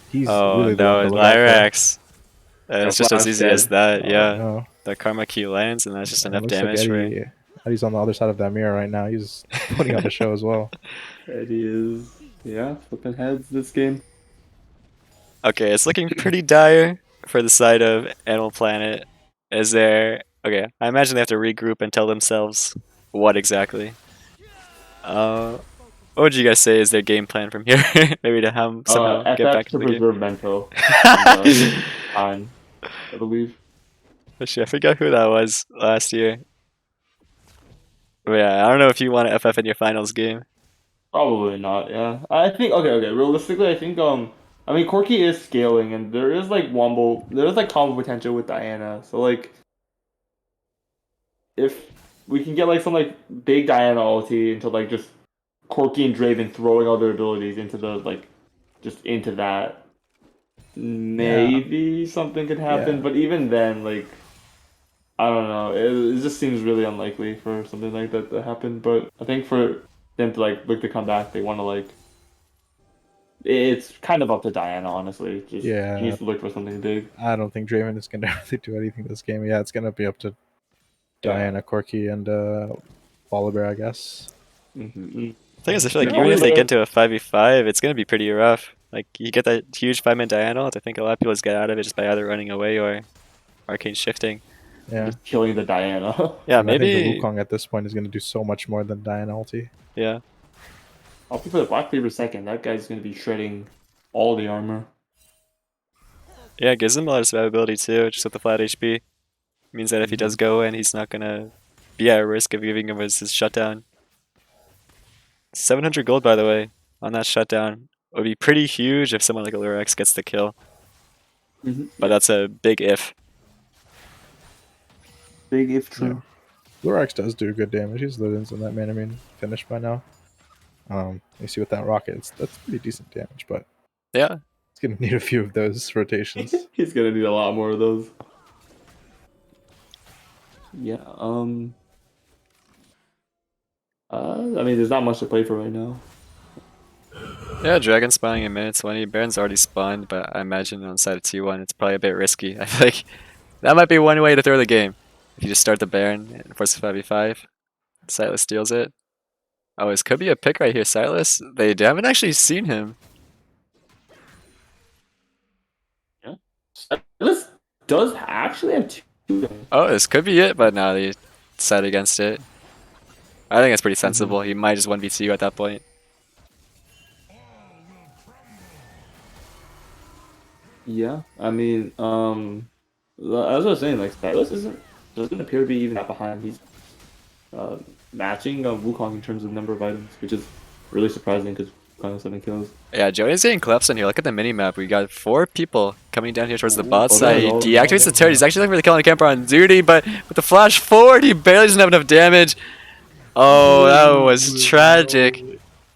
E: he's
A: Oh
E: really the one
A: no,
E: to look out for.
A: Lyrax. It's just as
B: Flash
A: easy
B: dead.
A: as that,
E: Oh,
A: yeah.
E: no.
A: The Karma key lands, and that's just
E: And it
A: enough
E: looks like
A: damage for...
E: Eddie's on the other side of that mirror right now. He's putting on the show as well.
B: Eddie is, yeah, flipping heads this game.
A: Okay, it's looking pretty dire for the side of Animal Planet. Is there... Okay, I imagine they have to regroup and tell themselves what exactly. What would you guys say is their game plan from here? Maybe to somehow get
B: FF
A: back
B: to
A: into the game?
B: preserve mental. And, time, I believe.
A: Actually, I forgot who that was last year. But yeah, I don't know if you want to FF in your finals game.
B: Probably not, yeah. I think okay. Realistically, I think I mean Corki is scaling and there is like combo potential with Diana. So like if we can get like some like big Diana ulti into like just Corki and Draven throwing all their abilities into the like just into that, maybe something could happen.
E: Yeah.
B: But even then, like I don't know. It just seems really unlikely for something like that to happen. But I think for them to like look to come back, they want to like. It's kind of up to Diana, honestly. Just
E: Yeah.
B: she needs to look for something big.
E: I don't think Draven is going to really do anything this game. Yeah, it's going to be up to Diana, Corki, and Volibear, I guess.
B: Mm-hmm.
A: The thing is, I feel like
B: Yeah,
A: even if they
B: Volibear-
A: get to a 5v5, it's going to be pretty rough. Like, you get that huge 5-man diagonal, I think a lot of people just get out of it just by either running away or arcane shifting.
E: Yeah.
B: Just killing the Diana.
A: Yeah,
E: And I think
A: maybe...
E: the Wukong at this point is going to do so much more than Diana ulti.
A: Yeah.
B: I'll be for the Black Cleaver second. That guy's gonna be shredding all the armor.
A: Yeah, it gives him a lot of survivability too, just with the flat HP. Means that if he does go in, he's not going to be at risk of giving him his shutdown. 700 gold, by the way, on that shutdown. It would be pretty huge if someone like Lyrax gets the kill. But that's a big if.
B: Big if true.
E: Lurex does do good damage. He's Ludens in that man. I mean, finished by now. You see with that rocket, that's pretty decent damage, but
A: Yeah.
E: it's gonna need a few of those rotations.
B: He's gonna need a lot more of those. Yeah. I mean, there's not much to play for right now.
A: Yeah, Dragon spawning in minute 20. Baron's already spawned, but I imagine on side of T1 it's probably a bit risky. I feel like that might be one way to throw the game. If you just start the Baron and force the 5v5, Silas steals it. Oh, this could be a pick right here, Silas. They haven't actually seen him.
B: This does actually have two.
A: Oh, this could be it, but no, they decided against it. I think it's pretty sensible. He might just 1v2 you at that point.
B: Yeah, I mean, as I was saying, like Silas doesn't appear to be even that behind. He's matching Wukong in terms of number of items, which is really surprising because Wukong has 7 kills.
A: Yeah, Joey's getting collapsed on here. Look at the mini-map. We got 4 people coming down here towards the bot side. He deactivates the turret. He's actually looking for the kill on the camper on duty, but with the flash forward, he barely doesn't have enough damage. Oh, that was tragic.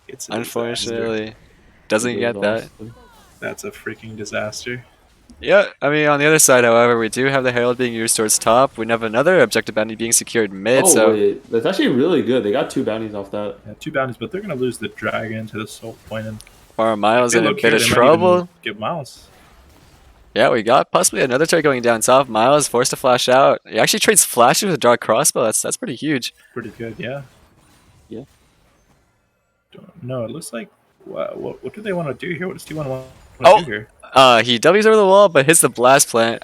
C: It's a
A: Unfortunately. Doesn't get that.
C: That's a freaking disaster.
A: Yeah, I mean, on the other side, however, we do have the Herald being used towards top. We have another objective bounty being secured mid, so...
B: wait, that's actually really good. They got 2 bounties off that.
C: Yeah, 2 bounties, but they're gonna lose the dragon to the Soul Point and
A: Farmer Miles
C: they
A: in a
C: look
A: bit
C: here,
A: of
C: they might
A: trouble.
C: even get Miles.
A: Yeah, we got possibly another turret going down top. Miles forced to flash out. He actually trades flashes with a draw crossbow. That's pretty huge.
C: Pretty good, yeah.
B: Yeah.
C: Don't know. It looks like what do they want to do here? What does T1 want
A: Oh!
C: to do here?
A: He W's over the wall, but hits the blast plant.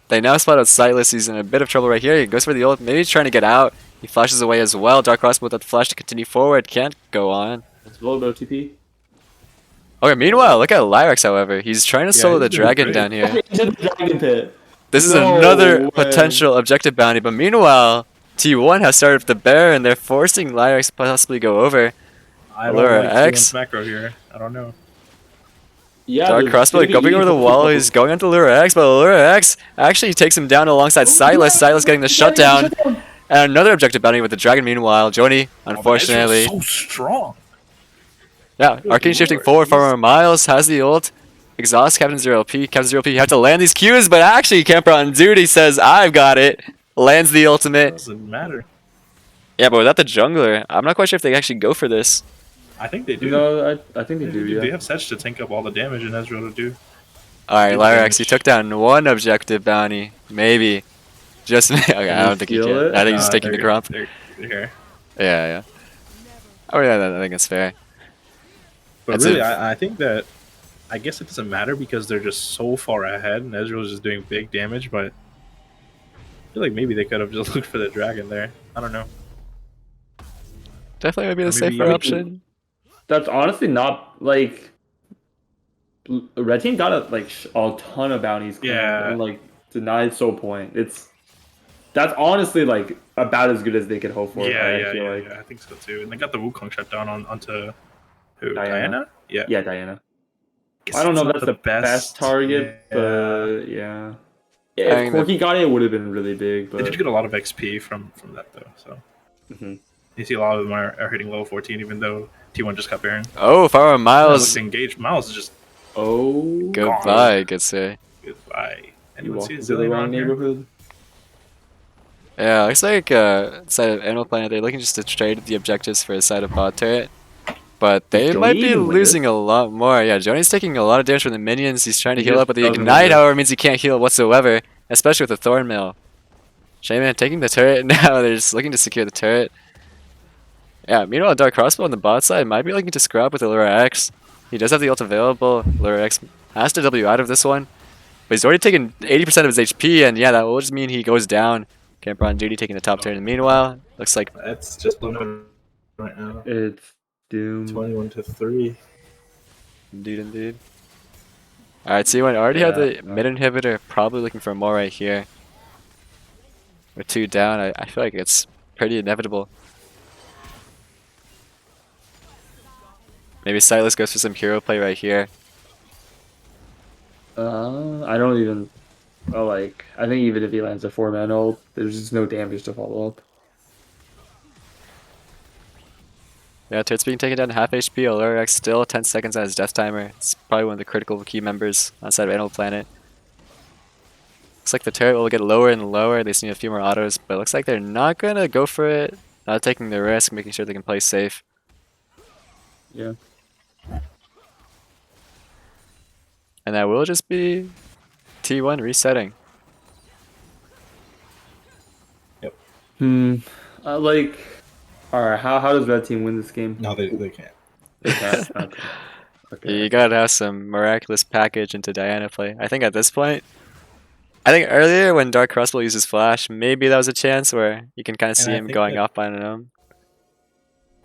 A: They now spot out Silas. He's in a bit of trouble right here. He goes for the ult. Maybe he's trying to get out. He flashes away as well. Dark crossbow without the flash to continue forward. Can't go on.
B: It's a little bit of TP.
A: Okay, meanwhile, look at Lyrax, however. He's trying to solo
C: he's
A: the
C: doing
A: dragon
C: great.
A: down here.
B: Into the dragon pit.
A: This is
B: No
A: another
B: way.
A: potential objective bounty, but meanwhile, T1 has started with the bear, and they're forcing Lyrax to possibly go over.
C: I don't
A: Allura
C: like
A: X.
C: T1's macro here. I don't know.
B: Yeah,
A: Dark
B: they're
A: crossbow
B: gonna be
A: going over the
B: eating
A: wall.
B: people.
A: He's going onto Allura X, but Allura X actually takes him down alongside Silas. Silas getting the shutdown. And another objective bounty with the dragon meanwhile. Joni, unfortunately.
C: Oh, so strong.
A: Yeah, arcane shifting forward. Farmer Miles has the ult. exhaust Captain Zero LP. Captain Zero LP, you have to land these Qs, but actually Camper on duty says, I've got it. Lands the
C: It
A: ultimate.
C: doesn't matter.
A: Yeah, but without the jungler, I'm not quite sure if they actually go for this.
C: I think they do.
B: No, I think they do. Yeah.
C: They have Sedge to tank up all the damage and Ezreal to do.
A: Alright,
C: Do the
A: Lyrax,
C: damage.
A: you took down one objective bounty. Maybe. Just okay, I don't think you
B: steal
A: can.
B: it?
A: I think he's just taking the
C: They're-
A: grump.
C: They're here.
A: Yeah. Oh yeah, I think it's fair.
C: But
A: That's
C: really,
A: it.
C: I think that I guess it doesn't matter because they're just so far ahead, and Ezreal's just doing big damage. But I feel like maybe they could have just looked for the dragon there. I don't know.
A: Definitely would be the
C: Or maybe-
A: safer option.
B: That's honestly not like. Red team got a ton of bounties claimed
C: Yeah.
B: and like denied soul point. That's honestly like about as good as they could hope for. I feel like.
C: Yeah. I think so too. And they got the Wukong shut down onto who?
B: Diana?
C: Yeah.
B: Yeah, Diana.
C: Guess
B: I don't know if
C: it's
B: that's
C: not
B: the best target,
C: Yeah.
B: but yeah.
A: I
B: If
A: think
B: Corki got it, it would have been really big.
C: They
B: But
C: did get a lot of XP from that though. So
B: Mhm.
C: you see a lot of them are hitting level 14, even though T1 just got Baron.
A: Oh, if I were
C: Miles
A: Miles,
C: engaged. Miles is just
B: oh,
A: goodbye, good say.
C: goodbye.
B: You
C: Anyone
B: walked
C: see a
B: into the
C: Zillion
B: wrong
C: around here?
B: neighborhood.
A: Yeah, looks like side of Animal Planet, they're looking just to trade the objectives for a side of bot turret. But they
B: Does
A: might
B: Joni
A: be
B: even win
A: losing
B: this?
A: a lot more. Yeah, Joni's taking a lot of damage from the minions. He's trying to
B: He
A: heal
B: just
A: up, but the
B: doesn't win
A: Ignite,
B: this.
A: however, means he can't heal whatsoever, especially with the Thorn Mill. Shaman taking the turret now. They're just looking to secure the turret. Yeah, meanwhile, Dark Crossbow on the bot side might be looking to scrap with the Lura X. He does have the ult available. Lura X has to W out of this one. But he's already taken 80% of his HP, and yeah, that will just mean he goes down. Camper on duty taking the top turn. Meanwhile, looks like
C: That's just limited right now.
B: It's Doom.
C: 21-3.
A: indeed. Alright, T1 already had the
B: Yeah.
A: mid inhibitor, probably looking for more right here. With 2 down, I feel like it's pretty inevitable. Maybe Silas goes for some hero play right here.
B: I don't even. Oh, like I think even if he lands a 4-man ult, there's just no damage to follow up.
A: Yeah, turret's being taken down to half HP. Olurax still 10 seconds on his death timer. It's probably one of the critical key members on side of Animal Planet. Looks like the turret will get lower and lower. They just need a few more autos, but it looks like they're not gonna go for it. Not taking the risk, making sure they can play safe.
B: Yeah.
A: And that will just be T1 resetting.
B: Like, all right. How does Red Team win this game?
C: No, they can't.
B: They can't. Okay. Okay.
A: You gotta have some miraculous package into Diana play. I think at this point, I think earlier when Dark Crossbow uses Flash, maybe that was a chance where you can kind of see
C: I
A: him
C: think
A: going
C: that-
A: off on his own.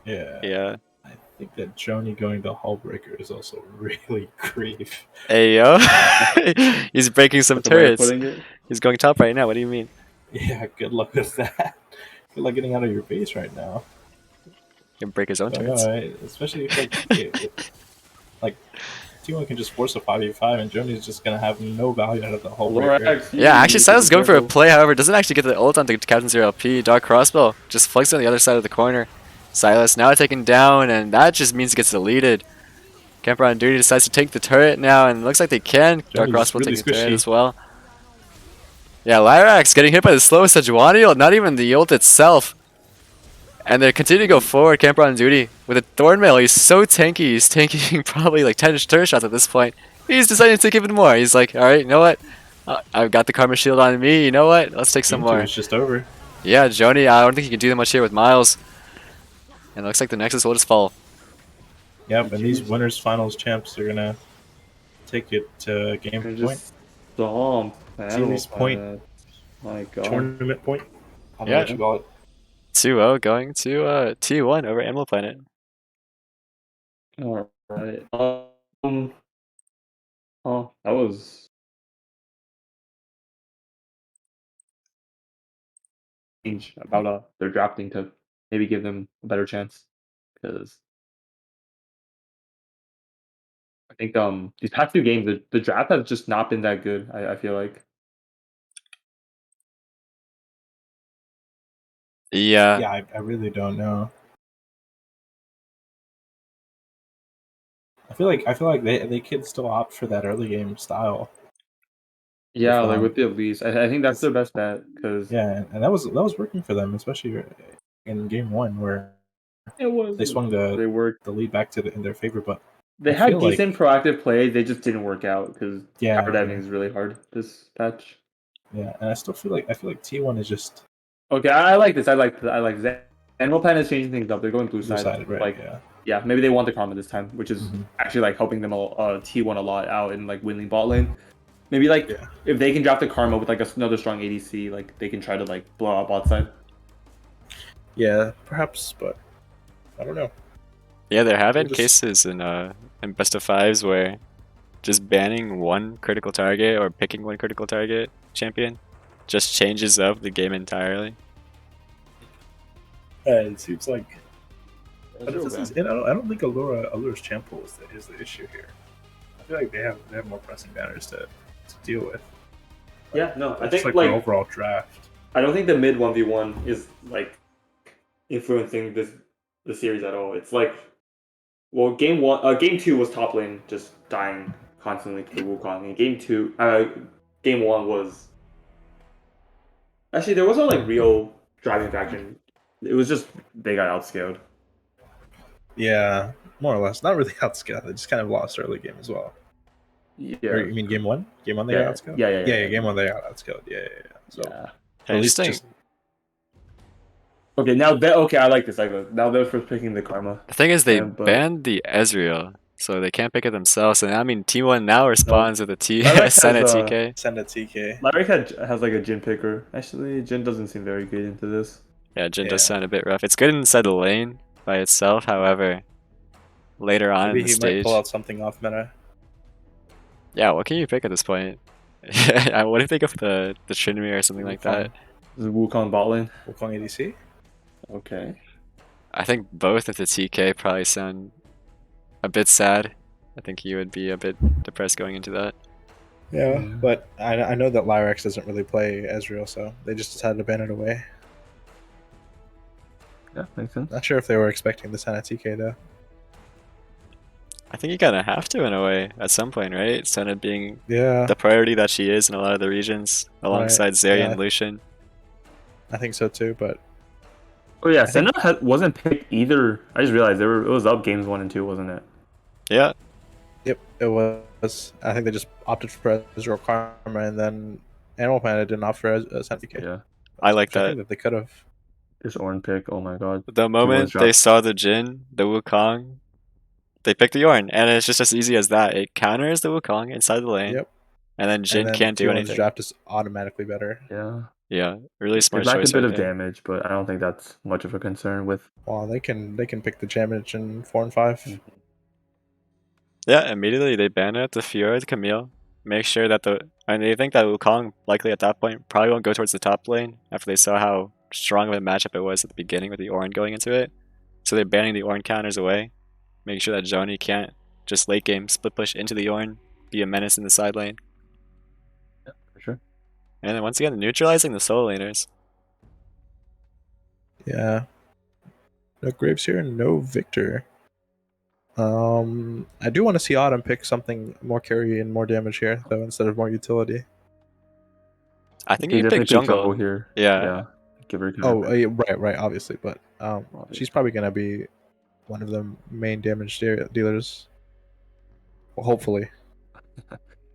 C: Yeah.
A: Yeah.
C: I think that Joni going to Hullbreaker is also really grief.
A: Hey yo, he's breaking some
B: That's the way of
A: turrets.
B: putting it.
A: He's going top right now. What do you mean?
C: Yeah, good luck with that. Good luck getting out of your base right now.
A: He can break his own
C: But
A: turrets.
C: no, especially if like T1 can just force a 5v5 and Joni's just gonna have no value out of the Hullbreaker.
B: Lorax,
A: Yeah, actually, Silas is going for a
B: careful.
A: play. However, doesn't actually get the ult onto Captain Zero LP. Dark Crossbow just flanks on the other side of the corner. Silas now taken down, and that just means he gets deleted. Camper on duty decides to take the turret now, and it looks like they can. Dark
C: Johnny's
A: Crossbow
C: really
A: taking the turret
C: squishy.
A: as well. Yeah, Lyrax getting hit by the slowest Sejuani ult, not even the ult itself. And they continue to go forward, Camper on duty. With a Thornmail, he's so tanky, he's tanking probably like 10 turret shots at this point. He's deciding to take even more. He's like, alright, you know what? I've got the Karma Shield on me, you know what? Let's take some
C: Game 2
A: more.
C: is just over.
A: Yeah, Joni, I don't think he can do that much here with Miles. And it looks like the Nexus will just fall.
C: Yep, and these winners finals champs are gonna take it to game
B: They're
C: point.
B: just stomp.
C: Series point.
B: My God.
C: Tournament point. I don't know
A: Yeah.
C: what you call it.
A: 2-0 going to T1 over Animal Planet.
B: All right. Oh, that was about their drafting to maybe give them a better chance because I think these past 2 games the draft has just not been that good. I feel like.
A: Yeah.
C: Yeah, I really don't know. I
E: feel like they could still opt for that early game style.
B: Yeah,
E: If,
B: like with the Elise, I think that's their best bet because
E: yeah, and that was working for them, especially in game one where
B: it was
E: they swung
B: they worked.
E: the lead back in their favor. But
B: They
E: I
B: had
E: feel
B: decent
E: like
B: proactive plays. They just didn't work out because power diving is really hard this patch.
E: yeah, and I feel like T1 is just
B: Okay, I like this. I like this. Animal Planet is changing things up. They're going blue side.
E: two-sided, right?
B: Like,
E: Yeah.
B: yeah, maybe they want the karma this time, which is
E: Mhm.
B: actually like helping them T1 a lot out in like winning bot lane. Maybe like
E: Yeah.
B: if they can draft the karma with like another strong ADC, like they can try to like blow out bot side.
E: Yeah, perhaps, but I don't know.
A: Yeah, there have been
E: We'll just-
A: cases in best of fives where just banning one critical target or picking one critical target champion just changes up the game entirely.
E: It seems like.
B: That's
E: But
B: real
E: this is,
B: bad.
E: I don't think Allura's Champion is the issue here. I feel like they have more pressing banners to deal with.
B: Yeah, no, I
E: It's
B: think
E: like the overall draft.
B: I don't think the mid 1v1 is like influencing the series at all. It's like, well, game two was top lane just dying constantly to the Wukong. And game one was actually there wasn't like real driving faction. It was just they got outscaled.
E: Yeah, more or less. Not really outscaled. They just kind of lost early game as well.
B: Yeah,
E: Or you mean game one? Game one they
B: Yeah,
E: got outscaled?
B: yeah.
E: Game one they got outscaled. Yeah. So
B: yeah.
E: at least
A: Interesting.
E: just
B: Okay, now I like this. Now they're first picking the karma.
A: The thing is, they
B: Yeah, but-
A: banned the Ezreal, so they can't pick it themselves. And I mean, T1 now responds with a
B: Lyric
A: Senna
B: has,
A: TK.
E: send a TK.
B: Lyric has like a Jin picker. Actually, Jin doesn't seem very good into this.
A: Yeah, Jin does
E: Yeah.
A: sound a bit rough. It's good inside the lane by itself, however, later on
E: Maybe
A: in the
E: he might
A: stage.
E: pull out something off meta.
A: Yeah, what can you pick at this point? What do you think of the Trinity or something like that?
B: This is Wukong bot lane.
E: Wukong ADC.
B: Okay.
A: I think both of the TK probably sound a bit sad. I think he would be a bit depressed going into that.
E: Yeah, but I know that Lyrax doesn't really play Ezreal, so they just decided to ban it away.
B: Yeah, makes sense.
E: Not sure if they were expecting the Senna TK though.
A: I think you kind of have to in a way at some point, right? Senna being
E: Yeah,
A: the priority that she is in a lot of the regions, alongside Zeri
E: yeah.
A: and Lucian.
E: I think so too. But
B: Oh yeah, Senna wasn't picked either. I just realized it was up games 1 and 2, wasn't it?
A: Yeah,
E: yep, it was. I think they just opted for Ezreal Karma, and then Animal Planet didn't opt for Senna TK.
B: Yeah.
A: I like
E: Which I
A: that.
E: think that they could have.
B: This Ornn pick, oh my god.
A: The moment
B: dropped.
A: they saw the Jin, the Wukong, they picked the Yorn, and it's just as easy as that. It counters the Wukong inside the lane,
E: Yep.
A: and then Jin
E: And then
A: can't do
E: T1's
A: anything.
E: draft is automatically better.
B: Yeah.
A: Yeah, really smart
B: It lacked
A: choice
B: a bit
A: right
B: of
A: there.
B: damage, but I don't think that's much of a concern with.
E: Well, they can pick the damage in 4 and 5.
A: Yeah, immediately they ban out the Fiora, the Camille. Make sure that and they think that Wukong likely at that point probably won't go towards the top lane after they saw how strong of a matchup it was at the beginning with the Ornn going into it. So they're banning the Ornn counters away, making sure that Joni can't just late game split push into the Ornn, be a menace in the side lane.
B: Yeah, for sure.
A: And then once again, neutralizing the solo laners.
E: Yeah. No Graves here, no Victor. I do want to see Autumn pick something more carry and more damage here, though, instead of more utility.
A: I think
B: They
A: you pick
B: definitely
A: jungle.
B: here.
A: Yeah.
B: Give her.
E: Oh, yeah, right, obviously, but she's probably gonna be one of the main damage dealers. Well, hopefully.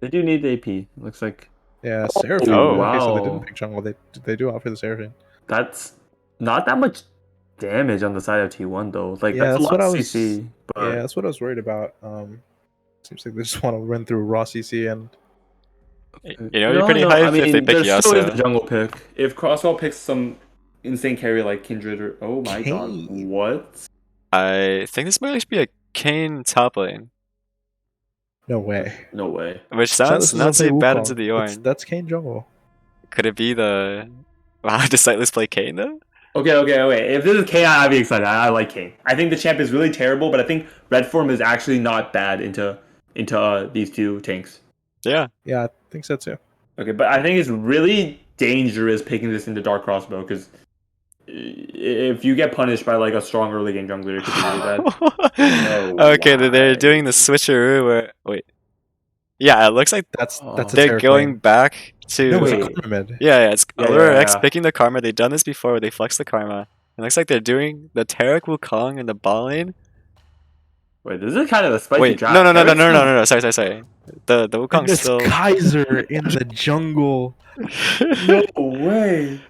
B: They do need AP. Looks like
E: Yeah, Seraphine.
A: Oh,
E: Okay, so they
B: wow.
E: didn't pick jungle. They do offer the Seraphine.
B: that's not that much damage on the side of T1 though. Like
E: Yeah,
B: that's a
E: that's
B: lot
E: what I
B: of
E: was-
B: CC. But
E: Yeah, that's what I was worried about. Seems like they just want to run through raw CC and
A: You're pretty hyped if they pick
B: there still is the
A: Yasuo.
B: jungle pick. If Crosswell picks some insane carry like Kindred or oh my god,
E: Kane.
B: what?
A: I think this might actually be a Kane top lane,
E: no way.
B: No way.
A: which
E: This
A: sounds
E: is
A: not
E: also
A: too bad
E: Wukong.
A: into the
E: That's-
A: Ornn.
E: That's Kane jungle.
A: Could it be the... Wow, does Sightless play Kane though?
B: Okay. If this is Kane, I'd be excited. I like Kane. I think the champ is really terrible, but I think red form is actually not bad into these two tanks.
A: Yeah.
E: Yeah, I think so too.
B: Okay, but I think it's really dangerous picking this into Dark Crossbow because if you get punished by like a strong early game jungler, it could be really bad. No
A: Okay, they're doing the
B: way.
A: switcheroo where wait. Yeah, it looks like
E: That's a
A: they're
E: Terra
A: going
E: claim.
A: back to
E: No, it's a
B: Wait.
E: Karma mid.
A: yeah, it's
B: Yeah,
A: Allure
B: yeah,
A: X
B: yeah.
A: picking the Karma. They've done this before where they flex the Karma. It looks like they're doing the Taric Wukong in the ball lane.
B: Wait, this is kind of a spicy
A: Wait,
B: draft.
A: no, sorry. The
E: And
A: Wukong's
E: it's
A: still
E: Kaiser in the jungle.
B: No way.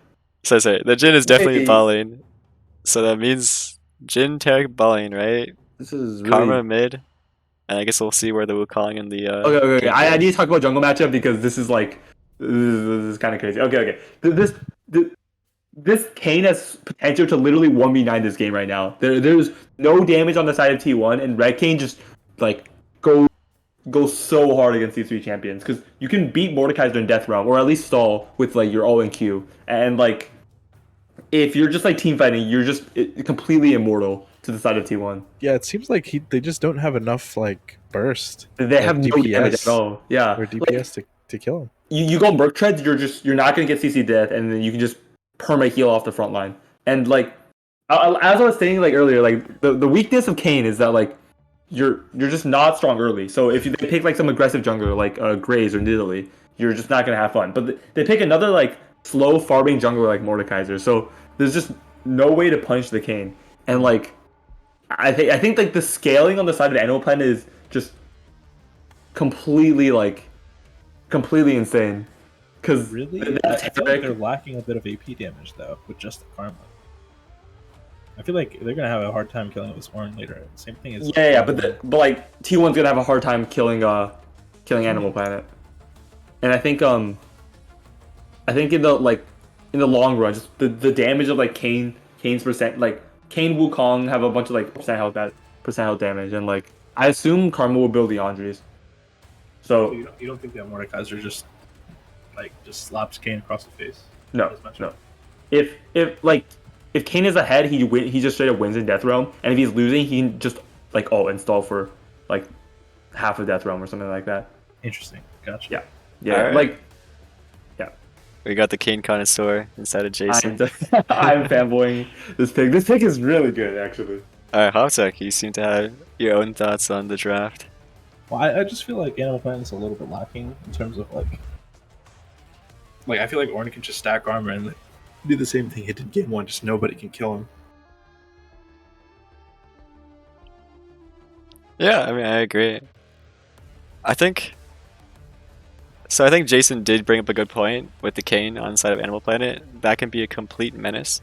A: sorry. The Jin is definitely
B: Wait.
A: ball lane. So that means Jin Taric ball lane, right?
B: This is really.
A: Karma mid. And I guess we'll see where the Wukong and the
B: Okay.
A: Jin
B: I
A: goes.
B: need to talk about jungle matchup because this is like this is kind of crazy. Okay. This Kane has potential to literally 1v9 this game right now. There's no damage on the side of T1, and Red Kane just like go so hard against these three champions because you can beat Mordekaiser in Death Realm or at least stall with like your all in Q, and like if you're just like team fighting, you're just completely immortal to the side of T1.
E: Yeah, it seems like they just don't have enough like burst.
B: They
E: like
B: have no damage at all. Yeah,
E: or
B: like,
E: DPS to kill him.
B: you go Merc Treads, you're not gonna get CC death, and then you can just perma heal off the front line. And like as I was saying like earlier, like the weakness of Kane is that like you're just not strong early. So if they pick like some aggressive jungler like Graze or Nidalee, you're just not gonna have fun. But they pick another like slow farming jungler like Mordekaiser. So there's just no way to punish the Kane. And like I think like the scaling on the side of the Animal Planet is just completely insane. Because
C: Really? I feel like they're lacking a bit of AP damage though with just the Karma. I feel like they're gonna have a hard time killing this Ornn later. Same thing as
B: but like T1's gonna have a hard time killing Animal Planet, and I think in the long run, just the damage of like Kane's percent, like Kane Wukong have a bunch of like percent health damage, and like I assume Karma will build the Andres. So
C: you don't think that Mordekaiser just slaps Kane across the face?
B: no. If Kane is ahead, he just straight up wins in Death Realm, and if he's losing, he can just like install for like half of Death Realm or something like that.
C: Interesting. Gotcha.
B: Yeah,
A: Alright.
B: like
A: We got the Kane connoisseur inside of Jason.
B: I'm fanboying this pick. This pick is really good, actually.
A: Alright, Hoptech, you seem to have your own thoughts on the draft.
C: Well, I just feel like Animal Planet is a little bit lacking in terms of like I feel like Ornn can just stack armor and do the same thing he did game one, just nobody can kill him.
A: Yeah, I mean, I agree. I think Jason did bring up a good point with the Kane on the side of Animal Planet. That can be a complete menace.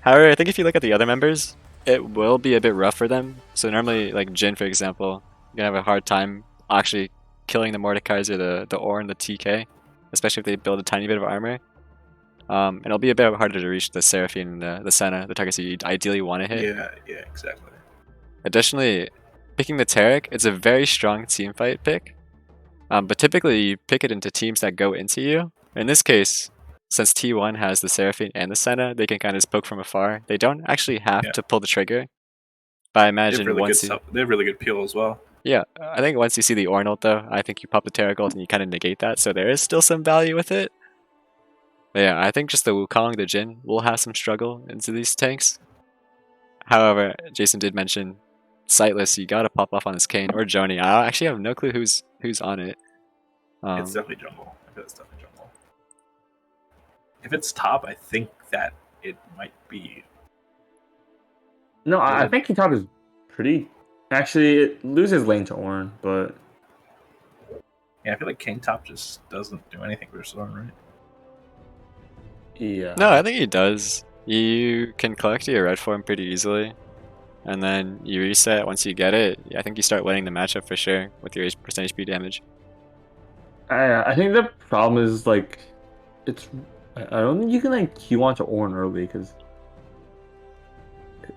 A: However, I think if you look at the other members, it will be a bit rough for them. So normally, like Jin, for example, you're gonna have a hard time actually killing the Mordekaiser, the Ornn, the TK, especially if they build a tiny bit of armor. And it'll be a bit harder to reach the Seraphine and the Senna, the targets you ideally want to hit.
C: Yeah, exactly.
A: Additionally, picking the Taric, it's a very strong team fight pick. But typically you pick it into teams that go into you. In this case, since T1 has the Seraphine and the Senna, they can kind of poke from afar. They don't actually have to pull the trigger. But I imagine
C: they have really good peel as well.
A: Yeah, I think once you see the Ornult though, I think you pop the Taric ult and you kind of negate that, so there is still some value with it. But yeah, I think just the Wukong, the Jin, will have some struggle into these tanks. However, Jason did mention Sightless, you gotta pop off on this Kane or Joni. I actually have no clue who's on it.
C: It's definitely jungle. I feel it's definitely jungle. If it's top, I think that it might be.
B: No, I think King Top is pretty. Actually, it loses lane to Ornn, but
C: Yeah, I feel like King Top just doesn't do anything versus Ornn, right?
B: yeah.
A: No, I think he does. You can collect your red form pretty easily. And then you reset once you get it. I think you start winning the matchup for sure with your percentage HP damage.
B: I think the problem is like I don't think you can like Q onto Ornn early because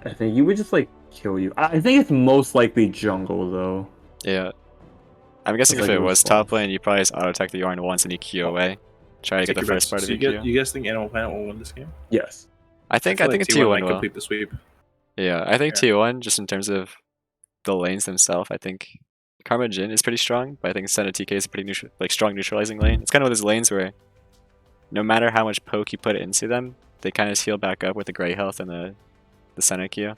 B: I think you would just like kill you. I think it's most likely jungle though.
A: Yeah. I'm guessing if
B: like
A: it
B: it was
A: was top lane, you probably just auto attack the Ornn once and you Q away. Try to get the first part of your Q.
C: You guys think Animal Planet will win this game?
B: Yes.
A: I think
C: feel
A: it's
C: T1
A: T1
C: might
A: will.
C: complete the sweep.
A: Yeah, I think T1, just in terms of the lanes themselves, I think Karma Jin is pretty strong, but I think Senna TK is a pretty strong neutralizing lane. It's kind of one of those lanes where no matter how much poke you put into them, they kind of heal back up with the gray health and the Senna Q.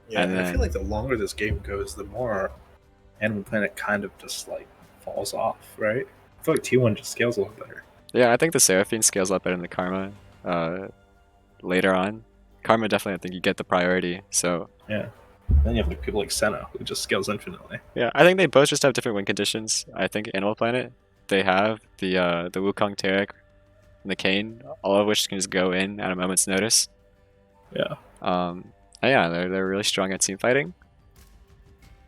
E: Yeah,
A: And
E: and I
A: then-
E: feel like the longer this game goes, the more Animal Planet kind of just like falls off, right? I feel like T1 just scales a lot better.
A: Yeah, I think the Seraphine scales up better than the Karma later on. Karma definitely, I think you get the priority. So
E: Yeah. Then you have like people like Senna, who just scales infinitely.
A: yeah, I think they both just have different win conditions. I think Animal Planet, they have the Wukong Tarek and the Kane, all of which can just go in at a moment's notice.
E: Yeah.
A: And yeah, they're really strong at team fighting.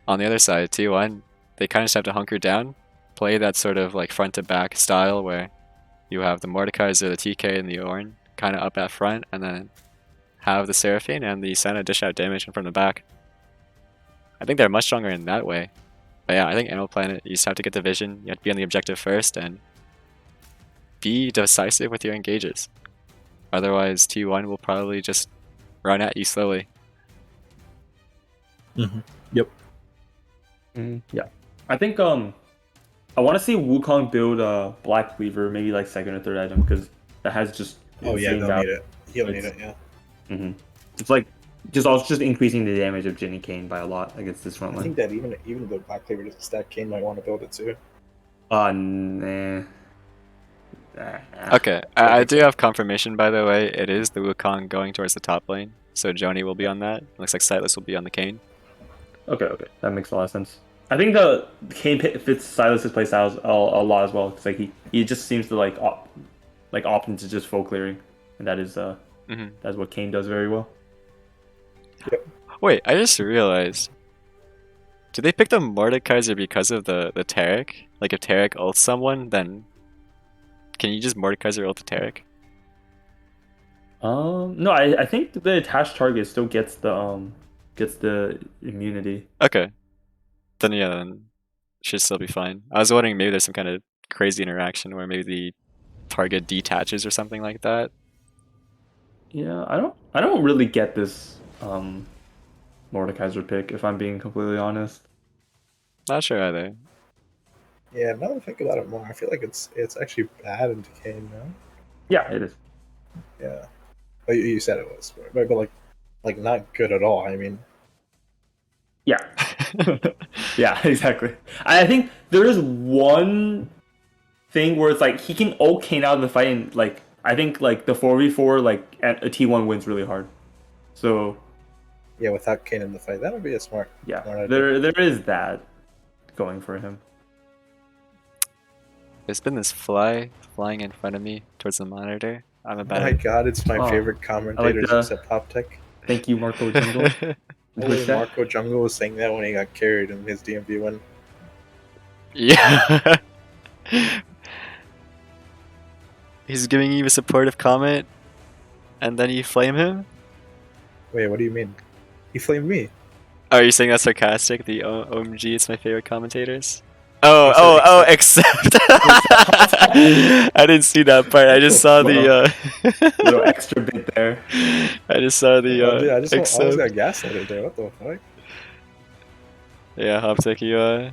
A: On the other side, T1, they kind of just have to hunker down, play that sort of like front to back style where you have the Mordekaiser, the TK, and the Ornn kind of up at front, and then have the Seraphine and the Senna dish out damage from the back. I think they're much stronger in that way. But yeah, I think Animal Planet, you just have to get the vision, you have to be on the objective first, and be decisive with your engages. Otherwise, T1 will probably just run at you slowly.
E: Yep.
B: Yeah, I think I want to see Wukong build a Black Weaver, maybe like second or third item, because that has just
E: Oh yeah,
B: insane
E: they'll
B: value.
E: need it. He'll need
B: It's-
E: it, yeah.
B: It's like just increasing the damage of Jinny Kane by a lot against this front
E: I
B: line.
E: think that even the Black Cleaver doesn't stack, Kane might want to build it too.
B: Nah.
A: Okay, I do have confirmation, by the way. It is the Wukong going towards the top lane, so Joni will be on that. Looks like Silas will be on the Kane.
B: Okay, that makes a lot of sense. I think the Kane fits Silas's playstyles a lot as well, because like he just seems to like opt into just full clearing, and that is that's what Kane does very well.
A: Wait, I just realized. Did they pick the Mordekaiser because of the Tarek? Like if Tarek ults someone, then can you just Mordekaiser ult the Tarek?
B: No, I think the attached target still gets the immunity.
A: Okay. Then yeah, then should still be fine. I was wondering maybe there's some kind of crazy interaction where maybe the target detaches or something like that.
B: Yeah, I don't really get this Mordekaiser pick, if I'm being completely honest.
A: Not sure either.
E: Yeah, now that I think about it more, I feel like it's actually bad in Kane, no?
B: Yeah, it is.
E: Yeah. But you said it was, but like not good at all. I mean,
B: Yeah. Yeah, exactly. I think there is one thing where it's like he can ult Kane out of the fight, and like I think like the 4v4 like at a T1 wins really hard. So
E: yeah, without Kane in the fight, that would be a smart.
B: yeah,
E: smart idea.
B: there is that going for him.
A: There's been this flying in front of me towards the monitor. I'm
E: Oh
A: about
E: my god, it's my
B: Oh,
E: favorite commentator
B: the-
E: except Pop Tech.
B: Thank you, Marco Jungle.
E: Only Marco Jungle was saying that when he got carried in his DMV win.
A: Yeah. He's giving you a supportive comment, and then you flame him?
E: Wait, what do you mean? He flamed me.
A: Oh, are you saying that's sarcastic? The OMG, it's my favorite commentators? Oh, except. I didn't see that part. I just saw the.
B: Little extra bit there.
A: I just saw the.
E: Oh, dude, I just
A: except.
E: almost got gaslighted there. What the fuck?
A: Yeah, Hoptech, you.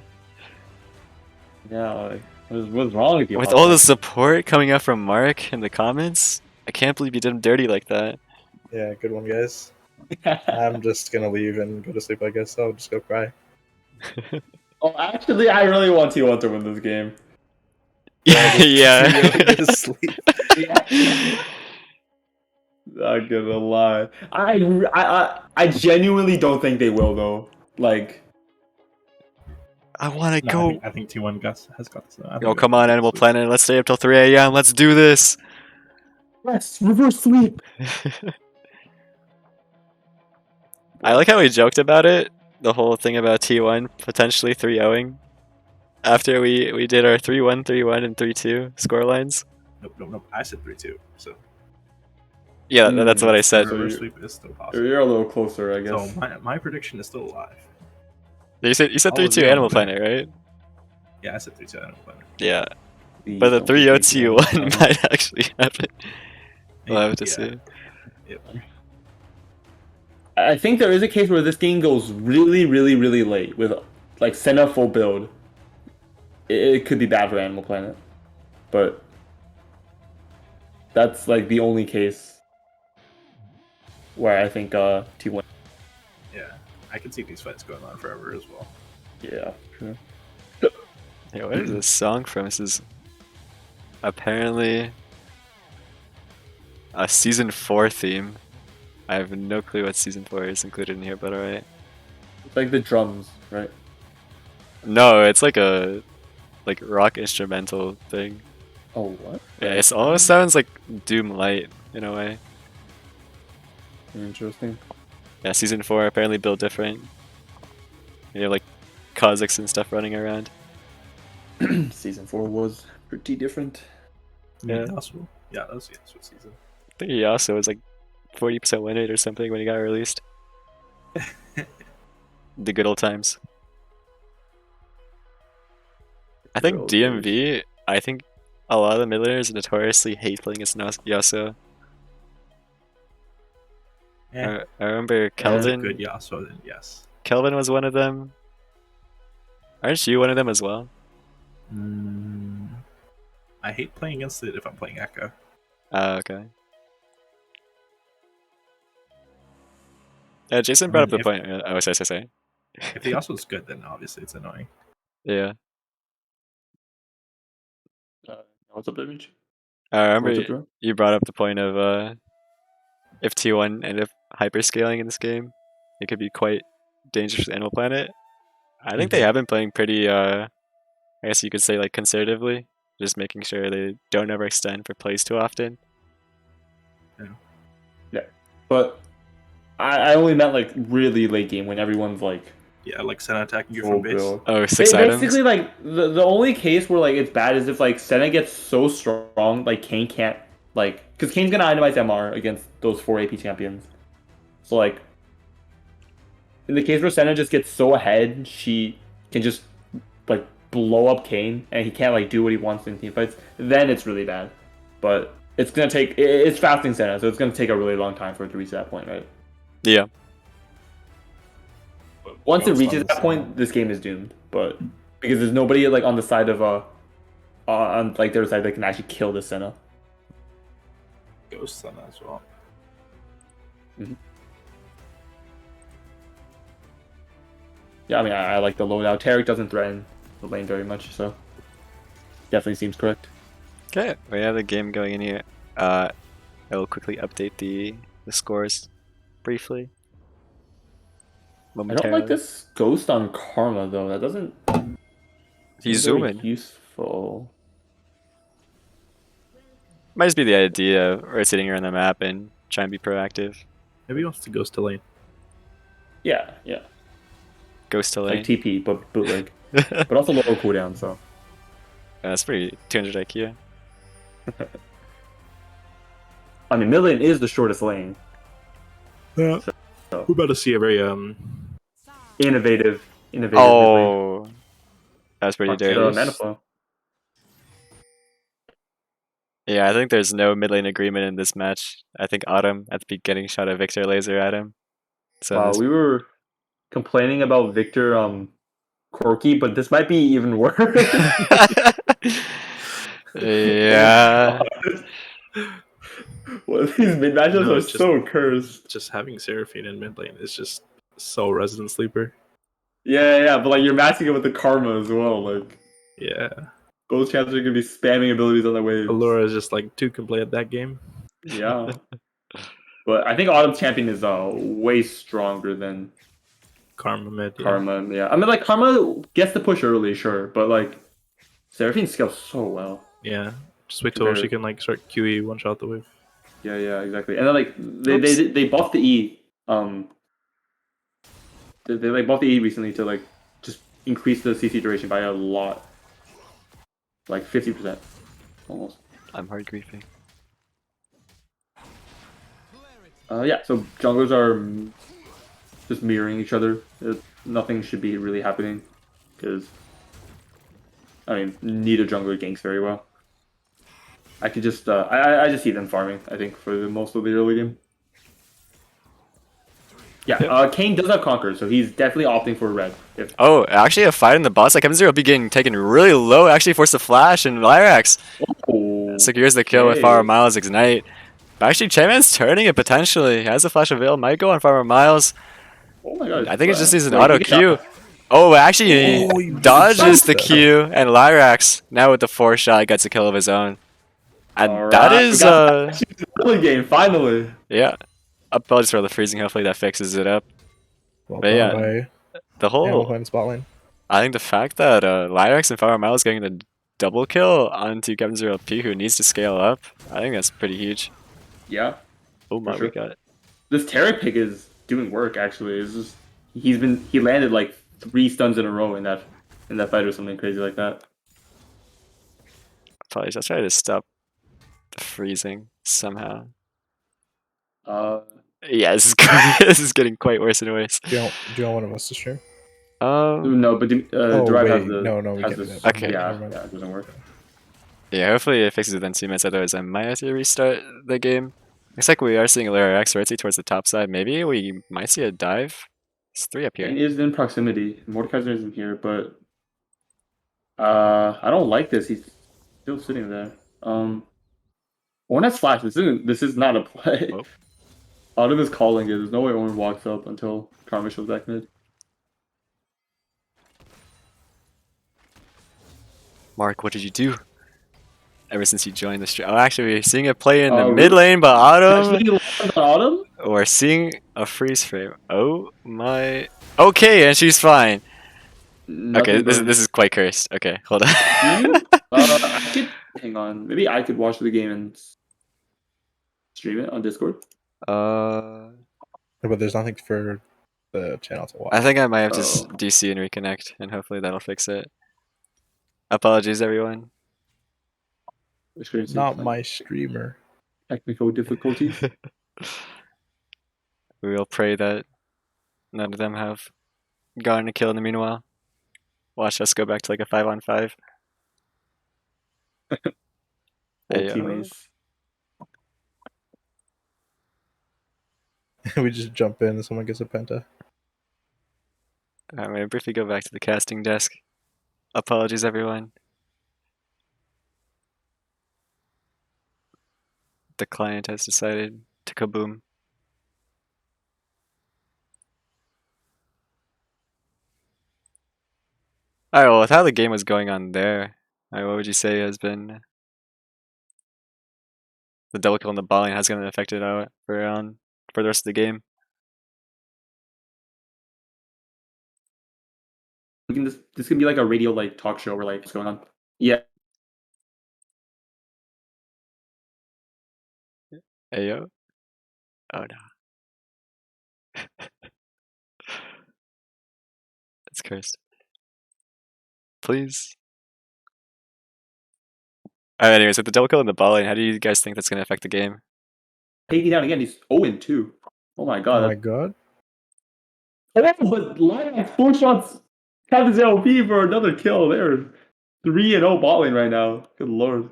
B: Yeah, like, what's wrong with you?
A: With all the support coming up from Mark in the comments, I can't believe you did him dirty like that.
E: Yeah, good one, guys. I'm just gonna leave and go to sleep. I guess I'll just go cry.
B: Oh, actually, I really want T1 to win this game.
A: Yeah.
E: Go to sleep.
B: Not gonna lie, I genuinely don't think they will though. Like,
A: I want to
C: No,
A: go.
C: I think T1 has got this. I think
A: Yo, come on, Animal Planet. Let's stay up till 3 a.m. Let's do this.
B: yes, reverse sweep.
A: I like how we joked about it. The whole thing about T1 potentially 3-0ing after we did our 3-1, 3-1, and 3-2 scorelines.
C: Nope. I said 3-2. So
A: Yeah, that's what I said.
C: reverse sweep is still possible.
B: You're a little closer, I guess.
C: So my prediction is still alive.
A: You said
C: I was
A: 3-2
C: the
A: Animal
C: only
A: Planet, right?
C: Yeah, I said 3-2 Animal Planet.
A: Yeah, but the 3-0 T1 might actually happen. We'll have to see.
C: Yep.
B: I think there is a case where this game goes really, really, really late with like Senna full build. It could be bad for Animal Planet, but that's like the only case where I think T1.
C: Yeah, I can see these fights going on forever as well.
B: Yeah, true.
A: Yeah, what is this song from? This is apparently a season 4 theme. I have no clue what season 4 is included in here, but alright.
B: It's like the drums, right?
A: No, it's like a rock instrumental thing.
B: Oh, what?
A: Yeah, it almost sounds like Doom Light in a way.
B: Interesting.
A: Yeah, season 4 apparently built different. You have like Kazakhs and stuff running around.
B: Season 4 was pretty different.
A: Yeah.
C: Yasuo? Yeah, that was Yasuo season.
A: I think he also was like 40% win rate or something when he got released. The good old times. I think
B: Good old
A: DMV, I think a lot of the mid laners notoriously hate playing as Yasuo.
C: Yeah.
A: I remember Kelvin.
C: Good Yasuo, then yes.
A: Kelvin was one of them. Aren't you one of them as well?
C: I hate playing against it if I'm playing Echo.
A: Okay. Yeah, Jason brought up the point. Oh, say.
C: If the Yasuo's good, then obviously it's annoying.
A: Yeah.
B: What's up, Image?
A: I remember
B: What's up, bro?
A: you brought up the point of if T1 ended up hyperscaling in this game, it could be quite dangerous to Animal Planet. I think they have been playing pretty, I guess you could say, like, conservatively. Just making sure they don't overextend for plays too often.
B: Yeah. But I only meant like really late game when everyone's like
C: Yeah, like Senna attacking you
B: full
C: from base.
B: build.
A: Oh, 6 items?
B: Basically, like the only case where like it's bad is if like Senna gets so strong, like Kane can't like because Kane's gonna itemize MR against those 4 AP champions. So like in the case where Senna just gets so ahead, she can just like blow up Kane and he can't like do what he wants in teamfights. Then it's really bad. But it's gonna take it's fasting Senna, so it's gonna take a really long time for it to reach that point, right?
A: Yeah.
B: Once it reaches that point, this game is doomed. But because there's nobody like on the side of on like their side that can actually kill this Senna.
C: Ghost Senna as well.
B: Yeah, I mean I like the loadout. Tarek doesn't threaten the lane very much, so definitely seems correct.
A: Okay, we have the game going in here. I will quickly update the scores briefly.
B: I don't like this ghost on Karma though. That doesn't.
A: He's
B: seem very
A: zooming.
B: Useful.
A: Might just be the idea of rotating around the map and trying to be proactive.
C: Maybe he wants to ghost to lane.
B: Yeah.
A: Ghost to lane.
B: Like TP, but bootleg, but also low cooldown. So
A: That's pretty 200 IQ.
B: I mean, mid lane is the shortest lane.
C: Yeah.
B: So
C: We're about to see a very
B: innovative. Mid lane.
A: Oh, that's pretty dirty.
B: Mana flow.
A: Yeah, I think there's no mid lane agreement in this match. I think Autumn at the beginning shot a Victor laser at him. So
B: Wow, we were complaining about Victor Corky, but this might be even worse.
A: yeah.
B: Well, these mid matchups are
C: just-
B: so cursed.
C: just having Seraphine in mid lane is just so resident sleeper.
B: Yeah, but like you're matching it with the Karma as well. Like
C: Yeah.
B: those champs are gonna be spamming abilities on the wave.
C: Allura is just like 2 can play at that game.
B: Yeah. But I think Autumn's champion is way stronger than
C: Karma mid. Yeah.
B: Karma. Yeah. I mean like Karma gets the push early, sure, but like Seraphine scales so well.
C: Yeah. Just wait till she can like start QE one shot the wave.
B: Yeah, exactly. And then like they buffed the E. They like buffed the E recently to like just increase the CC duration by a lot, like 50%, almost.
A: I'm hard griefing.
B: Yeah. So junglers are just mirroring each other. Nothing should be really happening, because I mean neither jungler ganks very well. I could just I just see them farming. I think for most of the early game. Yeah, Kane does have Conquer, so he's definitely opting for red.
A: Oh, actually a fight in the boss. Like Kevin0 be getting taken really low. Actually forced a flash and Lyrax
B: Oh,
A: secures the kill with
B: okay.
A: Far Miles Ignite. Actually, Chainman's turning it potentially. He has a flash of veil. Might go on Farmer Miles.
B: Oh my god.
A: I think it just needs an
B: Wait,
A: auto
B: he can
A: Q. Oh, actually,
E: Oh,
A: he
E: you
A: dodges the
E: dodged that.
A: Q, and Lyrax now with the 4-shot gets a kill of his own. And that
B: Alright, we
A: is
B: got the early game finally.
A: yeah. Apologies for the freezing. Hopefully that fixes it up.
E: Well
A: But
E: done
A: yeah,
E: by
A: the
E: Animal
A: whole
E: Planet spot lane.
A: I think the fact that Lyrax and Farmer Miles getting the double kill onto Kevin Zero P, who needs to scale up, I think that's pretty huge.
B: Yeah,
A: Oh my,
B: sure.
A: we got it.
B: this Terra pick is doing work actually. It's just he landed like 3 stuns in a row in that fight or something crazy like that.
A: Apologies. I'll try to stop the freezing somehow. Yeah, this is this is getting quite worse and worse.
E: Do you want one of us to stream?
B: No, but
E: Oh
B: Derive has
E: wait,
B: the
E: we
B: has
E: can't
B: this.
E: do that.
A: Okay.
B: Yeah,
E: Never mind.
B: it doesn't work.
A: Yeah, hopefully it fixes it within 2 minutes. Otherwise, I might have to restart the game. Looks like we are seeing a Lyrax rotate towards the top side. Maybe we might see a dive. It's 3 up
B: Kane
A: here.
B: is in proximity. Mordekaiser isn't here, but I don't like this. He's still sitting there. Ornn has flash. This is not a play.
A: Whoa.
B: Autumn is calling it. There's no way Ornn walks up until Karma shows back mid.
A: Mark, what did you do? Ever since you joined the stream. Oh, actually, we're seeing a play in the
B: Really?
A: mid lane, but Autumn.
B: Actually, Autumn?
A: We're seeing a freeze frame. Oh my. Okay, and she's fine. Okay, this is quite cursed. Okay, hold on.
B: I could hang on. Maybe I could watch the game and stream it on Discord.
E: But there's nothing for the channel to watch.
A: I think I might have to
B: Oh.
A: DC and reconnect, and hopefully that'll fix it. Apologies, everyone.
E: Not my streamer.
B: Technical difficulties.
A: We will pray that none of them have gotten a kill in the meanwhile. Watch us go back to like a 5-on-5.
B: Full
A: Ayo.
B: teammates.
E: We just jump in and someone gets a penta.
A: I'm gonna briefly go back to the casting desk. Apologies, everyone. The client has decided to kaboom. Alright, well, with how the game was going on there, what would you say has been the double kill in the ball lane has going to affect it out for the rest of the game?
B: This can be like a radio like talk show where like what's going on. Yeah.
A: Ayo? Oh no. It's cursed. Please. Alright, anyways, with the double kill in the ball lane, how do you guys think that's going to affect the game?
B: Taking down again, he's 0-2. Oh my
E: Oh
B: god.
E: my god.
B: But Lion 4 shots count as LP for another kill. They're 3-0 bot lane right now. Good lord.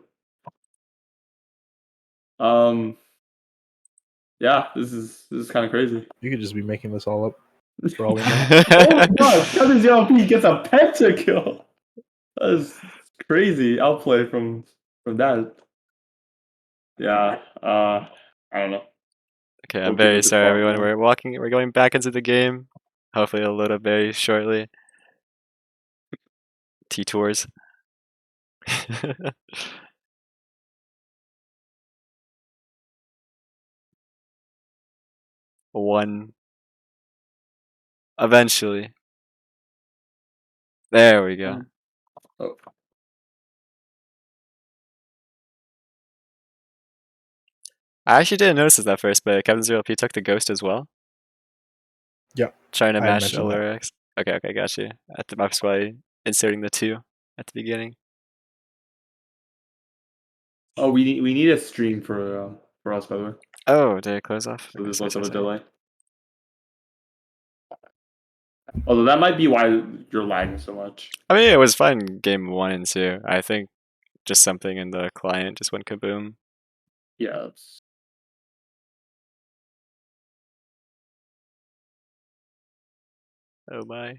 B: Yeah, this is kind of crazy.
E: You could just be making this all up for all we know.
B: Oh my god, Counter LP gets a penta kill. That is crazy outplay from that. Yeah, I don't know.
A: Okay, I'm
B: Hope
A: very
B: people
A: sorry,
B: just
A: everyone.
B: follow.
A: We're going back into the game. Hopefully, it'll load up very shortly. T-Tours. One. Eventually. There we go.
B: Oh.
A: I actually didn't notice this at first, but Captain Zero P took the ghost as well.
E: Yep.
A: Trying to
E: I
A: match
E: mentioned that.
A: Lyrax. Okay, got you. That's why inserting the 2 at the beginning.
B: Oh, we need a stream for us, by the way.
A: Oh, did it close off?
B: So there's
A: Okay,
B: less of a
A: sorry.
B: delay. Although that might be why you're lagging so much.
A: I mean, it was fine game 1 and 2. I think just something in the client just went kaboom.
B: Yeah.
A: Oh my.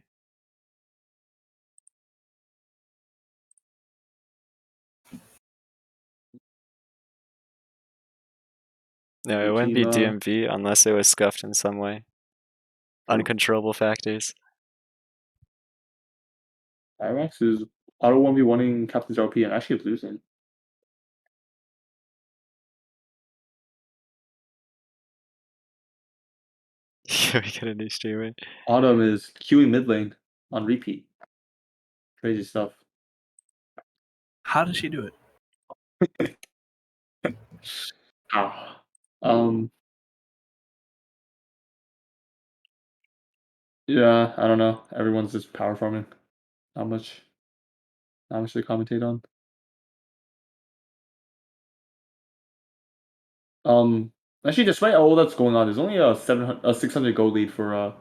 A: No, it wouldn't be
B: Ujima.
A: DMV unless it was scuffed in some way. Uncontrollable factors.
B: IMAX is auto 1v1ing Captain's RP and actually losing.
A: Yeah, we got a new streamer.
B: Autumn is queuing mid lane on repeat. Crazy stuff.
C: How does she do it?
B: Ah. Yeah, I don't know. Everyone's just power farming. Not much to commentate on. Actually, despite all that's going on, there's only a 600 gold lead for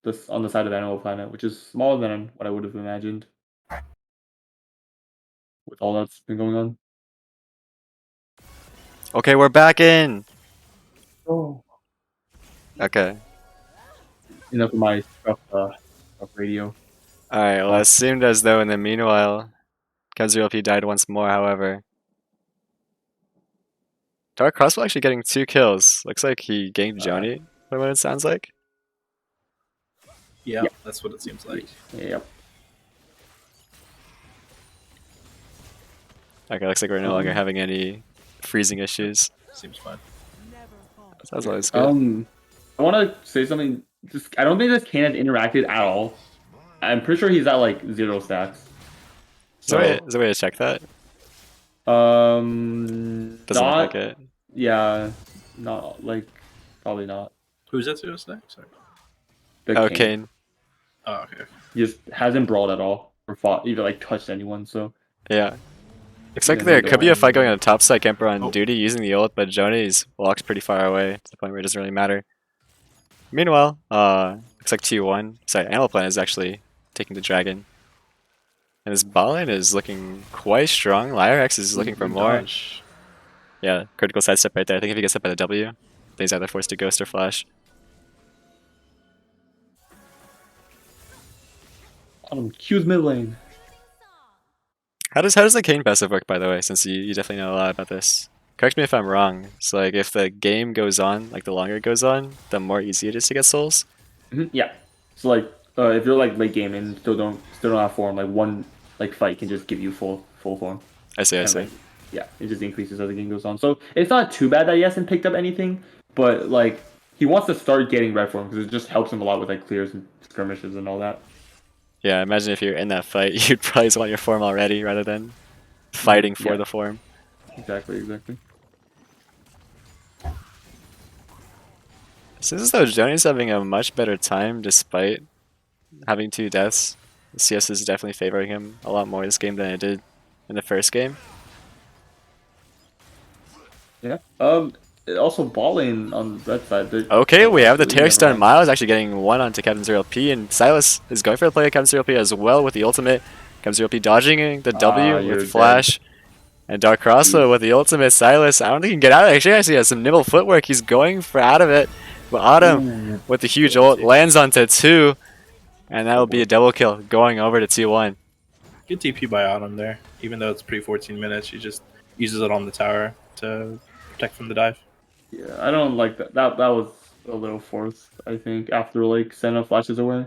B: this on the side of Animal Planet, which is smaller than what I would have imagined. With all that's been going on.
A: Okay, we're back in.
B: Oh.
A: Okay.
B: Enough of my stuff radio.
A: Alright, well, it seemed as though in the meanwhile, Kemzero died once more, however. Dark Crossbow actually getting 2 kills. Looks like he ganked Joni, from what it sounds like.
C: Yeah,
B: Yep.
C: that's what it seems like.
B: Yep.
A: Okay, looks like we're no longer having any freezing issues.
C: Seems fine.
A: Sounds always good.
B: I want to say something. I don't think this Kane has interacted at all. I'm pretty sure he's at like 0 stacks.
A: Is there a way to check that?
B: Doesn't
A: look like it.
B: Yeah, not like probably not.
C: Who's that 0 stack? Sorry.
A: Oh, Kane.
C: Oh, okay.
B: He just hasn't brawled at all or fought either like touched anyone. So
A: Yeah. Looks like
B: Yeah,
A: there
B: no
A: could be a
B: going.
A: fight going on the top side. Kemper on duty using the ult, but Joni's walks pretty far away to the point where it doesn't really matter. Meanwhile, looks like T1. Sorry, Animal Planet is actually taking the dragon. And his bot lane is looking quite strong. Lyrex is looking for more.
C: Dodge.
A: Yeah, critical sidestep right there. I think if he gets hit by the W, then he's either forced to Ghost or Flash.
B: Q's mid lane.
A: How does the Kane passive work, by the way, since you definitely know a lot about this? Correct me if I'm wrong. So like if the game goes on, like the longer it goes on, the more easy it is to get souls?
B: Yeah. So like if you're like late game and still don't have form, like one like fight can just give you full form.
A: I see.
B: Like, yeah, it just increases as the game goes on. So it's not too bad that he hasn't picked up anything, but like he wants to start getting red form because it just helps him a lot with like clears and skirmishes and all that.
A: Yeah, imagine if you're in that fight, you'd probably just want your form already rather than fighting for the form.
B: Exactly.
A: Seems as though Joni's having a much better time despite having 2 deaths. The CS is definitely favoring him a lot more this game than it did in the first game.
B: Yeah. Also balling on the red side.
A: Okay, we have the Tear Stun.
B: Stun.
A: Miles actually getting 1 onto Captain 0P, and Silas is going for the play of Captain 0P as well with the ultimate. Captain 0P dodging the W with Flash. And Dark Crossbow with the ultimate. Silas, I don't think he can get out of it. Actually, has some nimble footwork. He's going for out of it. But Autumn, with the huge ult, lands onto 2. And that will be a double kill, going over to T1.
C: Good TP by Autumn there. Even though it's pre-14 minutes, she just uses it on the tower to protect from the dive.
B: Yeah, I don't like that. That was a little forced, I think, after like Senna flashes away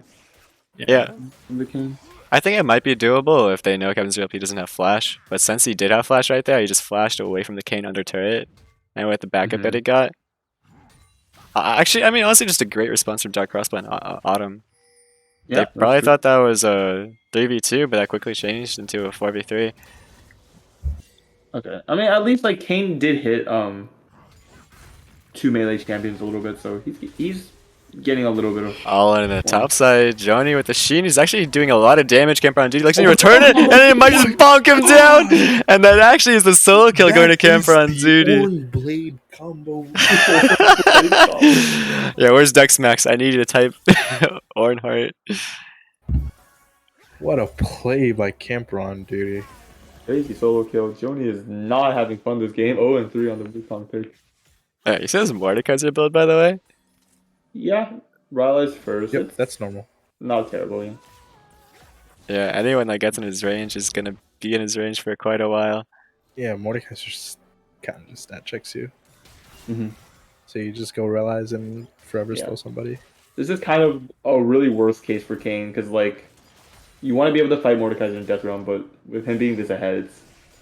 A: Yeah.
B: from the king.
A: I think it might be doable if they know Captain 0P doesn't have Flash. But since he did have Flash right there, he just flashed away from the Kane under turret. And with the backup that he got. Actually, I mean, honestly, just a great response from Dark Crossbow and Autumn.
B: Yeah,
A: They probably thought that was a 3v2, but that quickly changed into a 4v3.
B: Okay. I mean, at least like Kane did hit 2 melee champions a little bit, so he's getting a little bit of.
A: All in the top side, Joni with the Sheen. He's actually doing a lot of damage. Camper on duty. Likes to return it, and then it might just bonk him down. And that actually is the solo kill going to Camper on duty.
E: Blade combo.
A: Yeah, where's Dexmax? I need you to type Ornhart.
E: What a play by Camper on duty.
B: Crazy solo kill. Joni is not having fun this game. 0-3 on the Wukong pick.
A: You see this Mordekaiser build, by the way?
B: Yeah, Ryla's first.
E: Yep,
B: It's
E: that's normal.
B: not terrible, yeah.
A: Yeah, anyone that gets in his range is going to be in his range for quite a while.
E: Yeah, Mordekaiser kind of just stat checks you. So you just go realize and forever
B: Yeah.
E: steal somebody.
B: This is kind of a really worst case for Kane because like you want to be able to fight Mordekaiser in Death Realm, but with him being this ahead, it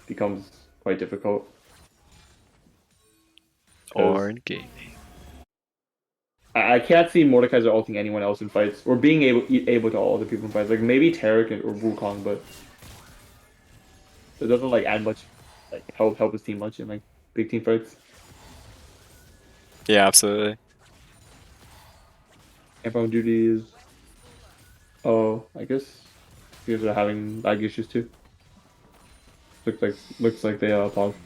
B: becomes quite difficult. 'Cause
A: Or in gaming.
B: I can't see Mordekaiser ulting anyone else in fights or being able to ult other people in fights. Like maybe Tarek or Wukong, but it doesn't like add much, like help his team much in like big team fights.
A: Yeah, absolutely.
B: Camp on duties. Oh, I guess you guys are having lag issues too. Looks like they paused.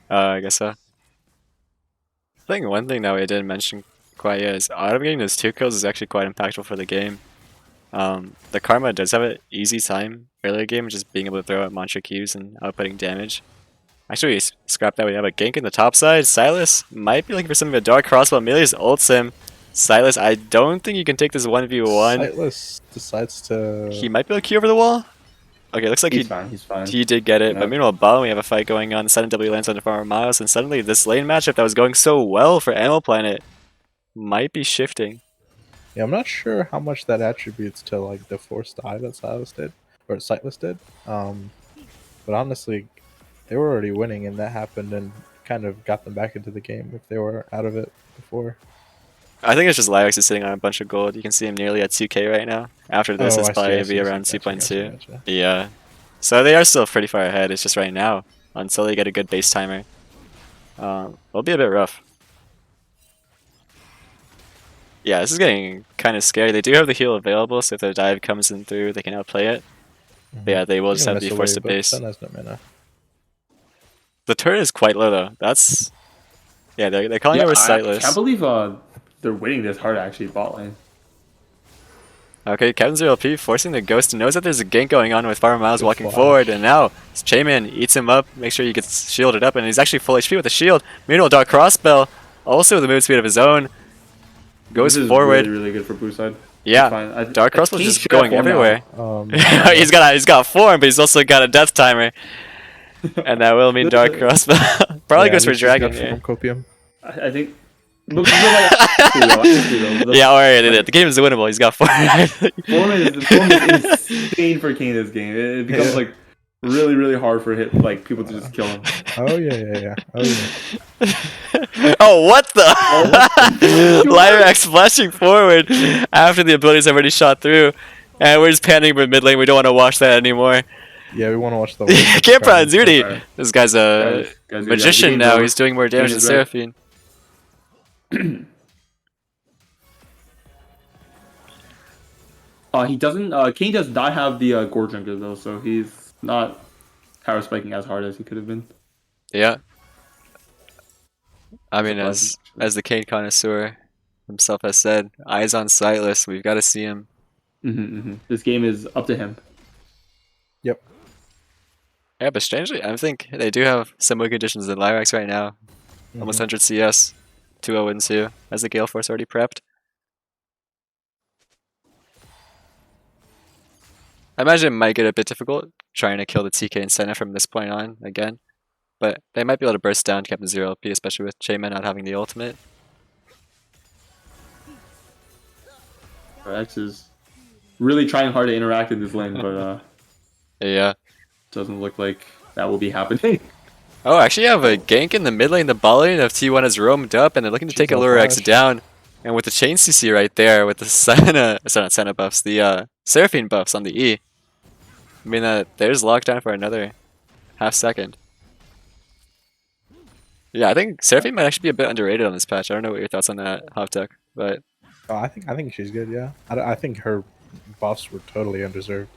A: I guess so. I think one thing that we didn't mention quite yet is Autumn getting those 2 kills is actually quite impactful for the game. The Karma does have an easy time earlier game, just being able to throw out Mantra Qs and outputting damage. Actually, scrap that. We have a gank in the top side. Silas might be looking for something. A dark crossbow. Amelius ults him. Silas, I don't think you can take this 1v1.
E: Sightless decides to.
A: He might be able to key over the wall. Okay, looks like
B: He's fine. He's fine.
A: he did get it.
B: Yeah.
A: But meanwhile, bottom we have a fight going on. Sudden W lands on the Farmer Miles, and suddenly this lane matchup that was going so well for Animal Planet might be shifting.
E: Yeah, I'm not sure how much that attributes to like the forced dive that Silas did or Sightless did. But honestly, they were already winning, and that happened and kind of got them back into the game if they were out of it before.
A: I think it's just Lyrax is sitting on a bunch of gold. You can see him nearly at 2k right now. After this, it's
E: I
A: probably
E: see,
A: be
E: I see,
A: around
E: gotcha,
A: 2.2.
E: gotcha.
A: Yeah. So they are still pretty far ahead. It's just right now until they get a good base timer. It'll be a bit rough. Yeah, this is getting kind of scary. They do have the heal available, so if the dive comes in through, they can outplay it. But yeah, they will just have to be forced to base.
E: Sun has no mana.
A: The turret is quite low though. That's yeah. They're calling it with
B: I
A: Sightless.
B: can't believe they're winning this hard actually bot lane.
A: Okay, Captain Zero P forcing the Ghost. Knows that there's a gank going on with Farmer Miles
E: Good
A: walking
E: flash.
A: forward, and now Chayman eats him up. Make sure he gets shielded up, and he's actually full HP with the shield. Meanwhile, Dark Crossbell, also with a move speed of his own, goes
B: This is
A: forward.
B: really good for blue side.
A: Yeah,
B: Fine.
A: Dark Crossbell
B: Kane
A: just
B: should have
A: going
B: form now.
A: everywhere. he's got form, but he's also got a death timer, and that will mean Dark Crossbell probably goes for Dragon. Yeah.
E: Copium.
B: I think. But like,
A: Yeah, alright, the game is winnable. He's got form.
B: form is insane for Kane this game. It becomes like really hard for people to just kill him.
E: Oh yeah. Oh yeah.
A: Oh, what the?
B: what
A: Lyrax flashing forward after the abilities have already shot through. And we're just panicking with mid lane. We don't want to watch that anymore.
E: Yeah, we want to watch the.
A: Camprad Zudi.
B: Alright.
A: This guy's a
B: Guys,
A: magician
B: the
A: now.
B: game's
A: He's doing more damage than
B: is right.
A: Seraphine.
B: He doesn't. Kane does not have the Gore Drinker though, so he's not power spiking as hard as he could have been.
A: Yeah. I mean,
B: Surprising,
A: as the Kane connoisseur himself has said, eyes on Sightless. We've got to see him.
B: This game is up to him.
E: Yep.
A: Yeah, but strangely, I think they do have some win conditions in Lyrax right now. Almost 100 CS, 2-0 wins too. Has the Gale Force already prepped? I imagine it might get a bit difficult trying to kill the TK and Senna from this point on again, but they might be able to burst down Captain Zero LP, especially with Chayman not having the ultimate.
B: X is really trying hard to interact in this lane, but
A: Yeah.
B: doesn't look like that will be happening.
A: Oh, actually, you have a gank in the mid lane. The bot lane of T1 has roamed up, and they're looking to take Allure X down. And with the chain CC right there, with the Senna, sorry, not Senna buffs, the Seraphine buffs on the E, I mean, there's lockdown for another half second. Yeah, I think Seraphine might actually be a bit underrated on this patch. I don't know what your thoughts on that, Hoptech, but
E: Oh, I think she's good. Yeah, I think her buffs were totally undeserved.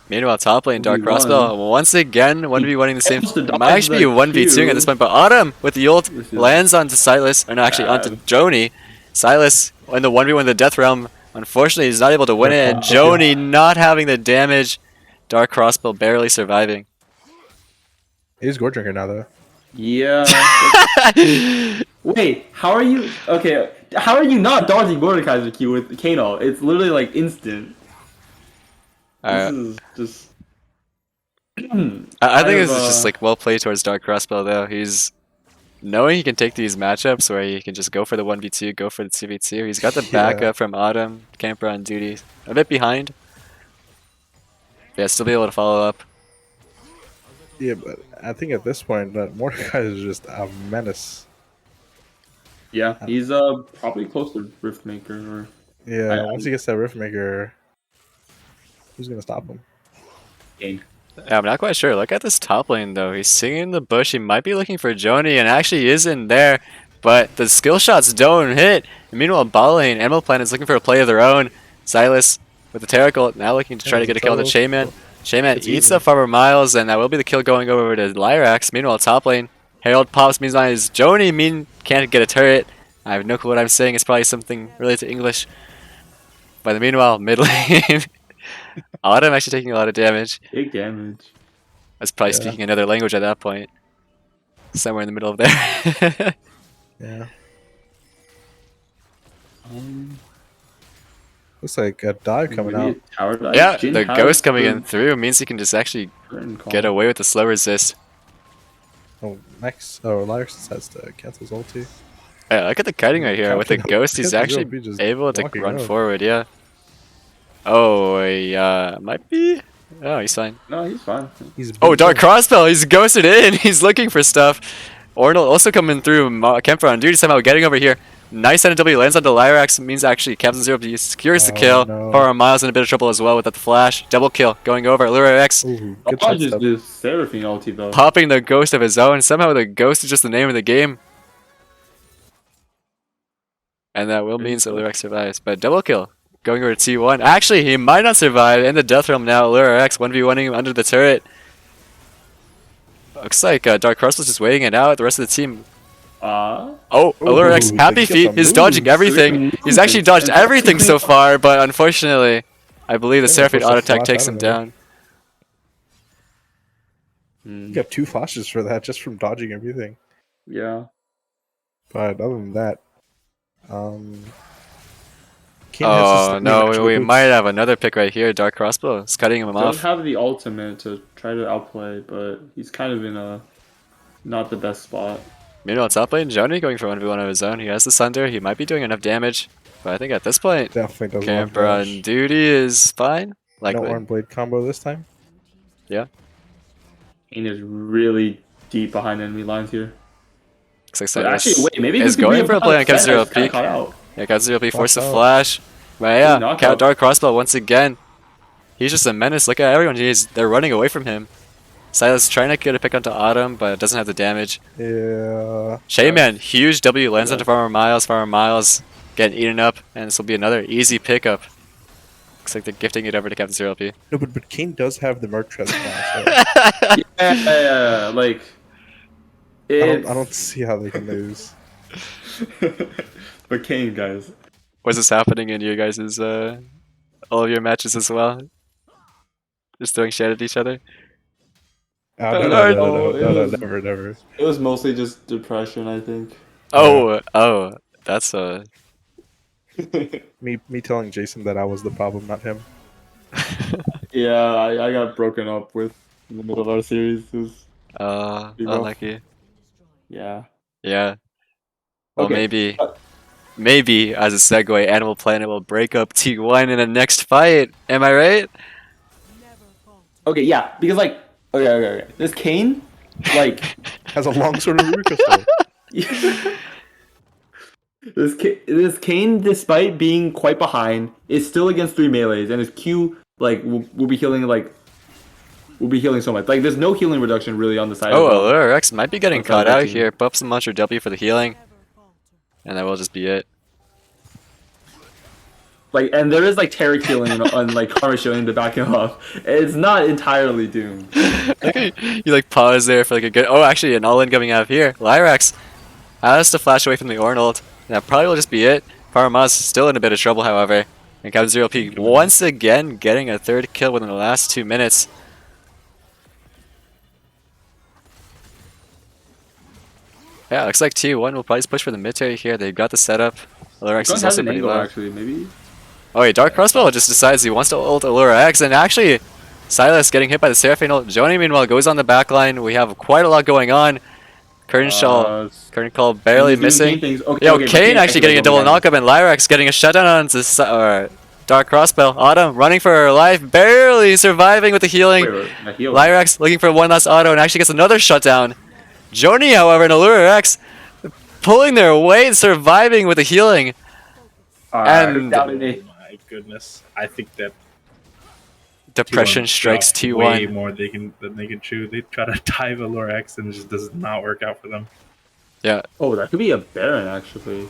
A: meanwhile, top lane, Dark
B: 1v1.
A: Crossbow, once again, 1v1ing the same.
B: Almost to
A: Might actually be
B: dodge the
A: 1v2ing at this point, but Autumn with the ult
B: This is
A: lands onto Silas, or no, actually onto
B: bad.
A: Joni. Silas in the 1v1 the Death Realm. Unfortunately, he's not able to win it, and Joni not having the damage. Dark Crossbow barely surviving.
E: He's Gore Drinker now though.
B: Yeah. Wait, how are you? Okay, how are you not dodging Mordekaiser Q with Kano? It's literally like instant.
A: Alright.
B: This is just.
A: I think
B: kind
A: this
B: of,
A: is just like well played towards Dark Crossbow though. He's knowing he can take these matchups where he can just go for the 1v2, go for the 2v2. He's got the backup from Autumn, camper on duty. A bit behind. But yeah, still be able to follow up.
E: Yeah, but I think at this point, Mordecai is just a menace.
B: Yeah, he's probably close to Riftmaker or.
E: Yeah, once he gets that Riftmaker, who's gonna stop him?
B: Game.
A: Yeah, I'm not quite sure. Look at this top lane though. He's singing in the bush. He might be looking for Joni, and actually is in there, but the skill shots don't hit. And meanwhile, bot lane, Animal Planet is looking for a play of their own. Silas with the Terracle now looking to try to get a kill on the Shaman. Shaman eats the Farmer Miles, and that will be the kill going over to Lyrax. Meanwhile, top lane, Herald pops. Meanwhile, is Joni can't get a turret. I have no clue what I'm saying. It's probably something related to English. But meanwhile, mid lane, Autumn actually taking a lot of damage.
B: Big damage.
A: I was probably speaking another language at that point. Somewhere in the middle of there.
E: Yeah. Looks like a dive coming
B: Maybe
E: out.
B: a tower dive.
A: Yeah,
B: Jhin
A: the
B: has
A: ghost coming in
B: the
A: through means he can just actually
B: curtain call.
A: get away with the slow resist.
E: Oh, next. Oh, Lyrax has to cancel his ulti.
A: Yeah, look at the kiting right here. With the
E: Captain-
A: ghost, he's
E: Captain
A: actually
E: Joe B just
A: able to
E: walking
A: run
E: around.
A: forward, yeah. Oh, might be. Oh, he's fine.
B: No, he's fine.
E: He's
A: Oh,
E: beat
A: Dark
E: him.
A: Crossbow, he's ghosted in. He's looking for stuff. Ornal also coming through. Kemper on duty somehow getting over here. Nice NW lands onto Lyrax. Means actually Captain Zero secures the
E: Oh,
A: kill.
E: no.
A: Far Miles in a bit of trouble as well without the flash. Double kill going over. Lyrax
E: Ooh,
B: I'll
E: good
B: probably
E: shot
B: just
E: stuff.
B: do Seraphine ulti though.
A: popping the ghost of his own. Somehow the ghost is just the name of the game. And that will mean that Lyrax survives. But double kill going over to T1. Actually, he might not survive in the Death Realm now. Lyrax 1v1ing him under the turret. Looks like Dark Cross was just waiting it out. The rest of the team. Oh, Lyrax,
E: Ooh,
A: happy
E: they get
A: feet.
E: some
A: He's dodging
E: moves.
A: everything. He's actually dodged everything so far, but unfortunately, I believe the
E: Yeah,
A: Seraphine
E: forced a
A: auto attack
E: flash
A: takes
E: out
A: him
E: of there.
A: down.
E: You got 2 flashes for that just from dodging everything.
B: Yeah.
E: But other than that, King has to
A: Oh
E: start
A: no,
E: leaving
A: we
E: actual
A: might
E: boots.
A: have another pick right here. Dark Crossbow is cutting him
B: Don't
A: off.
B: have the ultimate to try to outplay, but he's kind of in a not the best spot.
A: Meanwhile, top lane, Joni going for 1v1 of his own. He has the Sunder. He might be doing enough damage. But I think at this point,
E: Definitely doesn't
A: Camper on duty is fine.
E: No
A: Likely.
E: Arm Blade combo this time.
B: Kane is really deep behind enemy lines here.
A: Looks like
B: But actually,
A: Silas
B: wait, maybe
A: is
B: this could
A: going
B: be
A: for a play on
B: Cat
A: Cat0
B: got
A: peak.
B: caught out.
A: Yeah, Cat0 peak forced the
E: Knockout.
A: flash. But yeah,
B: knockout.
A: Dark Crossbow once again. He's just a menace. Look at everyone. They're running away from him. Silas trying to get a pick onto Autumn, but doesn't have the damage.
E: Yeah.
A: Shaman, huge W lands
B: Yeah.
A: onto Farmer Miles. Farmer Miles getting eaten up, and this will be another easy pickup. Looks like they're gifting it over to Captain 0P.
E: No, but Kane does have the Merc Chest now, so
B: Yeah, like
E: I don't see how they can lose.
B: But Kane, guys.
A: Was this happening in your guys' all of your matches as well? Just throwing shit at each other?
E: Never.
B: It was mostly just depression, I think.
A: Oh, that's
E: Me telling Jason that I was the problem, not him.
B: Yeah, I got broken up with in the middle of our series. It was, Be rough.
A: unlucky.
B: yeah.
A: Yeah. Well,
B: Okay.
A: maybe as a segue, Animal Planet will break up T1 in the next fight. Am I right?
B: Okay, yeah, because like, okay. This Kane, like,
E: Has a long sword of Ruby Crystal.
B: this Kane, despite being quite behind, is still against 3 melees, and his Q like will be healing so much. Like, there's no healing reduction really on the side.
A: Oh,
B: of
A: Allure X might be getting
B: That's
A: caught
B: not
A: out
B: working.
A: here. Buffs some Muncher W for the healing. And that will just be it.
B: Like, and there is like Terry healing on like Karma showing to back him up. It's not entirely doomed.
A: Okay, you like pause there for like a good. Oh, actually, an all-in coming out of here. Lyrax has to flash away from the Ornold. That probably will just be it. Parama's still in a bit of trouble, however. And Captain 0P once again getting a 3rd kill within the last 2 minutes. Yeah, looks like T1 will probably just push for the mid tier here. They've got the setup. Lyrax
B: Gun
A: is
B: has
A: also
B: an
A: pretty
B: angle
A: low.
B: actually, maybe.
A: Oh wait, Dark Crossbow just decides he wants to ult Allura X, and actually, Silas getting hit by the Seraphine ult. Joni, meanwhile, goes on the back line. We have quite a lot going on. Curtain call barely
B: he's doing
A: missing.
B: Kane things. Okay,
A: Yo,
B: okay, but
A: Kane actually getting a double
B: behind.
A: knockup, and Lyrax getting a shutdown on his Dark Crossbow. Autumn running for her life, barely surviving with the healing.
B: Wait, heal.
A: Lyrax looking for one last auto and actually gets another shutdown. Joni, however, and Allure X pulling their weight, surviving with the healing. And
C: Oh my goodness! I think that
A: depression
C: T1
A: strikes
C: dropped way
A: T1.
C: more than they can chew. They try to dive Allure X and it just does not work out for them.
A: Yeah,
B: Oh, that could be a Baron actually.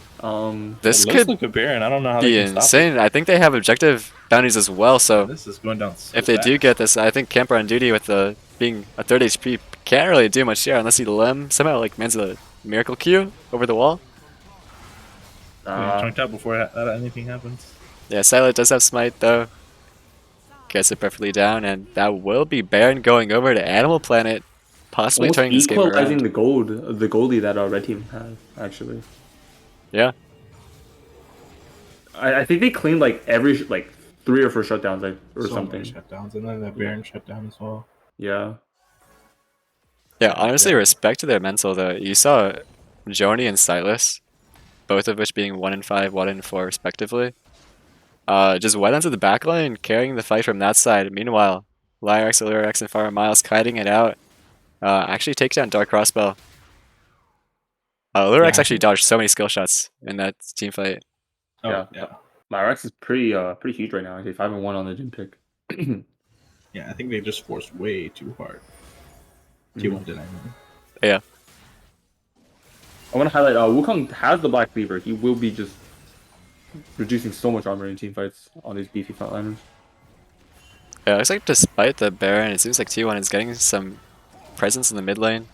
A: this
C: It looks
A: could
C: like a Baron. I don't know how
A: be
C: they can stop
A: insane. I think they have objective bounties as well,
C: it.
A: so
C: This is going down so
A: if they do
C: fast.
A: get this, I think Camper on duty with the being a 3rd HP can't really do much here unless he somehow like mans the miracle Q over the wall.
C: Chunked out before anything happens.
A: Yeah, Silent does have smite though. Gets it perfectly down, and that will be Baron going over to Animal Planet, possibly
B: almost
A: turning this game
B: equalizing
A: around.
B: the goldie that our red team has actually.
A: Yeah,
B: I think they cleaned like every 3 or 4 shutdowns or
C: So
B: something.
C: many shutdowns, and then the Baron shutdown as well.
B: Yeah.
A: yeah. Honestly,
C: Yeah.
A: respect to their mental though. You saw Joni and Silas, both of which being 1 and 5, 1 and 4 respectively. Just went onto the back line, carrying the fight from that side. Meanwhile, Lyrax, Allurax, and Farah Miles kiting it out. Actually takes down Dark Crossbow. Allurax
C: Yeah.
A: actually dodged so many skill shots in that team fight.
C: Oh,
B: Yeah.
C: yeah.
B: Lyrax is pretty huge right now. Okay, 5-1 on the gym pick.
C: Yeah, I think they just forced way too hard. T1 did, I mean.
A: Yeah,
B: I want to highlight Wukong has the Black Cleaver. He will be just reducing so much armor in team fights on these beefy frontliners.
A: yeah. Looks like despite the Baron, it seems like T1 is getting some presence in the mid lane.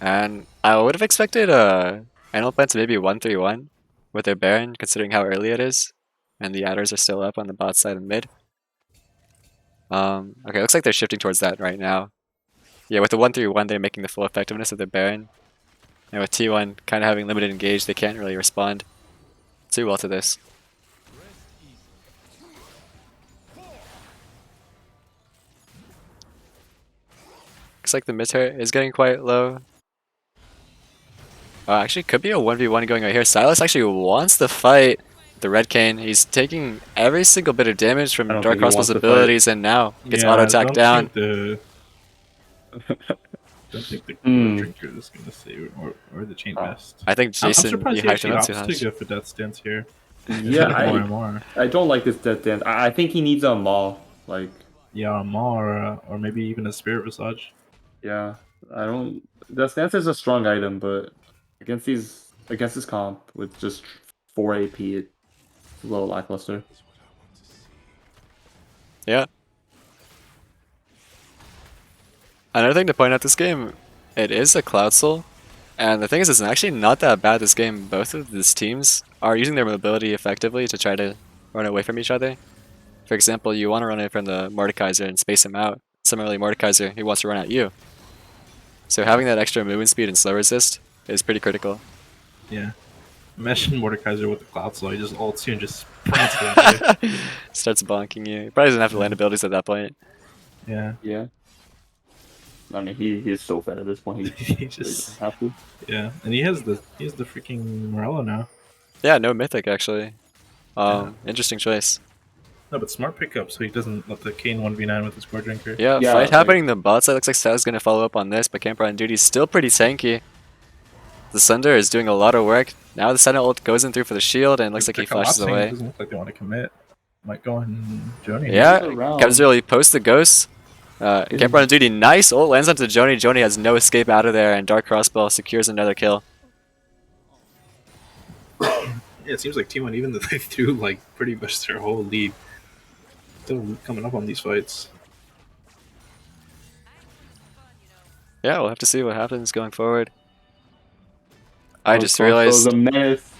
A: And I would have expected Animal Planet to maybe 1-3-1 with their Baron, considering how early it is, and the adders are still up on the bot side and mid. Okay, looks like they're shifting towards that right now. Yeah, with the 1-3-1, they're making the full effectiveness of their Baron. And with T1 kind of having limited engage, they can't really respond too well to this. Looks like the mid turret is getting quite low. Actually, could be a 1v1 going right here. Silas actually wants the fight. The Red Cane, he's taking every single bit of damage from
B: I don't
A: Dark
B: think he wants
A: Crossbow's
B: to
A: abilities, and now gets
C: Yeah,
A: auto
C: I
A: attacked
C: don't
A: down.
C: think don't think the drinker is gonna save or the chain vest.
A: I think
C: I'm
A: Jason,
C: surprised
A: you
C: he
A: hyped
C: actually
A: him up too
C: opts to
A: much.
C: go for Death Stance here.
B: Yeah,
C: more and more.
B: I don't like this death dance. I think he needs a Maul. Like,
C: Yeah, more or maybe even a Spirit Visage.
B: yeah, I don't. Death dance is a strong item, but against this comp with just 4 AP, it's a little lackluster.
A: Yeah. Another thing to point out this game, it is a Cloud Soul. And the thing is, it's actually not that bad this game. Both of these teams are using their mobility effectively to try to run away from each other. For example, you want to run away from the Mordekaiser and space him out. Similarly, Mordekaiser, he wants to run at you. So having that extra movement speed and slow resist is pretty critical.
C: Yeah. Imagine Mordekaiser with the Cloud Soul. He just ults you and just sprints at you.
A: Starts bonking you. He probably doesn't have to land abilities at that point.
C: Yeah.
B: Yeah. I mean, he is so fed at this point.
C: He
B: He
C: just
B: doesn't have to.
C: yeah, and he has the freaking Morello now.
A: Yeah, no Mythic actually. Interesting choice.
C: No, but smart pickup, so he doesn't let the Kane 1v9 with the Score Drinker.
A: Yeah,
B: Yeah,
A: fight
B: like-
A: happening in the bot side. Looks like Sal's going to follow up on this, but Camper on duty is still pretty tanky. The Sunder is doing a lot of work. Now the Sentinel ult goes in through for the shield, and looks like he
C: They're
A: flashes
C: collapsing. It
A: away.
C: doesn't look like they want to commit. Might go on Joni.
A: Yeah,
B: around.
A: Kev's really post the ghost. Camper on duty, nice ult, lands onto Joni. Joni has no escape out of there, and Dark Crossbow secures another kill.
C: Yeah, it seems like T1, even though they threw like pretty much their whole lead, still coming up on these fights.
A: Yeah, we'll have to see what happens going forward. I
B: Oh,
A: just
B: Crossbow's
A: realized...
B: a menace.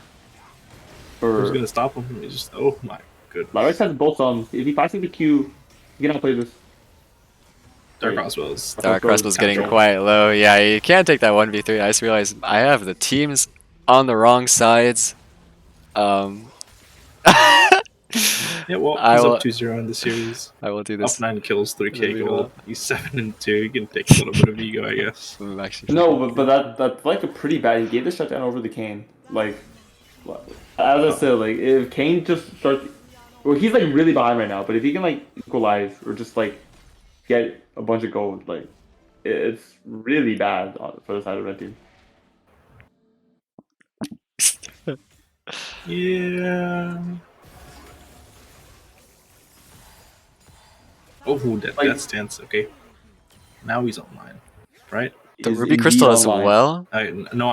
C: Who's gonna stop him? He just oh my goodness.
B: Lyrax has both if he passes the Q, he can outplay this.
C: Dark Crossbows.
A: Dark Crossbow's getting
C: Control.
A: quite low. Yeah, you can't take that 1v3. I just realized I have the teams on the wrong sides.
C: Yeah, well,
A: I
C: he's
A: will,
C: up 2-0 in the series.
A: I will do
C: Up
A: this.
C: 9 kills, 3K
A: Really
C: gold.
A: well.
C: He's 7-2. You can take a little bit of ego, I guess.
A: I'm actually
B: No,
A: freaking
B: that's like a pretty bad. He gave the shutdown over the Kane. Like, as I said, like if Kane just starts, well, he's like really behind right now. But if he can like equalize or just like get a bunch of gold, like it's really bad for the side of red team.
A: good.
C: Yeah. Oh, that stance. Okay. Now he's online, right?
A: The
B: He's
A: Ruby
B: indeed
A: Crystal as
B: online.
A: well?
C: No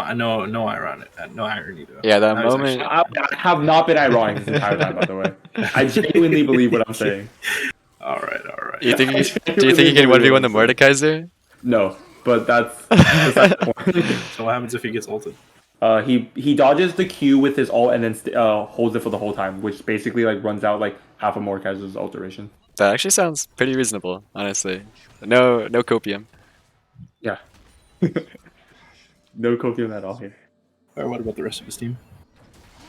C: ironic. No irony though.
A: Yeah, that
C: Now he's
A: moment.
C: actually
B: I have not been ironic this entire time, by the way. I genuinely believe what I'm saying.
C: All right.
A: You think
B: I
A: do you think
B: genuinely
A: he can
B: believe
A: 1v1
B: what
A: the
B: I'm saying.
A: Mordekaiser?
B: No, but that's beside the point.
C: So what happens if he gets ulted?
B: He dodges the Q with his ult and then holds it for the whole time, which basically like runs out like half of Mordekaiser's ult duration.
A: That actually sounds pretty reasonable, honestly. No copium.
B: Yeah. No copium at all here.
C: Or what about the rest of his team?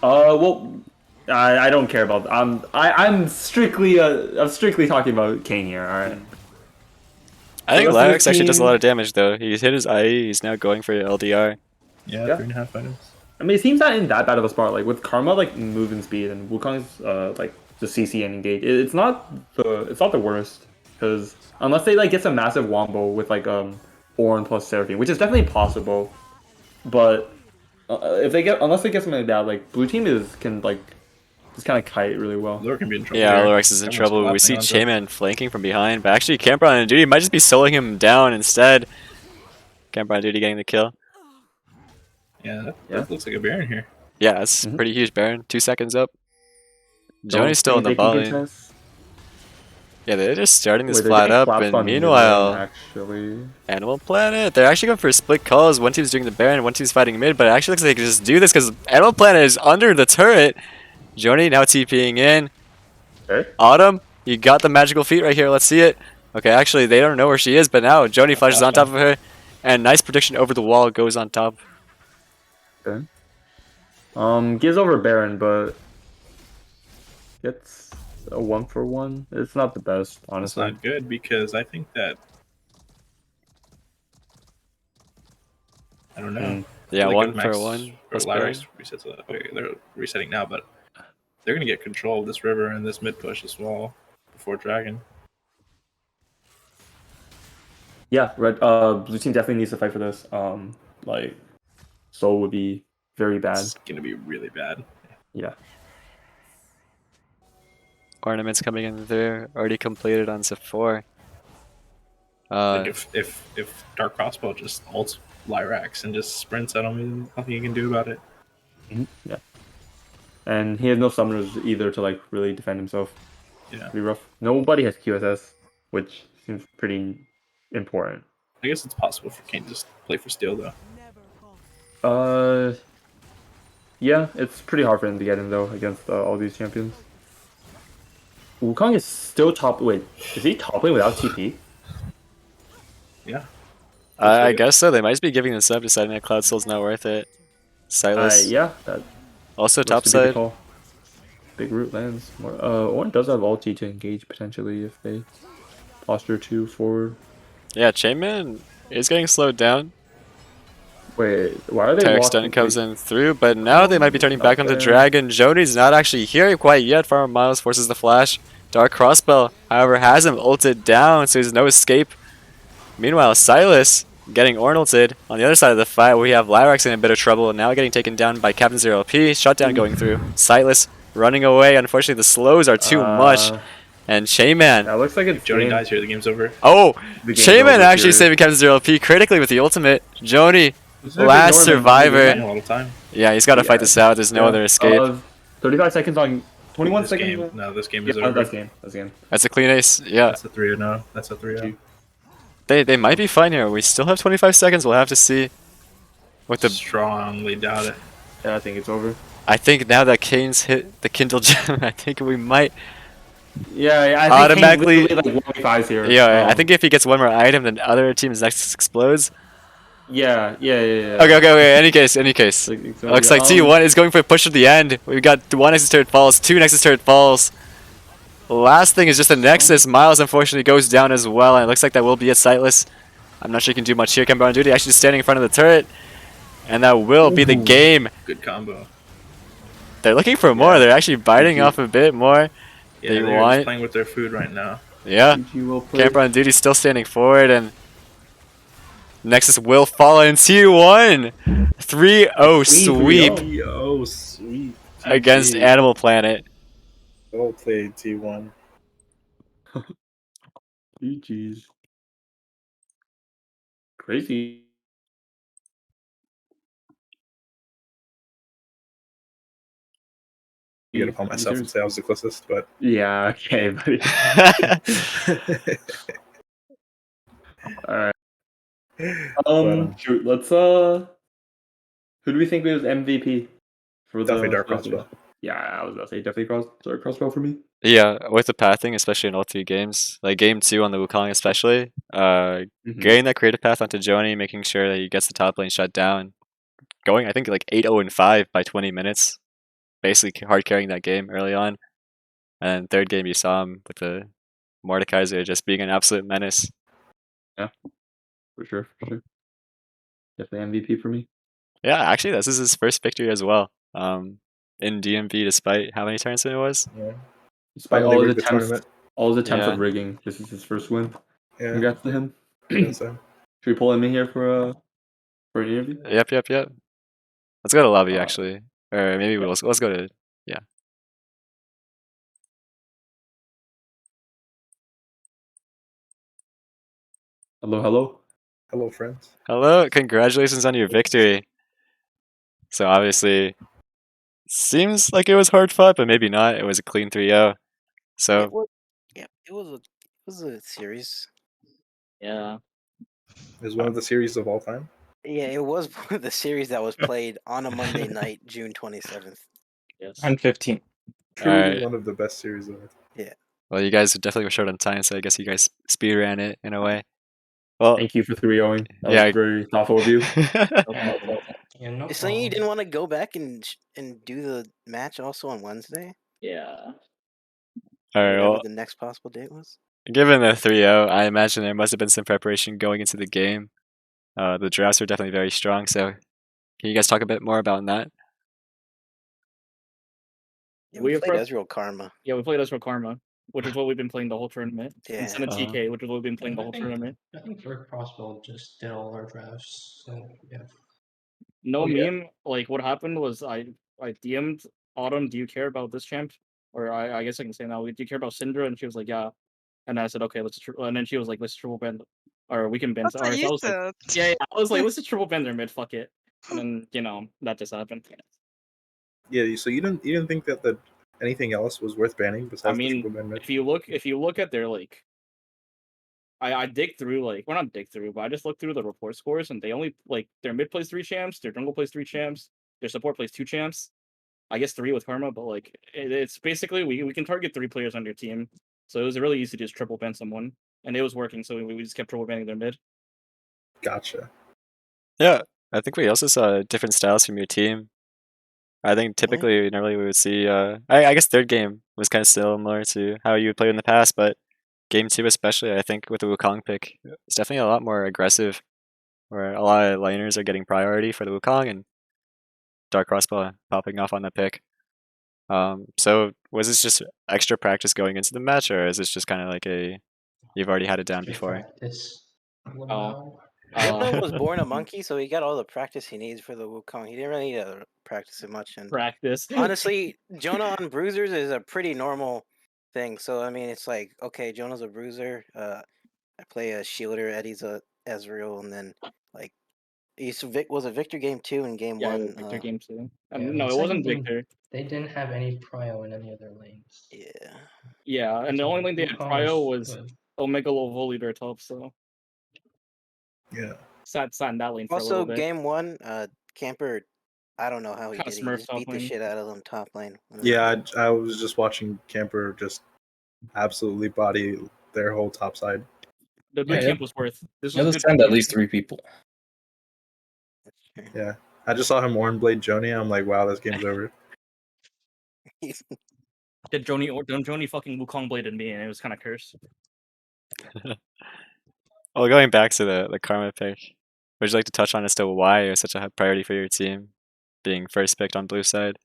B: Well, I don't care about. I'm strictly talking about Kane here. All right.
A: I think
B: The rest of
A: Lyrax
B: the
A: actually does a
B: team-
A: lot of damage though. He's hit his IE, he's now going for LDR.
C: Yeah,
B: Yeah.
C: 3.5 items.
B: I mean, it seems not in that bad of a spot. Like with Karma, like moving speed and Wukong's like the CC and engage. It's not the worst because unless they like get some massive wombo with like Ornn plus Seraphine, which is definitely possible, but unless they get something like that, like blue team can like just kind of kite really well.
C: Lure can be in trouble.
A: Yeah,
C: here.
A: Lyrax is in
C: Everyone's
A: trouble. We see
C: collapsing onto-
A: Chayman flanking from behind, but actually Camper on duty might just be soloing him down instead. Camper on duty getting the kill.
C: Yeah,
B: Yeah.
C: that looks like a Baron here.
A: Yeah, that's
B: Mhm.
A: pretty huge, Baron. 2 seconds up.
B: Don't
A: Johnny's still in
B: think
A: the
B: they can
A: ball lane.
B: contest.
A: Yeah, they're just starting this
B: Wait, they're
A: flat
B: getting
A: up,
B: collapsed
A: and
B: on mid lane,
A: meanwhile,
B: actually.
A: Animal Planet, they're actually going for split calls. One team's doing the Baron, one team's fighting mid, but it actually looks like they can just do this because Animal Planet is under the turret. Joni now TPing in.
B: Okay.
A: Autumn, you got the magical feat right here. Let's see it. Okay, actually, they don't know where she is, but now Joni flashes on top of her, and nice prediction over the wall goes on top.
B: Okay. Gives over Baron, but gets a 1-for-1. It's not the best,
C: It's
B: honestly.
C: not good because I think that I don't know.
B: Mm.
A: Yeah,
C: Like,
A: 1
C: if Max
A: for 1.
C: Or
A: plus Baron.
C: Lyrax resets. Okay, they're resetting now, but they're gonna get control of this river and this mid push as well before Dragon.
B: Yeah, blue team definitely needs to fight for this. Like, Soul would be very bad.
C: It's gonna be really bad.
B: Yeah.
A: Ornaments coming in there, already completed on Sephora.
C: Like if Dark Crossbow just ults Lyrax and just sprints, I don't mean nothing you can do about it.
B: Yeah. And he has no summoners either to like really defend himself.
C: Yeah,
B: Pretty rough. Nobody has QSS, which seems pretty important.
C: I guess it's possible for Kane to just play for steal though.
B: Yeah, it's pretty hard for him to get in though against all these champions. Wukong is still top. Wait, is he top lane without TP?
C: Yeah.
A: I guess so. They might just be giving this up, deciding that Cloud Soul's not worth it. Silas.
B: Yeah, that
A: Also
B: looks
A: top
B: to be the
A: side.
B: call. Big root lands. Ornn does have ulti to engage potentially if they posture 2 forward.
A: Yeah, Chainman is getting slowed down.
B: Wait, why are they
A: Tarek
B: walking?
A: Stun comes in through, but now they might be turning back on the
B: Okay.
A: Dragon. Joni's not actually here quite yet. Farmer Miles forces the flash. Dark Crossbow, however, has him ulted down, so there's no escape. Meanwhile, Silas getting Ornn ulted. On the other side of the fight, we have Lyrax in a bit of trouble, now getting taken down by Captain Zero LP. Shutdown going through. Silas running away. Unfortunately, the slows are too much. And Shayman.
B: That looks like it's
C: If Joni
B: game-
C: dies here, the game's over.
A: Oh,
B: the game's
A: Shayman
B: over,
A: actually
B: period.
A: saving Captain Zero LP critically with the ultimate. Joni,
B: This is a big
A: last
B: Norman.
A: survivor.
C: Taking a lot of time.
A: Yeah, he's got to
B: Yeah.
A: fight this out. There's no
B: Yeah.
A: other escape.
B: 35 seconds on 21
C: This
B: seconds.
C: game, no, this game
B: Yeah,
C: is over.
B: that's game. That's game.
A: That's a clean ace. Yeah,
C: That's a 3-0. That's a 3-0.
A: they might be fine here. We still have 25 seconds. We'll have to see. With the,
C: Strongly doubt it.
B: Yeah, I think it's over.
A: I think now that Kane's hit the Kindle Gem, I think we might.
B: Yeah, I think
A: Automatically-
B: Kane's literally, like 1v5s here.
A: Yeah, I think if he gets one more item, then other team's next explodes.
B: Yeah.
A: Okay. Any case. Looks like T1 is going for a push to the end. We've got 1 Nexus turret falls, 2 Nexus turret falls. The last thing is just a Nexus. Miles unfortunately goes down as well, and it looks like that will be a Sightless. I'm not sure you can do much here. Kemba on duty actually standing in front of the turret, and that will be the game.
C: Good combo.
A: They're looking for more. They're actually biting off a bit more.
C: Yeah,
A: They
C: they're
A: want.
C: just playing with their food right now.
A: Yeah. Camper on duty still standing forward, and Nexus will follow in T1. 3-0 sweep
C: Oh, sweet.
A: against Animal Planet.
E: Well played, T1.
B: GG's. Crazy.
E: You gotta call myself and say I was the closest, but
B: yeah, okay, buddy. All right. Shoot, let's who do we think was MVP for
E: definitely
B: the
E: Dark Crossbow.
B: Yeah, I was about to say definitely Dark Crossbow for me.
A: Yeah, with the pathing, especially in all 3 games, like game 2 on the Wukong especially, getting that creative path onto Joni, making sure that he gets the top lane shut down, going I think like 8-0-5 by 20 minutes, basically hard carrying that game early on. And 3rd game you saw him with the Mordekaiser just being an absolute menace.
B: Yeah, for sure. Definitely MVP for me.
A: Yeah, actually this is his first victory as well. In DMV, despite how many turns it was.
E: Yeah.
B: Despite
E: Finally
B: all
E: rigged
B: his
E: the
B: attempts,
E: tournament.
B: at rigging, this is his first win.
E: Yeah.
B: Congrats to him.
E: So.
B: Should we pull him in here for an interview?
A: Yep. Let's go to lobby actually, or maybe let's go to
B: Hello,
E: friends.
A: Hello, congratulations on your victory. So obviously, seems like it was hard fought, but maybe not. It was a clean 3-0. So
F: it was a series.
D: Yeah.
E: It was one of the series of all time.
F: Yeah, it was one of the series that was played on a Monday night, June 27th.
D: Yes.
G: I'm 15.
E: Truly one of the best series of all time.
F: Yeah.
A: Well, you guys definitely were short on time, so I guess you guys speed ran it in a way. Well,
B: thank you for 3-0ing. That
A: yeah,
B: was very thoughtful of you.
F: So you didn't want to go back and do the match also on Wednesday?
D: Yeah.
A: All right.
F: Whatever
A: Well,
F: the next possible date was.
A: given the 3-0, I imagine there must have been some preparation going into the game. The drafts were definitely very strong. So, can you guys talk a bit more about that?
F: Yeah, we played Ezreal Karma.
D: Yeah, we played Ezreal Karma, which is what we've been playing the whole tournament.
F: Yeah.
D: Instead of TK, which is what we've been playing the whole tournament.
H: I think Dark Crossbow just did all our drafts, so yeah.
D: No meme. Like what happened was I DM'd Autumn, do you care about this champ? Or I guess I can say now, do you care about Syndra? And she was like, yeah. And I said, okay, and then she was like, let's triple bend, or we can bend.
I: That's what
D: So
I: you
D: I was
I: said.
D: like, yeah, I was like, let's just triple bend their mid, fuck it. And then that just happened.
E: Yeah, so you didn't think that anything else was worth banning besides the triple band mid?
D: if you look at their like, I dig through well not dig through, but I just look through the report scores, and they only their mid plays 3 champs, their jungle plays 3 champs, their support plays 2 champs. I guess 3 with Karma, but it's basically we can target 3 players on your team, so it was really easy to just triple ban someone, and it was working. So we just kept triple banning their mid.
E: Gotcha.
A: Yeah, I think we also saw different styles from your team. I think typically, normally we would see. I guess 3rd game was kind of similar to how you would play in the past, but game 2 especially, I think with the Wukong pick, it's definitely a lot more aggressive, where a lot of laners are getting priority for the Wukong and Dark Crossbow popping off on the pick. So was this just extra practice going into the match, or is this just kind of like you've already had it down before?
F: Jonah was born a monkey, so he got all the practice he needs for the Wukong. He didn't really need to practice it much. And honestly, Jonah on bruisers is a pretty normal thing. So I mean, it's like, okay, Jonah's a bruiser. I play a shielder. Eddie's a Ezreal, and then was a Victor game 2 and game 1.
D: Victor game 2.
H: Yeah,
D: no, it wasn't Victor.
H: They didn't have any prio in any of their lanes.
F: Yeah.
D: Yeah, and the only lane they had prio was Omega Low leader top. So
E: yeah,
D: sat in that lane for a little
F: Also,
D: bit.
F: game 1, Camper, I don't know how he did it. He just beat the shit out of them top lane.
E: Yeah, I was just watching Camper just absolutely body their whole top side.
D: The boot camp was worth.
G: This was time at least 3 people.
E: Yeah, I just saw him Blade Joni. I'm like, wow, this game's over.
D: Did Joni fucking Wukong bladed me, and it was kind of cursed.
A: Well, going back to the Karma pick, would you like to touch on as to why it was such a high priority for your team, being first picked on blue side?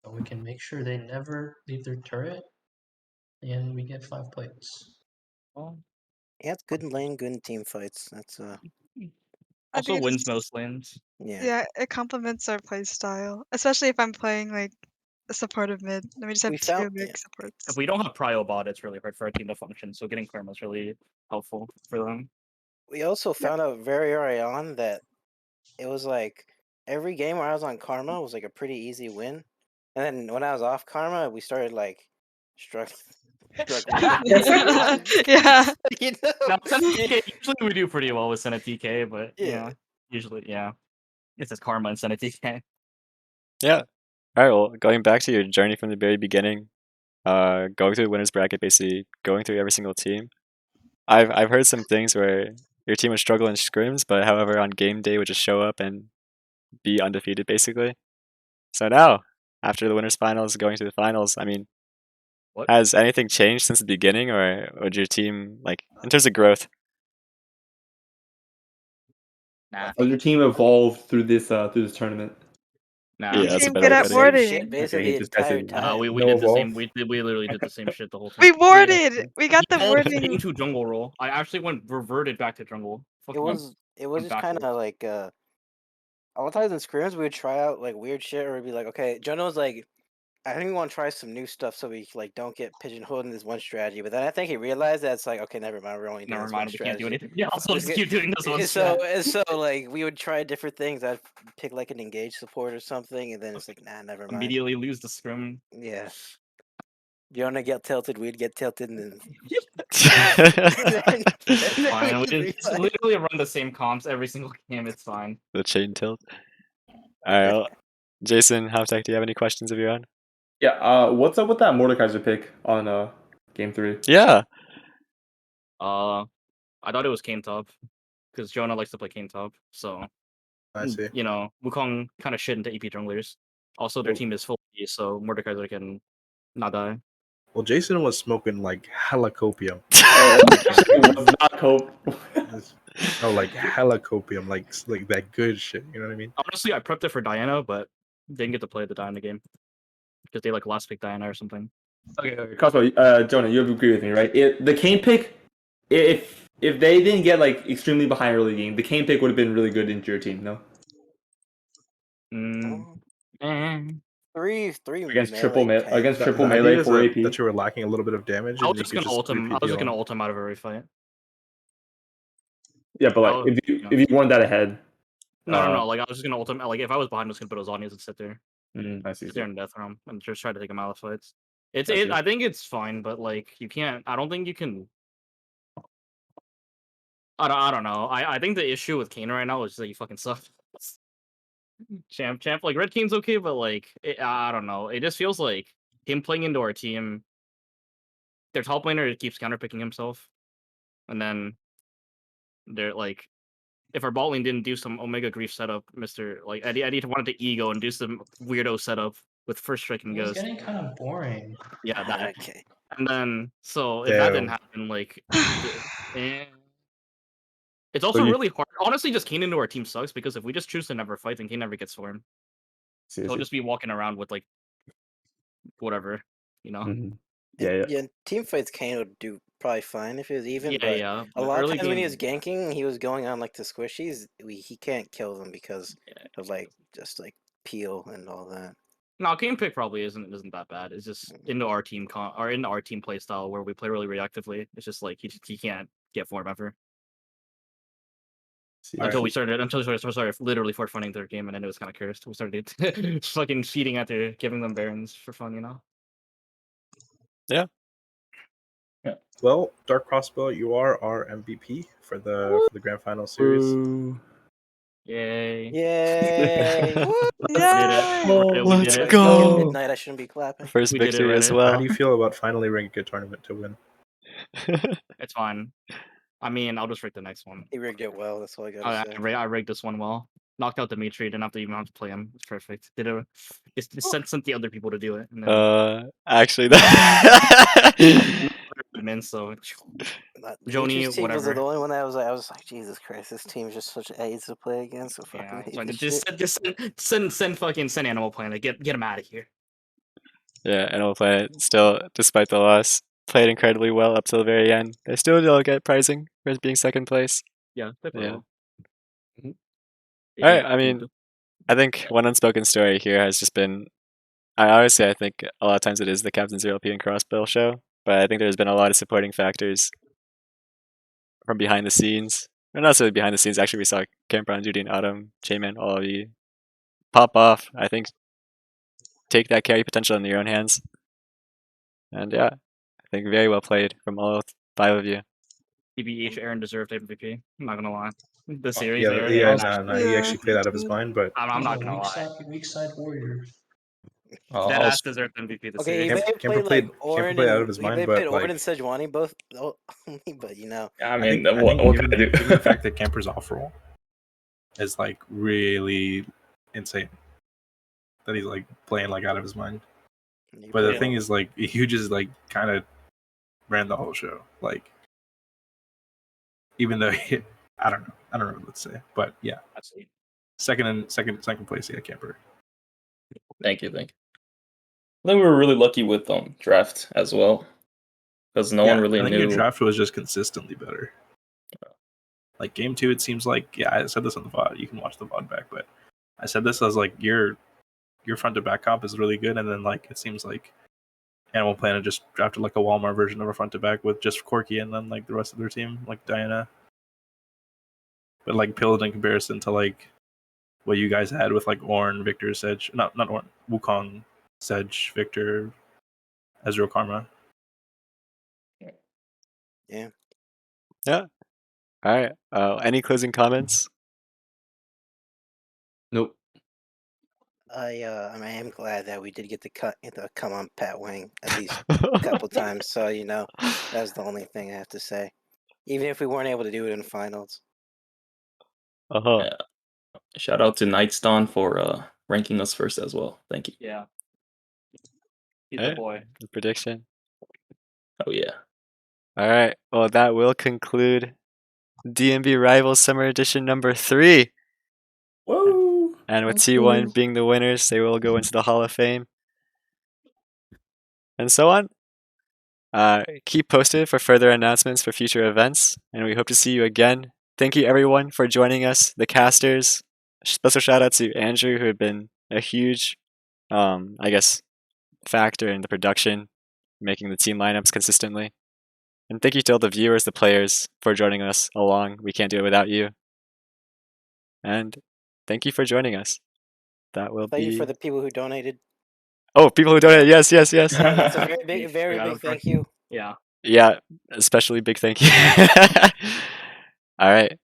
H: So we can make sure they never leave their turret, and we get 5 plates.
D: Oh.
F: Yeah, it's good in lane, good in team fights. That's
D: also wins most lanes.
G: Yeah, it complements our play style, especially if I'm playing like a supportive mid. Then we just have two big supports.
D: If we don't have Prio bot, it's really hard for our team to function. So getting Karma is really helpful for them.
F: We also found out very early on that it was like every game where I was on Karma was like a pretty easy win, and then when I was off Karma, we started like struggling.
G: Yeah.
D: You know? Now, usually we do pretty well with Senate DK, but usually, it's just Karma and Senate DK.
A: Yeah. All right. Well, going back to your journey from the very beginning, going through the winners bracket, basically going through every single team. I've heard some things where your team would struggle in scrims, but however on game day would just show up and be undefeated basically. So now, after the winners finals, going to the finals, I mean, has anything changed since the beginning, or would your team, like, in terms of growth?
D: Nah.
B: Has your team evolved through this tournament?
D: Nah.
A: Yeah, that's a
G: Team
A: better
G: good at
A: way.
G: warding.
F: Basically, the entire time.
D: We
E: No
D: did the
E: evolve.
D: same. We literally did the same shit the whole time.
G: We warded. We got the warding.
D: Into jungle role. I actually reverted back to jungle.
F: It was just kind of like a lot of times in scrims we would try out like weird shit, or we'd be like, okay, Jonah was like, I think we want to try some new stuff so we like don't get pigeonholed in this one strategy. But then I think he realized that it's like, okay, never mind, we're only doing this one
D: we
F: strategy.
D: can't do anything. Yeah, also just keep doing this one.
F: So like we would try different things. I'd pick like an engaged support or something, and then it's like, nah, never mind.
D: Immediately lose the scrim.
F: Yeah. Jonah get tilted, we'd get tilted, and then
D: It's fine. We just literally run the same comps every single game. It's fine.
A: The chain tilt. All right, well, Jason, Halftech, do you have any questions of your own?
B: Yeah. What's up with that Mordekaiser pick on game 3?
A: Yeah.
D: I thought it was Kane top because Jonah likes to play Kane top. So
E: I see.
D: You know, Wukong kind of shit into EP junglers. Also, their team is full, so Mordekaiser can not die.
E: Well, Jason was smoking like hella copium.
B: It was not cope.
E: Oh, like hella copium, like that good shit. You know what I mean?
D: Honestly, I prepped it for Diana, but didn't get to play the Diana game because they like last pick Diana or something.
B: Okay. Cosmo, Jonah, you agree with me, right? The Kane pick, if they didn't get like extremely behind early game, the Kane pick would have been really good into your team, no?
F: Three
B: against triple melee for AP.
E: That you were lacking a little bit of damage.
D: I was just gonna ult him. I was just gonna ult him out of every fight.
B: Yeah, but like if you won that ahead.
D: No. Like I was just gonna ult him. Like if I was behind, I was gonna put Ozanias and sit there.
B: I see.
D: They're in death realm and just try to take him out of fights. I think it's fine, but like you can't. I don't think you can. I don't know. I think the issue with Kane right now is that you fucking suck. Champ, like Red Kane's okay, but like I don't know. It just feels like him playing into our team. Their top laner keeps counterpicking himself, and then they're like, if our bot lane didn't do some Omega Grief setup, like Eddie wanted to ego and do some weirdo setup with first strike and
H: It's
D: Ghost.
H: getting kind of boring.
D: Yeah, that.
F: Okay.
D: And then so if that didn't happen, like, it's also really hard. Honestly, just Kane into our team sucks because if we just choose to never fight, then Kane never gets swarmed. He'll just be walking around with like whatever, you know.
F: Yeah. Team fights Kane would do probably fine if it was even.
D: Yeah.
F: A lot of times when he was ganking, he was going on like the squishies. He can't kill them because of like just like peel and all that.
D: No, Kane pick probably isn't that bad. It's just into our team into our team play style where we play really reactively. It's just like he can't get form ever. Until we started literally for funning their game, and then it was kind of cursed. We started fucking cheating after giving them barons for fun, you know.
A: Yeah.
E: Well, Dark Crossbow, you are our MVP for the grand final series.
D: Yay!
F: Yay!
A: Let's go!
F: Midnight, I shouldn't be clapping.
A: First victory as well.
E: How do you feel about finally ranking a tournament to win?
D: It's fine. I mean, I'll just rig the next one.
F: He rigged it well. That's all I gotta say.
D: I rigged this one well. Knocked out Dimitri. Didn't have to even have to play him. It's perfect. It sent the other people to do it. And then,
A: actually, that.
D: so
F: Dimitri's team was
D: whatever.
F: the only one that I was like, Jesus Christ, this team's just such AIDS to play against. So fucking
D: send Animal Planet. Get him out of here.
A: Yeah, Animal Planet still, despite the loss, played incredibly well up till the very end. They still don't get pricing for being second place.
D: Yeah, they play well.
A: All right, I mean, I think one unspoken story here has just been, I think a lot of times it is the Captain's European Crossbill show, but I think there's been a lot of supporting factors from behind the scenes. Or not so behind the scenes, actually we saw Camper on Duty and Autumn, Chayman, all of you pop off. I think take that carry potential in your own hands. And yeah, I think very well played from all 5 of you.
D: TBH, Aaron deserved MVP. I'm not gonna lie. The series,
E: no, he actually played out of his mind. But
D: I'm not gonna lie.
H: Weak side warrior.
D: Deadass deserved MVP this series.
F: He may have played like Orin
E: out of his mind, but
F: Orin and Sejuani both. But you know,
C: I mean, what can I do? Even the fact that Camper's off roll is like really insane. That he's like playing like out of his mind. But the thing is, like, you just like kind of ran the whole show. Like, even though I don't know what to say, but yeah, second place, yeah, Camper.
I: Thank you. I think we were really lucky with draft as well, because no one really knew.
C: Your draft was just consistently better. Like game 2, it seems like, yeah, I said this on the VOD. You can watch the VOD back, but I said this as like your front to back comp is really good, and then like it seems like Animal Planet just drafted like a Walmart version of a front to back with just Corky and then like the rest of their team, like Diana. But like pilled in comparison to like what you guys had with like Ornn, Victor, Sedge, not Ornn, Wukong, Sedge, Victor, Ezreal, Karma.
F: Yeah.
A: All right. Any closing comments?
B: Nope.
F: I am glad that we did get the come on Pat Wing at least a couple times. So you know, that's the only thing I have to say. Even if we weren't able to do it in finals.
I: Yeah. Shout out to Nightstone for ranking us first as well. Thank you.
D: Yeah. He's the boy.
A: Good prediction.
I: Oh yeah.
A: All right. Well, that will conclude DMV Rivals Summer Edition number 3.
I: Whoa!
A: And with T1 being the winners, they will go into the Hall of Fame. And so on. Keep posted for further announcements for future events, and we hope to see you again. Thank you everyone for joining us, the casters. Special shout out to Andrew, who had been a huge, factor in the production, making the team lineups consistently. And thank you to all the viewers, the players, for joining us along. We can't do it without you. And thank you for joining us.
F: Thank you for the people who donated.
A: Oh, people who donated. Yes.
F: That's a very big thank you.
D: Yeah.
A: Yeah, especially big thank you. All right.